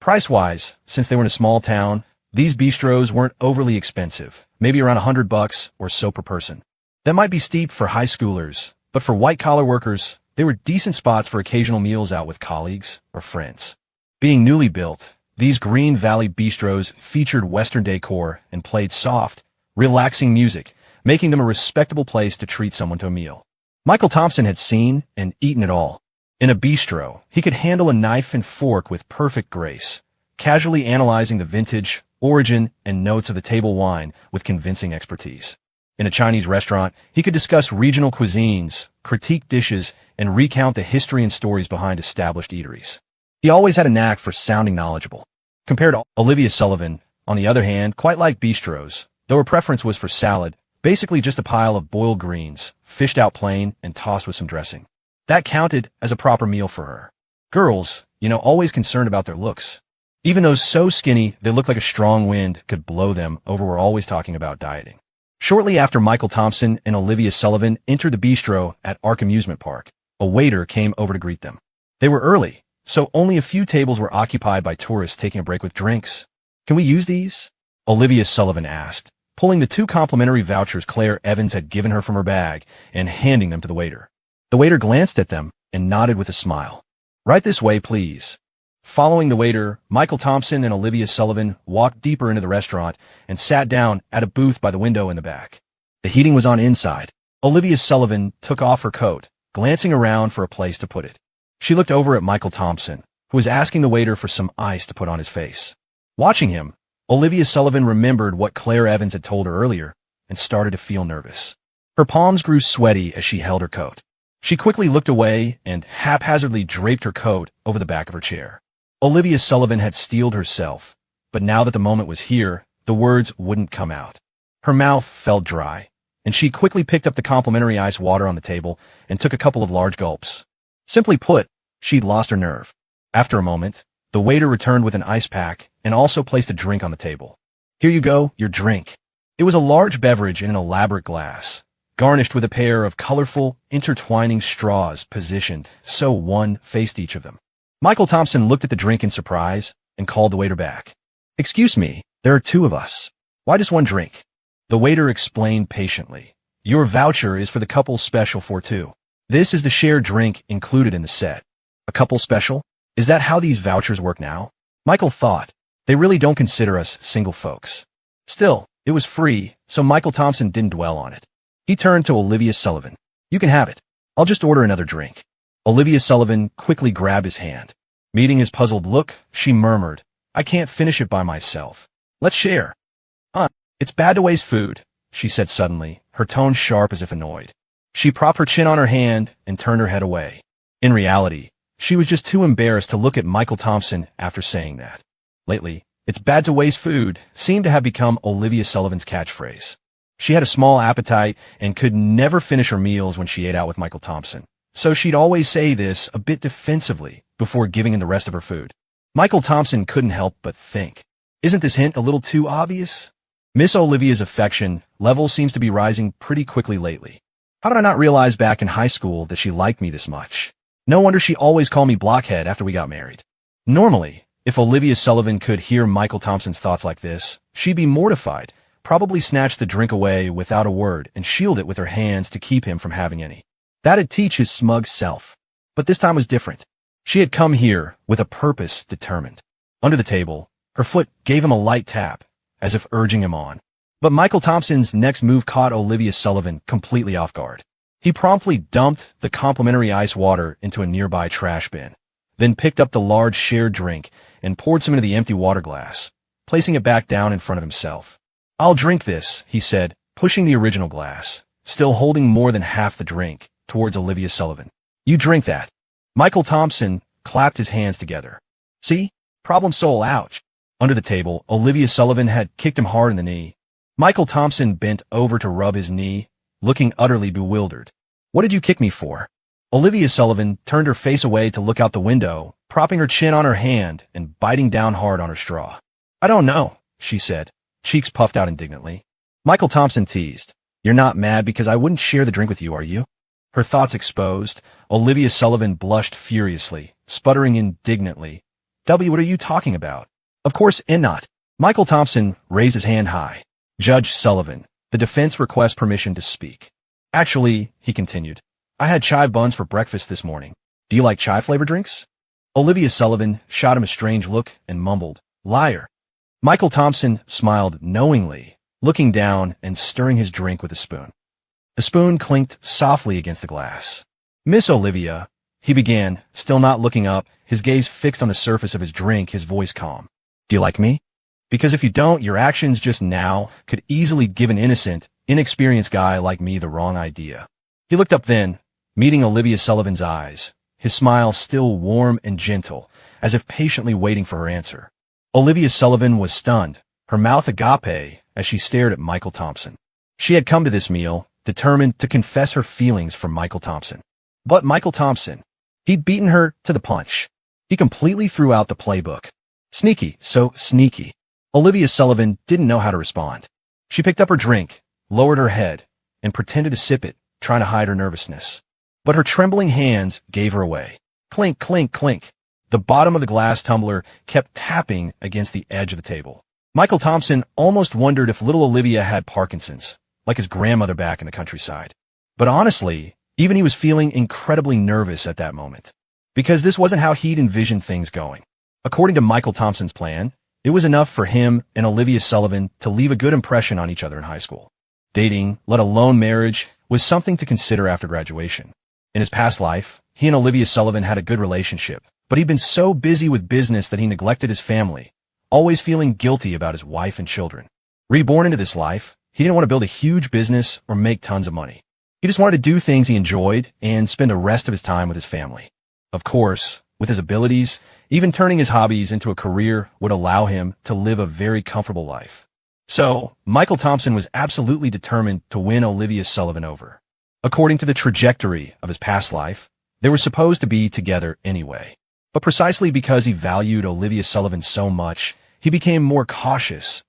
Price-wise, since they were in a small town, these bistros weren't overly expensive, maybe around $100 or so per person. That might be steep for high schoolers, but for white-collar workers, they were decent spots for occasional meals out with colleagues or friends. Being newly built, these Green Valley bistros featured Western decor and played soft, relaxing music, making them a respectable place to treat someone to a meal. Michael Thompson had seen and eaten it all. In a bistro, he could handle a knife and fork with perfect grace, casually analyzing the vintage, origin, and notes of the table wine with convincing expertise. In a Chinese restaurant, he could discuss regional cuisines, critique dishes, and recount the history and stories behind established eateries. He always had a knack for sounding knowledgeable. Compared to Olivia Sullivan, on the other hand, quite like bistros, though her preference was for salad, basically just a pile of boiled greens, fished out plain and tossed with some dressing. That counted as a proper meal for her. Girls, always concerned about their looks. Even those so skinny they looked like a strong wind could blow them over were always talking about dieting. Shortly after Michael Thompson and Olivia Sullivan entered the bistro at Ark Amusement Park, a waiter came over to greet them. They were early, so only a few tables were occupied by tourists taking a break with drinks. "Can we use these?" Olivia Sullivan asked, pulling the 2 complimentary vouchers Claire Evans had given her from her bag and handing them to the waiter. The waiter glanced at them and nodded with a smile. "Right this way, please." Following the waiter, Michael Thompson and Olivia Sullivan walked deeper into the restaurant and sat down at a booth by the window in the back. The heating was on inside. Olivia Sullivan took off her coat, glancing around for a place to put it. She looked over at Michael Thompson, who was asking the waiter for some ice to put on his face. Watching him, Olivia Sullivan remembered what Claire Evans had told her earlier and started to feel nervous. Her palms grew sweaty as she held her coat. She quickly looked away and haphazardly draped her coat over the back of her chair. Olivia Sullivan had steeled herself, but now that the moment was here, the words wouldn't come out. Her mouth felt dry, and she quickly picked up the complimentary ice water on the table and took a couple of large gulps. Simply put, she'd lost her nerve. After a moment, the waiter returned with an ice pack and also placed a drink on the table. Here you go, your drink. It was a large beverage in an elaborate glass, garnished with a pair of colorful, intertwining straws positioned so one faced each of them. Michael Thompson looked at the drink in surprise and called the waiter back. Excuse me, there are two of us. Why just one drink? The waiter explained patiently. Your voucher is for the couple special for two. This is the shared drink included in the set. A couple special? Is that how these vouchers work now? Michael thought. They really don't consider us single folks. Still, it was free, so Michael Thompson didn't dwell on it. He turned to Olivia Sullivan. You can have it. I'll just order another drink. Olivia Sullivan quickly grabbed his hand. Meeting his puzzled look, she murmured, I can't finish it by myself. Let's share. It's bad to waste food, she said suddenly, her tone sharp as if annoyed. She propped her chin on her hand and turned her head away. In reality, she was just too embarrassed to look at Michael Thompson after saying that. Lately, it's bad to waste food seemed to have become Olivia Sullivan's catchphrase. She had a small appetite and could never finish her meals when she ate out with Michael Thompson, so she'd always say this a bit defensively before giving in the rest of her food. Michael Thompson couldn't help but think, isn't this hint a little too obvious? Miss Olivia's affection level seems to be rising pretty quickly lately. How did I not realize back in high school that she liked me this much? No wonder she always called me blockhead after we got married. Normally, if Olivia Sullivan could hear Michael Thompson's thoughts like this, she'd be mortified, probably snatch the drink away without a word and shield it with her hands to keep him from having any. That'd teach his smug self. But this time was different. She had come here with a purpose determined. Under the table, her foot gave him a light tap, as if urging him on. But Michael Thompson's next move caught Olivia Sullivan completely off guard. He promptly dumped the complimentary ice water into a nearby trash bin, then picked up the large shared drink and poured some into the empty water glass, placing it back down in front of himself. I'll drink this, he said, pushing the original glass, still holding more than half the drink, towards Olivia Sullivan. You drink that. Michael Thompson clapped his hands together. See? Problem solved, ouch. Under the table, Olivia Sullivan had kicked him hard in the knee. Michael Thompson bent over to rub his knee, looking utterly bewildered. What did you kick me for? Olivia Sullivan turned her face away to look out the window, propping her chin on her hand and biting down hard on her straw. I don't know, she said, cheeks puffed out indignantly. Michael Thompson teased. You're not mad because I wouldn't share the drink with you, are you? Her thoughts exposed, Olivia Sullivan blushed furiously, sputtering indignantly. W, what are you talking about? Of course, not. Michael Thompson raised his hand high. Judge Sullivan, the defense requests permission to speak. Actually, he continued, I had chive buns for breakfast this morning. Do you like chive-flavored drinks? Olivia Sullivan shot him a strange look and mumbled, liar. Michael Thompson smiled knowingly, looking down and stirring his drink with a spoon. The spoon clinked softly against the glass. Miss Olivia, he began, still not looking up, his gaze fixed on the surface of his drink, his voice calm. Do you like me? Because if you don't, your actions just now could easily give an innocent, inexperienced guy like me the wrong idea. He looked up then, meeting Olivia Sullivan's eyes, his smile still warm and gentle, as if patiently waiting for her answer. Olivia Sullivan was stunned, her mouth agape, as she stared at Michael Thompson. She had come to this meal, determined to confess her feelings for Michael Thompson. But Michael Thompson, he'd beaten her to the punch. He completely threw out the playbook. Sneaky, so sneaky. Olivia Sullivan didn't know how to respond. She picked up her drink, lowered her head, and pretended to sip it, trying to hide her nervousness. But her trembling hands gave her away. Clink, clink, clink. The bottom of the glass tumbler kept tapping against the edge of the table. Michael Thompson almost wondered if little Olivia had Parkinson's, like his grandmother back in the countryside. But honestly, even he was feeling incredibly nervous at that moment, because this wasn't how he'd envisioned things going. According to Michael Thompson's plan, it was enough for him and Olivia Sullivan to leave a good impression on each other in high school. Dating, let alone marriage, was something to consider after graduation. In his past life, he and Olivia Sullivan had a good relationship, But he'd been so busy with business that he neglected his family, always feeling guilty about his wife and children. Reborn into this life, he didn't want to build a huge business or make tons of money. He just wanted to do things he enjoyed and spend the rest of his time with his family. Of course, with his abilities, even turning his hobbies into a career would allow him to live a very comfortable life. So, Michael Thompson was absolutely determined to win Olivia Sullivan over. According to the trajectory of his past life, they were supposed to be together anyway. But precisely because he valued Olivia Sullivan so much, he became more cautious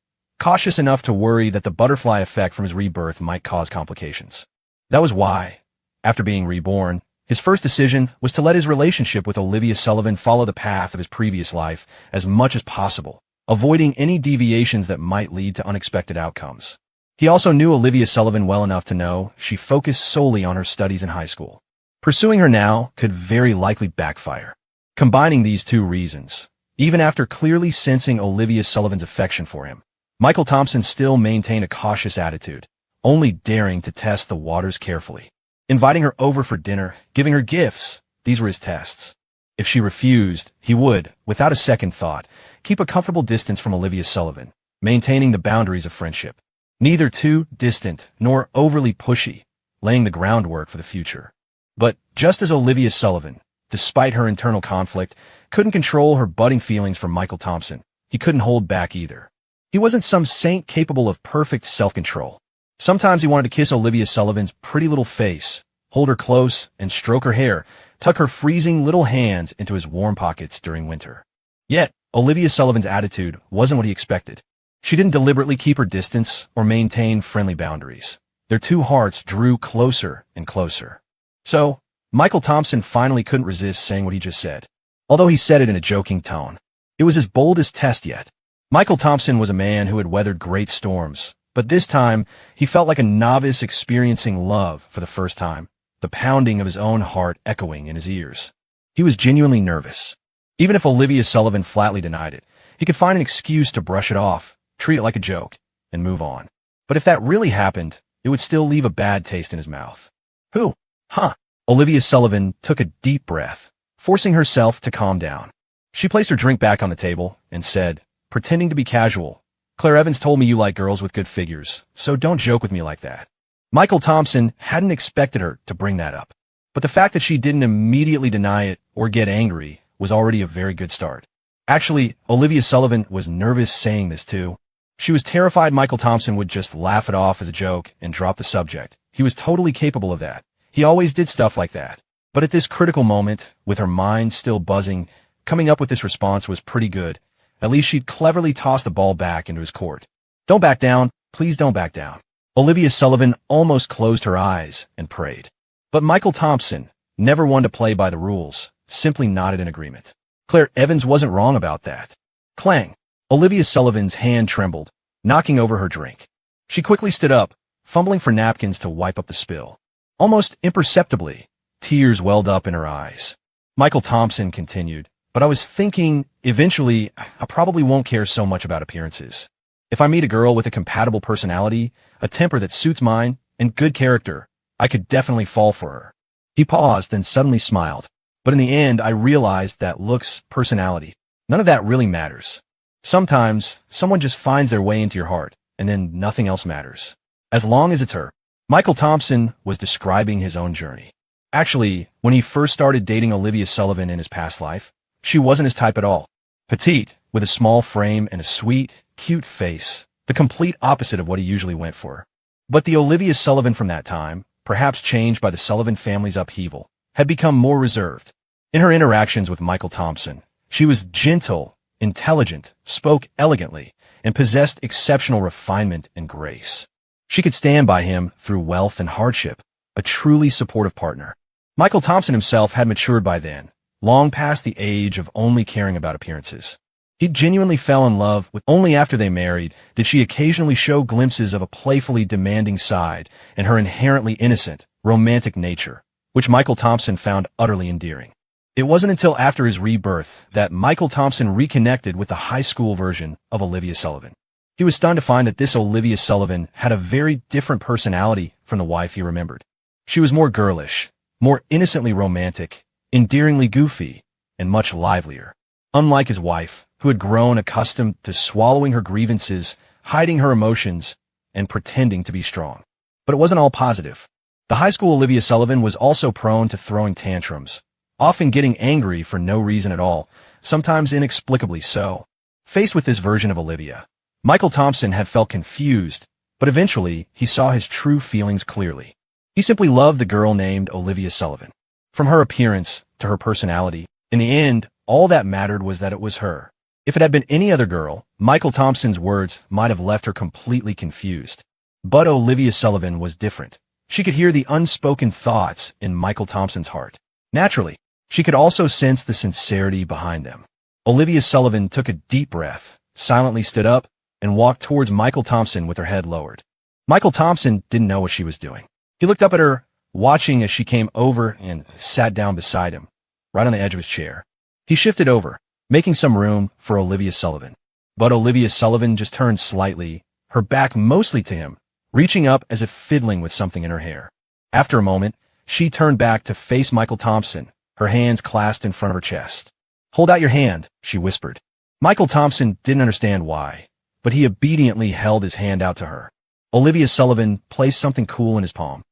enough to worry that the butterfly effect from his rebirth might cause complications. That was why, after being reborn, his first decision was to let his relationship with Olivia Sullivan follow the path of his previous life as much as possible, avoiding any deviations that might lead to unexpected outcomes. He also knew Olivia Sullivan well enough to know she focused solely on her studies in high school. Pursuing her now could very likely backfire. Combining these two reasons, even after clearly sensing Olivia Sullivan's affection for him, Michael Thompson still maintained a cautious attitude, only daring to test the waters carefully. Inviting her over for dinner, giving her gifts, these were his tests. If she refused, he would, without a second thought, keep a comfortable distance from Olivia Sullivan, maintaining the boundaries of friendship. Neither too distant nor overly pushy, laying the groundwork for the future. But just as Olivia Sullivan, despite her internal conflict, couldn't control her budding feelings for Michael Thompson, he couldn't hold back either. He wasn't some saint capable of perfect self-control. Sometimes he wanted to kiss Olivia Sullivan's pretty little face, hold her close and stroke her hair, tuck her freezing little hands into his warm pockets during winter. Yet, Olivia Sullivan's attitude wasn't what he expected. She didn't deliberately keep her distance or maintain friendly boundaries. Their two hearts drew closer and closer. So, Michael Thompson finally couldn't resist saying what he just said, although he said it in a joking tone. It was his boldest test yet. Michael Thompson was a man who had weathered great storms, but this time he felt like a novice experiencing love for the first time, the pounding of his own heart echoing in his ears. He was genuinely nervous. Even if Olivia Sullivan flatly denied it, he could find an excuse to brush it off, treat it like a joke, and move on. But if that really happened, it would still leave a bad taste in his mouth. Who? Huh? Olivia Sullivan took a deep breath, forcing herself to calm down. She placed her drink back on the table and said, pretending to be casual, "Claire Evans told me you like girls with good figures, so don't joke with me like that." Michael Thompson hadn't expected her to bring that up, but the fact that she didn't immediately deny it or get angry was already a very good start. Actually, Olivia Sullivan was nervous saying this too. She was terrified Michael Thompson would just laugh it off as a joke and drop the subject. He was totally capable of that. He always did stuff like that. But at this critical moment, with her mind still buzzing, coming up with this response was pretty good. At least she'd cleverly tossed the ball back into his court. "Don't back down. Please don't back down." Olivia Sullivan almost closed her eyes and prayed. But Michael Thompson, never one to play by the rules, simply nodded in agreement. Claire Evans wasn't wrong about that. Clang! Olivia Sullivan's hand trembled, knocking over her drink. She quickly stood up, fumbling for napkins to wipe up the spill. Almost imperceptibly, tears welled up in her eyes. Michael Thompson continued, "But I was thinking, eventually, I probably won't care so much about appearances. If I meet a girl with a compatible personality, a temper that suits mine, and good character, I could definitely fall for her." He paused and suddenly smiled. "But in the end, I realized that looks, personality, none of that really matters. Sometimes, someone just finds their way into your heart, and then nothing else matters. As long as it's her." Michael Thompson was describing his own journey. Actually, when he first started dating Olivia Sullivan in his past life, she wasn't his type at all. Petite, with a small frame and a sweet, cute face, the complete opposite of what he usually went for. But the Olivia Sullivan from that time, perhaps changed by the Sullivan family's upheaval, had become more reserved. In her interactions with Michael Thompson, she was gentle, intelligent, spoke elegantly, and possessed exceptional refinement and grace. She could stand by him through wealth and hardship, a truly supportive partner. Michael Thompson himself had matured by then, long past the age of only caring about appearances. He genuinely fell in love with only after they married did she occasionally show glimpses of a playfully demanding side and her inherently innocent, romantic nature, which Michael Thompson found utterly endearing. It wasn't until after his rebirth that Michael Thompson reconnected with the high school version of Olivia Sullivan. He was stunned to find that this Olivia Sullivan had a very different personality from the wife he remembered. She was more girlish, more innocently romantic, endearingly goofy, and much livelier. Unlike his wife, who had grown accustomed to swallowing her grievances, hiding her emotions, and pretending to be strong. But it wasn't all positive. The high school Olivia Sullivan was also prone to throwing tantrums, often getting angry for no reason at all, sometimes inexplicably so. Faced with this version of Olivia, Michael Thompson had felt confused, but eventually he saw his true feelings clearly. He simply loved the girl named Olivia Sullivan. From her appearance to her personality, in the end, all that mattered was that it was her. If it had been any other girl, Michael Thompson's words might have left her completely confused. But Olivia Sullivan was different. She could hear the unspoken thoughts in Michael Thompson's heart. Naturally, she could also sense the sincerity behind them. Olivia Sullivan took a deep breath, silently stood up, and walked towards Michael Thompson with her head lowered. Michael Thompson didn't know what she was doing. He looked up at her, watching as she came over and sat down beside him, right on the edge of his chair. He shifted over, making some room for Olivia Sullivan. But Olivia Sullivan just turned slightly, her back mostly to him, reaching up as if fiddling with something in her hair. After a moment, she turned back to face Michael Thompson, her hands clasped in front of her chest. "Hold out your hand," she whispered. Michael Thompson didn't understand why, but he obediently held his hand out to her. Olivia Sullivan placed something cool in his palm.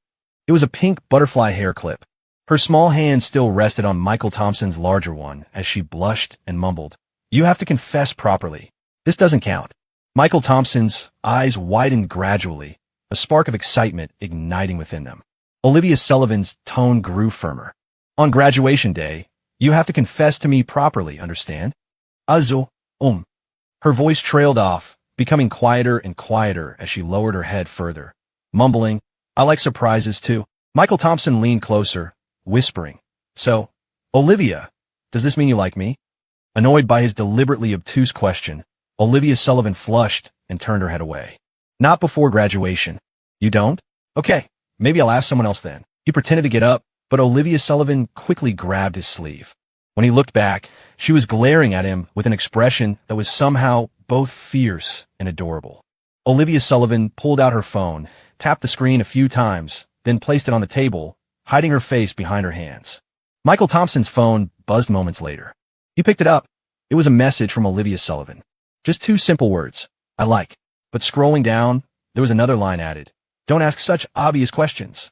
It was a pink butterfly hair clip. Her small hand still rested on Michael Thompson's larger one as she blushed and mumbled, "You have to confess properly. This doesn't count." Michael Thompson's eyes widened gradually, a spark of excitement igniting within them. Olivia Sullivan's tone grew firmer. "On graduation day, you have to confess to me properly, understand?" Also, Her voice trailed off, becoming quieter and quieter as she lowered her head further, mumbling, "I like surprises too." Michael Thompson leaned closer, whispering, "So, Olivia, does this mean you like me?" Annoyed by his deliberately obtuse question, Olivia Sullivan flushed and turned her head away. "Not before graduation. You don't? Okay, maybe I'll ask someone else then." He pretended to get up, but Olivia Sullivan quickly grabbed his sleeve. When he looked back, she was glaring at him with an expression that was somehow both fierce and adorable. Olivia Sullivan pulled out her phone, tapped the screen a few times, then placed it on the table, hiding her face behind her hands. Michael Thompson's phone buzzed moments later. He picked it up. It was a message from Olivia Sullivan. Just two simple words, "I like." But scrolling down, there was another line added. "Don't ask such obvious questions."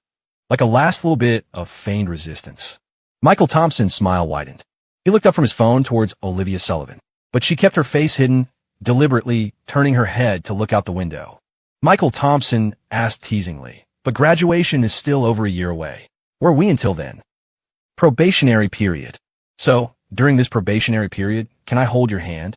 Like a last little bit of feigned resistance. Michael Thompson's smile widened. He looked up from his phone towards Olivia Sullivan, but she kept her face hidden, deliberately turning her head to look out the window. Michael Thompson asked teasingly, "But graduation is still over a year away. Where are we until then?" "Probationary period. So, during this probationary period, can I hold your hand?"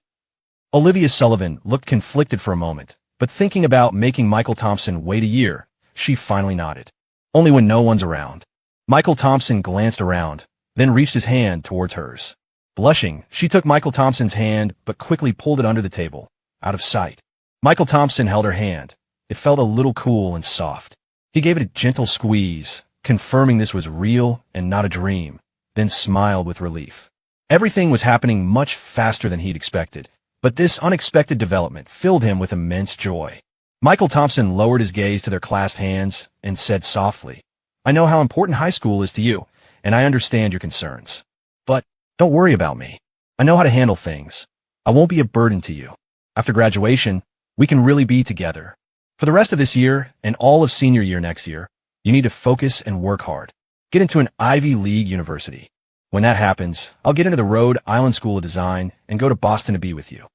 Olivia Sullivan looked conflicted for a moment, but thinking about making Michael Thompson wait a year, she finally nodded. "Only when no one's around." Michael Thompson glanced around, then reached his hand towards hers. Blushing, she took Michael Thompson's hand but quickly pulled it under the table, out of sight. Michael Thompson held her hand. It felt a little cool and soft. He gave it a gentle squeeze, confirming this was real and not a dream, then smiled with relief. Everything was happening much faster than he'd expected, but this unexpected development filled him with immense joy. Michael Thompson lowered his gaze to their clasped hands and said softly, "I know how important high school is to you, and I understand your concerns. But don't worry about me. I know how to handle things. I won't be a burden to you. After graduation, we can really be together. For the rest of this year and all of senior year next year, you need to focus and work hard. Get into an Ivy League university. When that happens, I'll get into the Rhode Island School of Design and go to Boston to be with you.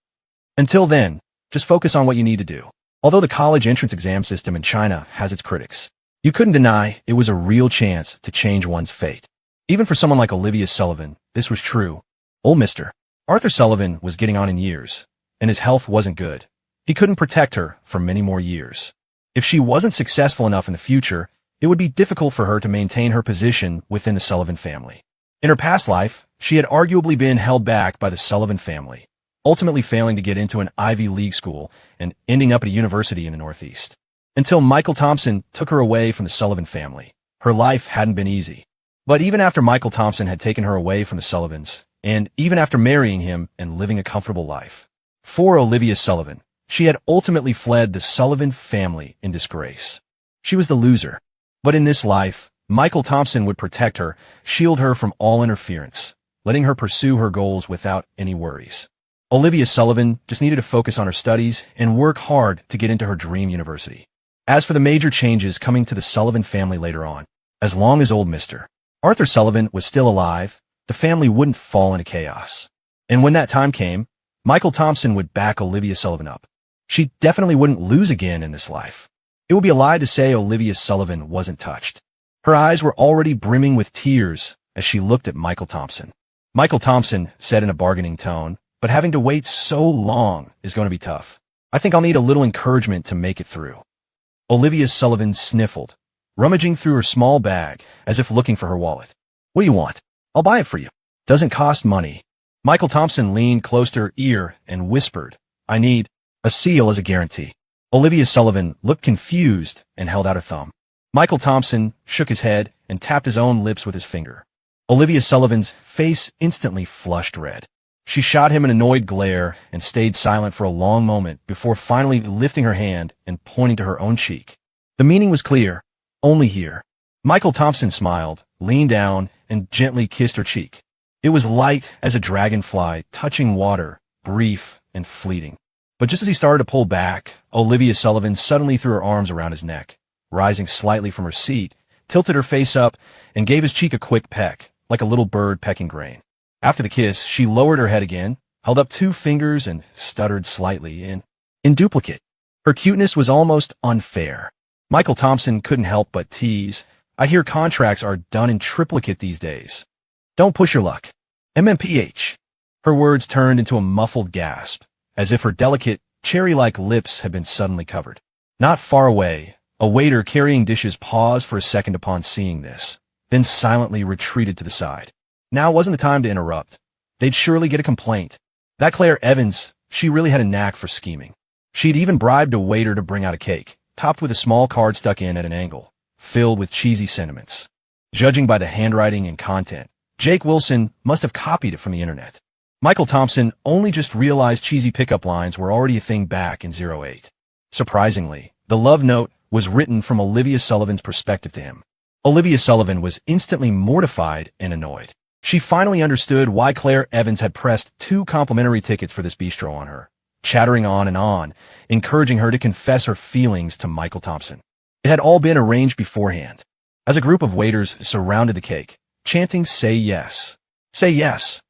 Until then, just focus on what you need to do." Although the college entrance exam system in China has its critics, you couldn't deny it was a real chance to change one's fate. Even for someone like Olivia Sullivan, this was true. Old Mr. Arthur Sullivan was getting on in years, and his health wasn't good. He couldn't protect her for many more years. If she wasn't successful enough in the future, it would be difficult for her to maintain her position within the Sullivan family. In her past life, she had arguably been held back by the Sullivan family, ultimately failing to get into an Ivy League school and ending up at a university in the Northeast. Until Michael Thompson took her away from the Sullivan family, her life hadn't been easy. But even after Michael Thompson had taken her away from the Sullivans, and even after marrying him and living a comfortable life, for Olivia Sullivan, she had ultimately fled the Sullivan family in disgrace. She was the loser. But in this life, Michael Thompson would protect her, shield her from all interference. letting her pursue her goals without any worries. Olivia Sullivan just needed to focus on her studies and work hard to get into her dream university. As for the major changes coming to the Sullivan family later on, as long as old Mr. Arthur Sullivan was still alive, the family wouldn't fall into chaos. And when that time came, Michael Thompson would back Olivia Sullivan up. She definitely wouldn't lose again in this life. It would be a lie to say Olivia Sullivan wasn't touched. Her eyes were already brimming with tears as she looked at Michael Thompson. Michael Thompson said in a bargaining tone, "But having to wait so long is going to be tough. I think I'll need a little encouragement to make it through." Olivia Sullivan sniffled, rummaging through her small bag as if looking for her wallet. "What do you want? I'll buy it for you. Doesn't cost money." Michael Thompson leaned close to her ear and whispered, "I need a seal as a guarantee." Olivia Sullivan looked confused and held out a thumb. Michael Thompson shook his head and tapped his own lips with his finger. Olivia Sullivan's face instantly flushed red. She shot him an annoyed glare and stayed silent for a long moment before finally lifting her hand and pointing to her own cheek. The meaning was clear, only here. Michael Thompson smiled, leaned down, and gently kissed her cheek. It was light as a dragonfly touching water, brief and fleeting. But just as he started to pull back, Olivia Sullivan suddenly threw her arms around his neck, rising slightly from her seat, tilted her face up, and gave his cheek a quick peck, like a little bird pecking grain. After the kiss, she lowered her head again, held up 2 fingers, and stuttered slightly in duplicate. Her cuteness was almost unfair. Michael Thompson couldn't help but tease, "I hear contracts are done in triplicate these days. Don't push your luck. MMPH." Her words turned into a muffled gasp, as if her delicate, cherry-like lips had been suddenly covered. Not far away, a waiter carrying dishes paused for a second upon seeing this, then silently retreated to the side. Now wasn't the time to interrupt. They'd surely get a complaint. That Claire Evans, she really had a knack for scheming. She'd even bribed a waiter to bring out a cake, topped with a small card stuck in at an angle, filled with cheesy sentiments. Judging by the handwriting and content, Jake Wilson must have copied it from the internet. Michael Thompson only just realized cheesy pickup lines were already a thing back in '08. Surprisingly, the love note was written from Olivia Sullivan's perspective to him. Olivia Sullivan was instantly mortified and annoyed. She finally understood why Claire Evans had pressed 2 complimentary tickets for this bistro on her, chattering on, encouraging her to confess her feelings to Michael Thompson. It had all been arranged beforehand. As a group of waiters surrounded the cake, chanting "Say yes. Say yes."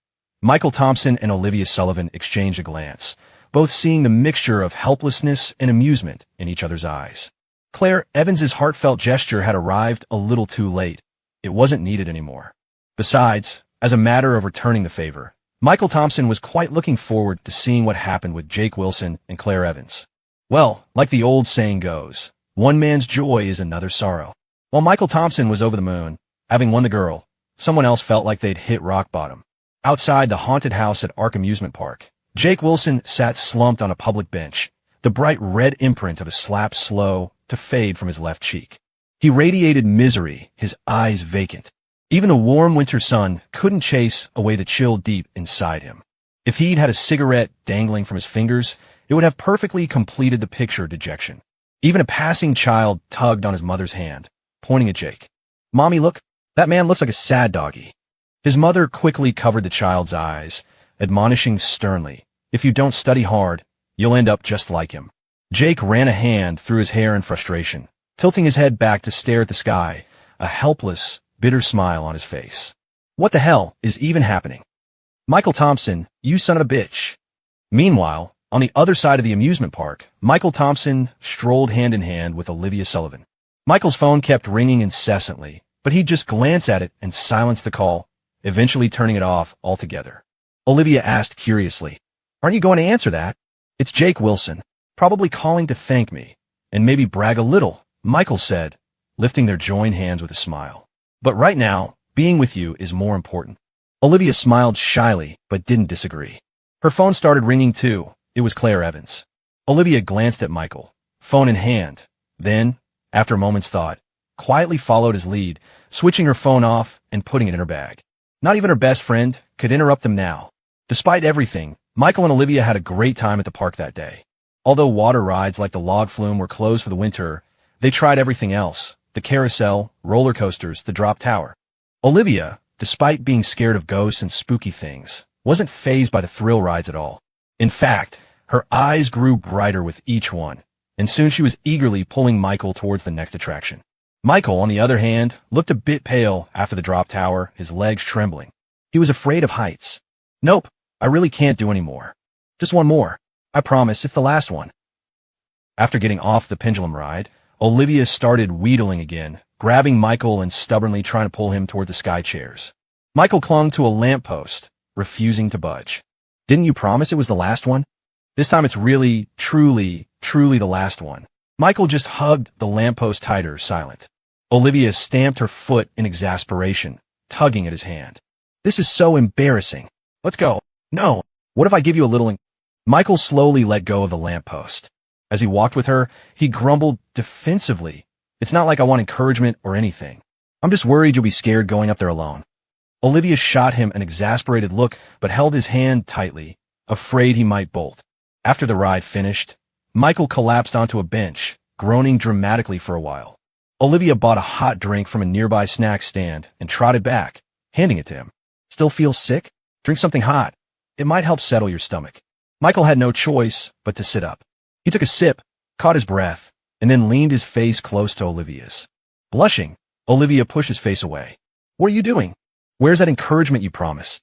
Michael Thompson and Olivia Sullivan exchanged a glance, both seeing the mixture of helplessness and amusement in each other's eyes. Claire Evans's heartfelt gesture had arrived a little too late. It wasn't needed anymore. Besides, as a matter of returning the favor, Michael Thompson was quite looking forward to seeing what happened with Jake Wilson and Claire Evans. Well, like the old saying goes, one man's joy is another's sorrow. While Michael Thompson was over the moon, having won the girl, someone else felt like they'd hit rock bottom. Outside the haunted house at Ark Amusement Park, Jake Wilson sat slumped on a public bench, the bright red imprint of a slap slow to fade from his left cheek. He radiated misery, his eyes vacant. Even the warm winter sun couldn't chase away the chill deep inside him. If he'd had a cigarette dangling from his fingers, it would have perfectly completed the picture of dejection. Even a passing child tugged on his mother's hand, pointing at Jake. "Mommy, look, that man looks like a sad doggy." His mother quickly covered the child's eyes, admonishing sternly, "If you don't study hard, you'll end up just like him." Jake ran a hand through his hair in frustration, tilting his head back to stare at the sky, a helpless, bitter smile on his face. What the hell is even happening? "Michael Thompson, you son of a bitch." Meanwhile, on the other side of the amusement park, Michael Thompson strolled hand in hand with Olivia Sullivan. Michael's phone kept ringing incessantly, but he'd just glance at it and silence the call, eventually turning it off altogether. Olivia asked curiously, "Aren't you going to answer that?" "It's Jake Wilson, probably calling to thank me, and maybe brag a little," Michael said, lifting their joined hands with a smile. "But right now, being with you is more important." Olivia smiled shyly, but didn't disagree. Her phone started ringing too. It was Claire Evans. Olivia glanced at Michael, phone in hand, then, after a moment's thought, quietly followed his lead, switching her phone off and putting it in her bag. Not even her best friend could interrupt them now. Despite everything, Michael and Olivia had a great time at the park that day. Although water rides like the log flume were closed for the winter, they tried everything else: the carousel, roller coasters, the drop tower. Olivia, despite being scared of ghosts and spooky things, wasn't fazed by the thrill rides at all. In fact, her eyes grew brighter with each one, and soon she was eagerly pulling Michael towards the next attraction. Michael, on the other hand, looked a bit pale after the drop tower, his legs trembling. He was afraid of heights. Nope, I really can't do any more. Just one more. I promise, it's the last one. After getting off the pendulum ride, Olivia started wheedling again, grabbing Michael and stubbornly trying to pull him toward the sky chairs. Michael clung to a lamppost, refusing to budge. Didn't you promise it was the last one? This time it's really, truly the last one. Michael just hugged the lamppost tighter, silent. Olivia stamped her foot in exasperation, tugging at his hand. This is so embarrassing. Let's go. No. What if I give you a little... Michael slowly let go of the lamppost. As he walked with her, he grumbled defensively. It's not like I want encouragement or anything. I'm just worried you'll be scared going up there alone. Olivia shot him an exasperated look, but held his hand tightly, afraid he might bolt. After the ride finished, Michael collapsed onto a bench, groaning dramatically for a while. Olivia bought a hot drink from a nearby snack stand and trotted back, handing it to him. Still feel sick? Drink something hot. It might help settle your stomach. Michael had no choice but to sit up. He took a sip, caught his breath, and then leaned his face close to Olivia's. Blushing, Olivia pushed his face away. What are you doing? Where's that encouragement you promised?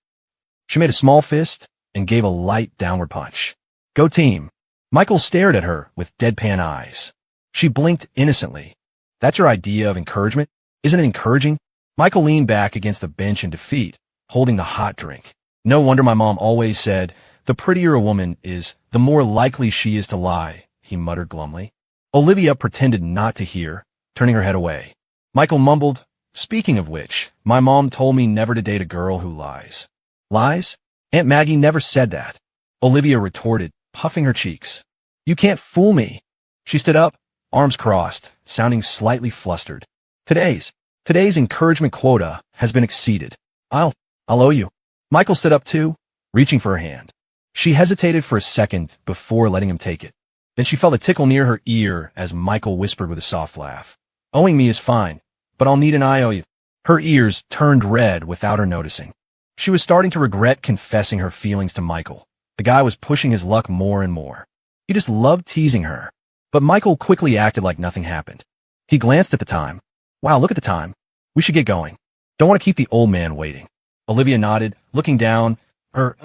She made a small fist and gave a light downward punch. Go team. Michael stared at her with deadpan eyes. She blinked innocently. That's your idea of encouragement? Isn't it encouraging? Michael leaned back against the bench in defeat, holding the hot drink. No wonder my mom always said, the prettier a woman is, the more likely she is to lie, he muttered glumly. Olivia pretended not to hear, turning her head away. Michael mumbled, speaking of which, my mom told me never to date a girl who lies. Lies? Aunt Maggie never said that. Olivia retorted, puffing her cheeks. You can't fool me. She stood up, arms crossed, sounding slightly flustered. Today's encouragement quota has been exceeded. I'll owe you. Michael stood up too, reaching for her hand. She hesitated for a second before letting him take it. Then she felt a tickle near her ear as Michael whispered with a soft laugh. Owing me is fine, but I'll need an IOU. Her ears turned red without her noticing. She was starting to regret confessing her feelings to Michael. The guy was pushing his luck more and more. He just loved teasing her. But Michael quickly acted like nothing happened. He glanced at the time. Wow, look at the time. We should get going. Don't want to keep the old man waiting. Olivia nodded, looking down, her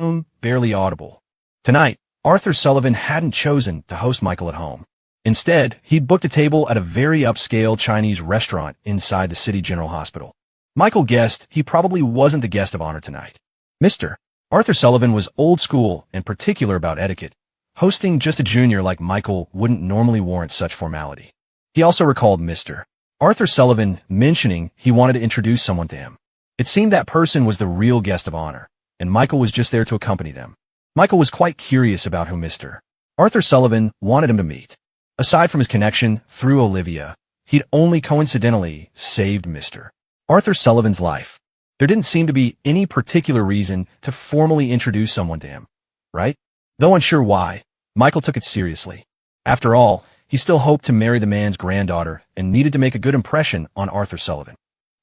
barely audible. Tonight, Arthur Sullivan hadn't chosen to host Michael at home. Instead, he'd booked a table at a very upscale Chinese restaurant inside the City General Hospital. Michael guessed he probably wasn't the guest of honor tonight. Mr. Arthur Sullivan was old school and particular about etiquette. Hosting just a junior like Michael wouldn't normally warrant such formality. He also recalled Mr. Arthur Sullivan mentioning he wanted to introduce someone to him. It seemed that person was the real guest of honor, and Michael was just there to accompany them. Michael was quite curious about who Mr. Arthur Sullivan wanted him to meet. Aside from his connection through Olivia, he'd only coincidentally saved Mr. Arthur Sullivan's life. There didn't seem to be any particular reason to formally introduce someone to him, right? Though unsure why, Michael took it seriously. After all, he still hoped to marry the man's granddaughter and needed to make a good impression on Arthur Sullivan.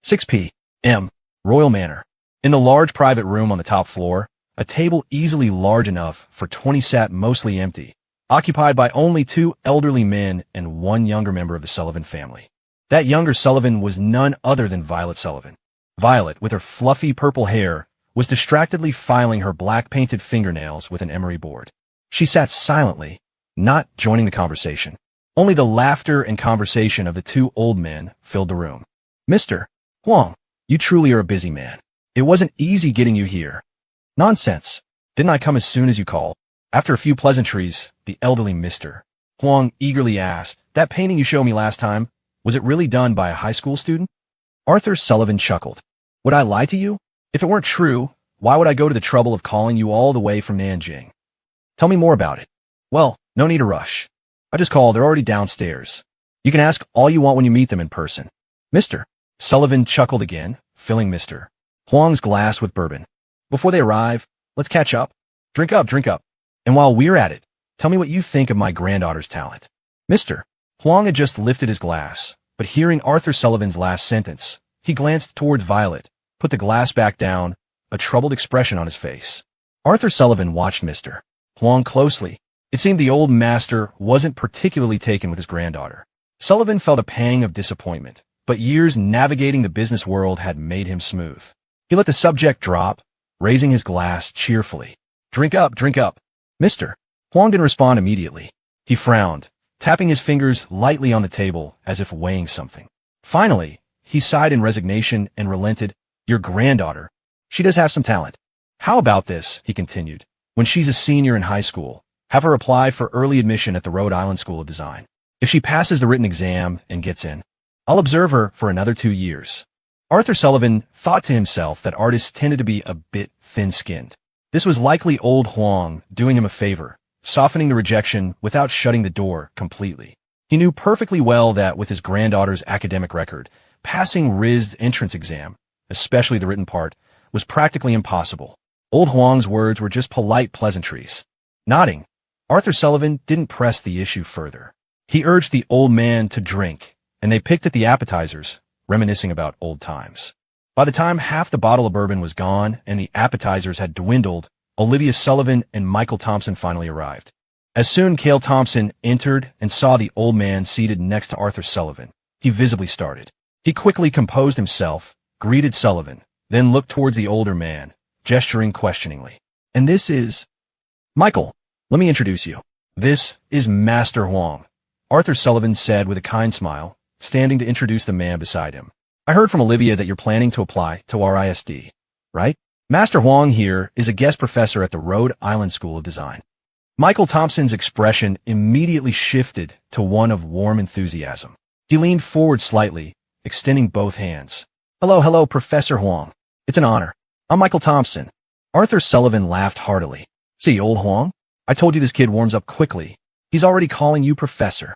6 p.m. Royal Manor. In the large private room on the top floor, a table easily large enough for 20 sat mostly empty, occupied by only 2 elderly men and 1 younger member of the Sullivan family. That younger Sullivan was none other than Violet Sullivan. Violet, with her fluffy purple hair, was distractedly filing her black-painted fingernails with an emery board. She sat silently, not joining the conversation. Only the laughter and conversation of the 2 old men filled the room. Mr. Huang, you truly are a busy man. It wasn't easy getting you here. Nonsense. Didn't I come as soon as you called? After a few pleasantries, the elderly Mr. Huang eagerly asked, that painting you showed me last time, was it really done by a high school student? Arthur Sullivan chuckled. Would I lie to you? If it weren't true, why would I go to the trouble of calling you all the way from Nanjing? Tell me more about it. Well, no need to rush. I just called, they're already downstairs. You can ask all you want when you meet them in person. Mr. Sullivan chuckled again, filling Mr. Huang's glass with bourbon. Before they arrive, let's catch up. Drink up, drink up. And while we're at it, tell me what you think of my granddaughter's talent. Mr. Huang had just lifted his glass, but hearing Arthur Sullivan's last sentence, he glanced towards Violet, put the glass back down, a troubled expression on his face. Arthur Sullivan watched Mr. Huang closely. It seemed the old master wasn't particularly taken with his granddaughter. Sullivan felt a pang of disappointment, but years navigating the business world had made him smooth. He let the subject drop, raising his glass cheerfully. Drink up, drink up. Mr. Huang didn't respond immediately. He frowned, tapping his fingers lightly on the table as if weighing something. Finally, he sighed in resignation and relented. Your granddaughter. She does have some talent. How about this, he continued. When she's a senior in high school, have her apply for early admission at the Rhode Island School of Design. If she passes the written exam and gets in, I'll observe her for another 2 years. Arthur Sullivan thought to himself that artists tended to be a bit thin-skinned. This was likely old Huang doing him a favor, softening the rejection without shutting the door completely. He knew perfectly well that with his granddaughter's academic record, passing RIS's entrance exam, especially the written part, was practically impossible. Old Huang's words were just polite pleasantries. Nodding, Arthur Sullivan didn't press the issue further. He urged the old man to drink, and they picked at the appetizers, reminiscing about old times. By the time half the bottle of bourbon was gone and the appetizers had dwindled, Olivia Sullivan and Michael Thompson finally arrived. As soon Cale Thompson entered and saw the old man seated next to Arthur Sullivan, he visibly started. He quickly composed himself, greeted Sullivan, then looked towards the older man, gesturing questioningly. And this is... Michael, let me introduce you. This is Master Huang, Arthur Sullivan said with a kind smile, standing to introduce the man beside him. I heard from Olivia that you're planning to apply to RISD, right? Master Huang here is a guest professor at the Rhode Island School of Design. Michael Thompson's expression immediately shifted to one of warm enthusiasm. He leaned forward slightly, extending both hands. Hello, Professor Huang. It's an honor. I'm Michael Thompson. Arthur Sullivan laughed heartily. See, old Huang? I told you this kid warms up quickly. He's already calling you Professor.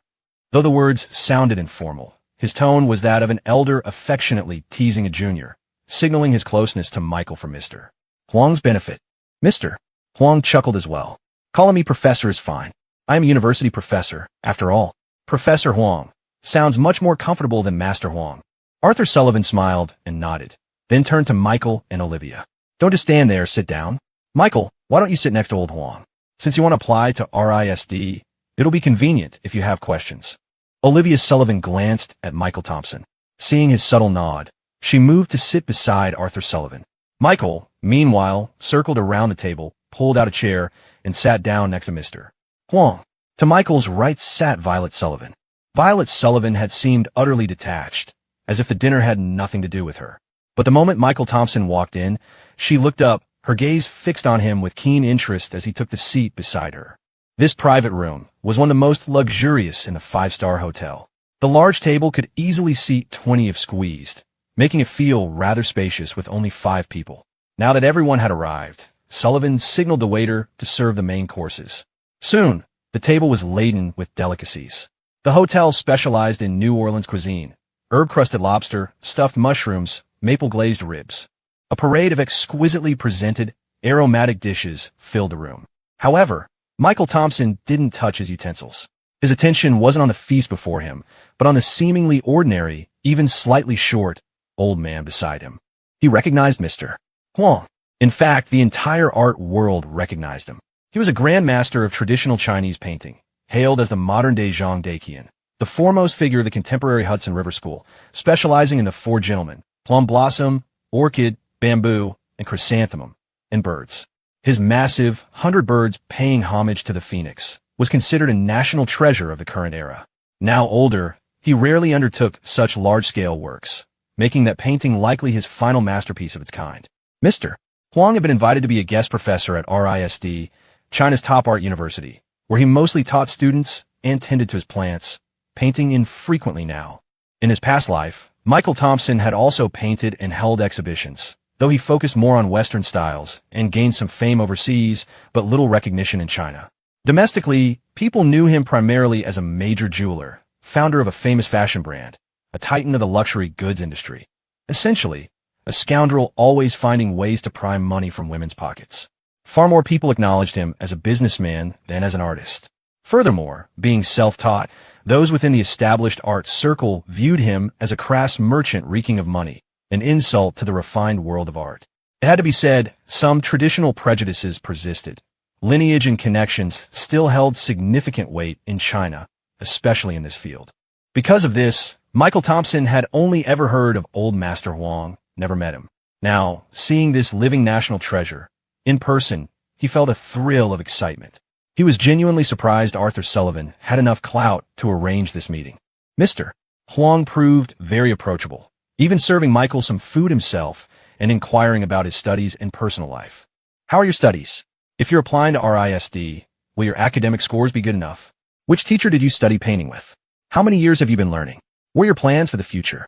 Though the words sounded informal, his tone was that of an elder affectionately teasing a junior, signaling his closeness to Michael for Mr. Huang's benefit. Mr. Huang chuckled as well. Calling me Professor is fine. I am a university professor, after all. Professor Huang sounds much more comfortable than Master Huang. Arthur Sullivan smiled and nodded, then turned to Michael and Olivia. Don't just stand there, sit down. Michael, why don't you sit next to old Huang? Since you want to apply to RISD, it'll be convenient if you have questions. Olivia Sullivan glanced at Michael Thompson. Seeing his subtle nod, she moved to sit beside Arthur Sullivan. Michael, meanwhile, circled around the table, pulled out a chair, and sat down next to Mr. Huang. To Michael's right sat Violet Sullivan. Violet Sullivan had seemed utterly detached, as if the dinner had nothing to do with her. But the moment Michael Thompson walked in, she looked up, her gaze fixed on him with keen interest as he took the seat beside her. This private room was one of the most luxurious in the five-star hotel. The large table could easily seat 20 if squeezed, making it feel rather spacious with only 5 people. Now that everyone had arrived, Sullivan signaled the waiter to serve the main courses. Soon, the table was laden with delicacies. The hotel specialized in New Orleans cuisine, herb-crusted lobster, stuffed mushrooms, maple-glazed ribs. A parade of exquisitely presented, aromatic dishes filled the room. However, Michael Thompson didn't touch his utensils. His attention wasn't on the feast before him, but on the seemingly ordinary, even slightly short, old man beside him. He recognized Mr. Huang. In fact, the entire art world recognized him. He was a grandmaster of traditional Chinese painting, hailed as the modern-day Zhang Daqian, the foremost figure of the contemporary Hudson River School, specializing in the 4 gentlemen, plum blossom, orchid, bamboo, and chrysanthemum, and birds. His massive 100 birds paying homage to the phoenix was considered a national treasure of the current era. Now older, he rarely undertook such large-scale works, making that painting likely his final masterpiece of its kind. Mr. Huang had been invited to be a guest professor at RISD, China's top art university, where he mostly taught students and tended to his plants, painting infrequently now. In his past life, Michael Thompson had also painted and held exhibitions, though he focused more on Western styles and gained some fame overseas, but little recognition in China. Domestically, people knew him primarily as a major jeweler, founder of a famous fashion brand, a titan of the luxury goods industry. Essentially, a scoundrel always finding ways to prime money from women's pockets. Far more people acknowledged him as a businessman than as an artist. Furthermore, being self-taught, those within the established art circle viewed him as a crass merchant reeking of money, an insult to the refined world of art. It had to be said, some traditional prejudices persisted. Lineage and connections still held significant weight in China, especially in this field. Because of this, Michael Thompson had only ever heard of Old Master Huang, never met him. Now, seeing this living national treasure, in person, he felt a thrill of excitement. He was genuinely surprised Arthur Sullivan had enough clout to arrange this meeting. Mr. Huang proved very approachable, even serving Michael some food himself and inquiring about his studies and personal life. How are your studies? If you're applying to RISD, will your academic scores be good enough? Which teacher did you study painting with? How many years have you been learning? What are your plans for the future?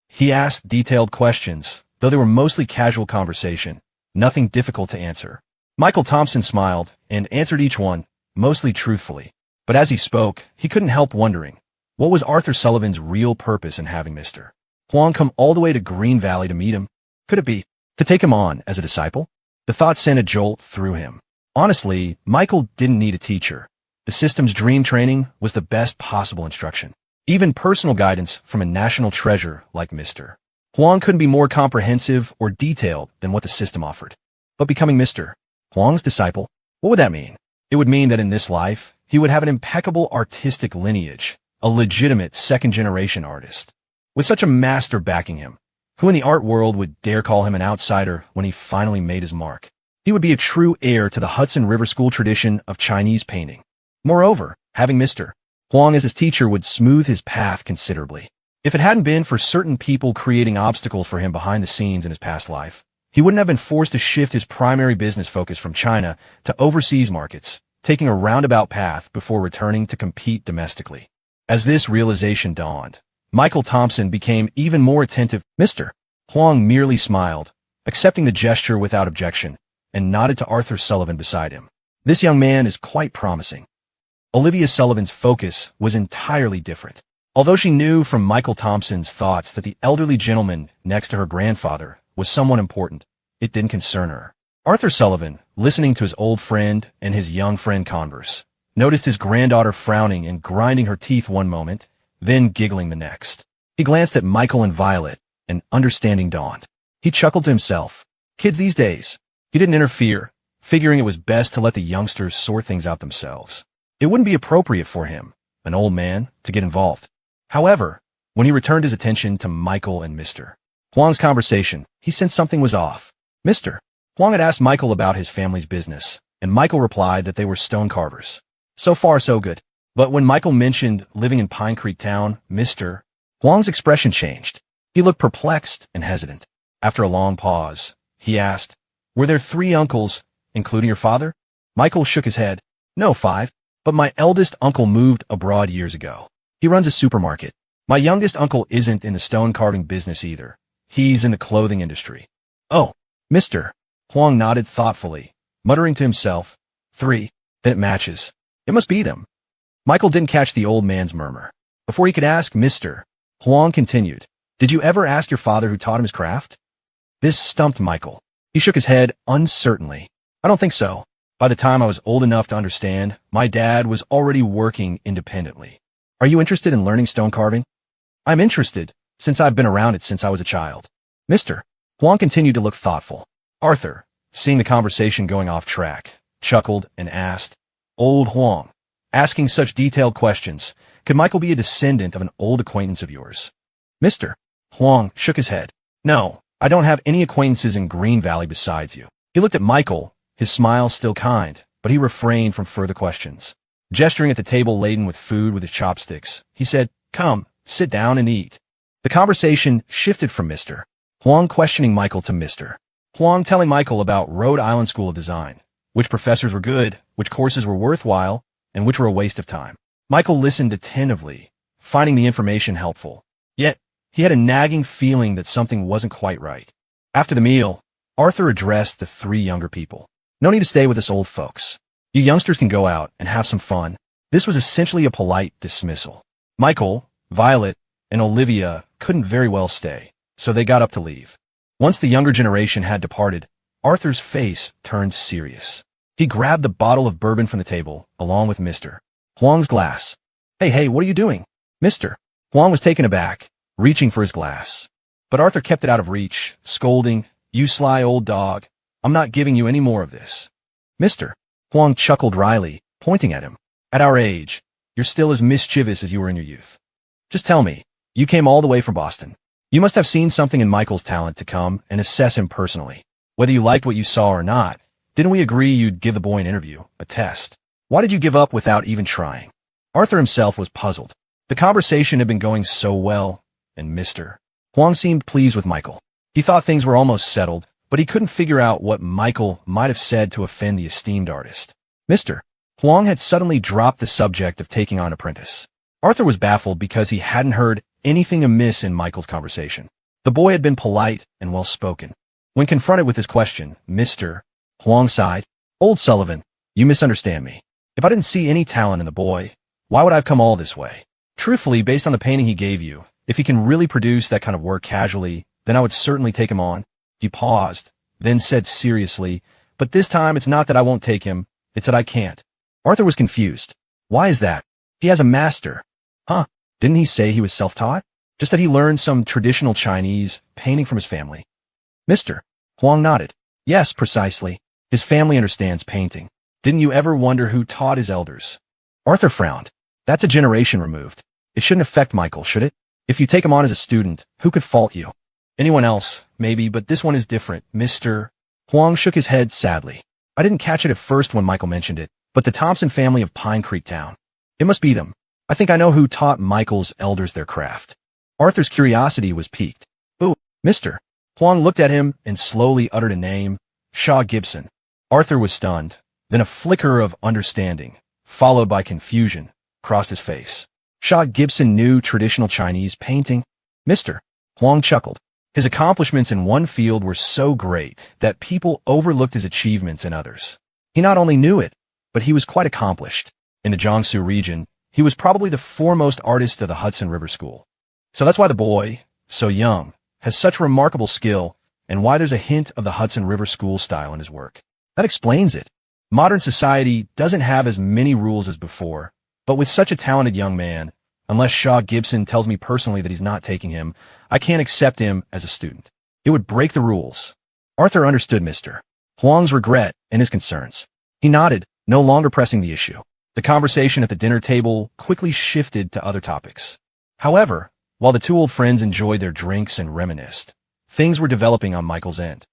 He asked detailed questions, though they were mostly casual conversation, nothing difficult to answer. Michael Thompson smiled and answered each one, mostly truthfully. But as he spoke, he couldn't help wondering, what was Arthur Sullivan's real purpose in having Mr. Huang come all the way to Green Valley to meet him? Could it be to take him on as a disciple? The thought sent a jolt through him. Honestly, Michael didn't need a teacher. The system's dream training was the best possible instruction. Even personal guidance from a national treasure like Mr. Huang couldn't be more comprehensive or detailed than what the system offered. But becoming Mr. Huang's disciple, what would that mean? It would mean that in this life, he would have an impeccable artistic lineage, a legitimate second-generation artist. With such a master backing him, who in the art world would dare call him an outsider when he finally made his mark? He would be a true heir to the Hudson River School tradition of Chinese painting. Moreover, having Mr. Huang as his teacher would smooth his path considerably. If it hadn't been for certain people creating obstacles for him behind the scenes in his past life, he wouldn't have been forced to shift his primary business focus from China to overseas markets, taking a roundabout path before returning to compete domestically. As this realization dawned, Michael Thompson became even more attentive. Mr. Huang merely smiled, accepting the gesture without objection, and nodded to Arthur Sullivan beside him. This young man is quite promising. Olivia Sullivan's focus was entirely different. Although she knew from Michael Thompson's thoughts that the elderly gentleman next to her grandfather was someone important, it didn't concern her. Arthur Sullivan, listening to his old friend and his young friend converse, noticed his granddaughter frowning and grinding her teeth one moment, then giggling the next. He glanced at Michael and Violet, and understanding dawned. He chuckled to himself. Kids these days. He didn't interfere, figuring it was best to let the youngsters sort things out themselves. It wouldn't be appropriate for him, an old man, to get involved. However, when he returned his attention to Michael and Mr. Huang's conversation, he sensed something was off. Mr. Huang had asked Michael about his family's business, and Michael replied that they were stone carvers. So far, so good. But when Michael mentioned living in Pine Creek Town, Mr. Huang's expression changed. He looked perplexed and hesitant. After a long pause, he asked, "Were there 3 uncles, including your father?" Michael shook his head. "No, 5. But my eldest uncle moved abroad years ago. He runs a supermarket. My youngest uncle isn't in the stone carving business either. He's in the clothing industry." "Oh." Mr. Huang nodded thoughtfully, muttering to himself, 3. Then it matches. It must be them. Michael didn't catch the old man's murmur. Before he could ask, Mr. Huang continued, "Did you ever ask your father who taught him his craft?" This stumped Michael. He shook his head uncertainly. "I don't think so. By the time I was old enough to understand, my dad was already working independently." "Are you interested in learning stone carving?" "I'm interested, since I've been around it since I was a child." Mr. Huang continued to look thoughtful. Arthur, seeing the conversation going off track, chuckled and asked, "Old Huang, asking such detailed questions, could Michael be a descendant of an old acquaintance of yours?" Mr. Huang shook his head. "No, I don't have any acquaintances in Green Valley besides you." He looked at Michael, his smile still kind, but he refrained from further questions. Gesturing at the table laden with food with his chopsticks, he said, "Come, sit down and eat." The conversation shifted from Mr. Huang questioning Michael to Mr. Huang telling Michael about Rhode Island School of Design, which professors were good, which courses were worthwhile, and which were a waste of time. Michael listened attentively, finding the information helpful. Yet, he had a nagging feeling that something wasn't quite right. After the meal, Arthur addressed the 3 younger people. "No need to stay with us old folks. You youngsters can go out and have some fun." This was essentially a polite dismissal. Michael, Violet, and Olivia couldn't very well stay, so they got up to leave. Once the younger generation had departed, Arthur's face turned serious. He grabbed the bottle of bourbon from the table, along with Mr. Huang's glass. Hey, what are you doing?" Mr. Huang was taken aback, reaching for his glass. But Arthur kept it out of reach, scolding, "You sly old dog. I'm not giving you any more of this." "Mister," Huang chuckled wryly, pointing at him. "At our age, you're still as mischievous as you were in your youth. Just tell me, you came all the way from Boston. You must have seen something in Michael's talent to come and assess him personally. Whether you liked what you saw or not, didn't we agree you'd give the boy an interview, a test? Why did you give up without even trying?" Arthur himself was puzzled. The conversation had been going so well, and Mr. Huang seemed pleased with Michael. He thought things were almost settled, but he couldn't figure out what Michael might have said to offend the esteemed artist. Mr. Huang had suddenly dropped the subject of taking on an apprentice. Arthur was baffled because he hadn't heard anything amiss in Michael's conversation. The boy had been polite and well-spoken. When confronted with his question, Mr. Huang sighed. "Old Sullivan, you misunderstand me. If I didn't see any talent in the boy, why would I have come all this way? Truthfully, based on the painting he gave you, if he can really produce that kind of work casually, then I would certainly take him on." He paused, then said seriously, "But this time it's not that I won't take him, it's that I can't." Arthur was confused. "Why is that? He has a master." "Huh? Didn't he say he was self-taught? Just that he learned some traditional Chinese painting from his family?" Mr. Huang nodded. "Yes, precisely. His family understands painting. Didn't you ever wonder who taught his elders?" Arthur frowned. "That's a generation removed. It shouldn't affect Michael, should it? If you take him on as a student, who could fault you? Anyone else, maybe, but this one is different." Mr. Huang shook his head sadly. "I didn't catch it at first when Michael mentioned it, but the Thompson family of Pine Creek Town. It must be them. I think I know who taught Michael's elders their craft." Arthur's curiosity was piqued. "Ooh." Mr. Huang looked at him and slowly uttered a name, Shaw Gibson. Arthur was stunned. Then a flicker of understanding, followed by confusion, crossed his face. Shaw Gibson knew traditional Chinese painting? Mr. Huang chuckled. His accomplishments in one field were so great that people overlooked his achievements in others. He not only knew it, but he was quite accomplished. In the Jiangsu region, he was probably the foremost artist of the Hudson River School. So that's why the boy, so young, has such remarkable skill, and why there's a hint of the Hudson River School style in his work. That explains it. Modern society doesn't have as many rules as before, but with such a talented young man, unless Shaw Gibson tells me personally that he's not taking him, I can't accept him as a student. It would break the rules. Arthur understood Mr. Huang's regret and his concerns. He nodded, no longer pressing the issue. The conversation at the dinner table quickly shifted to other topics. However, while the two old friends enjoyed their drinks and reminisced, things were developing on Michael's end.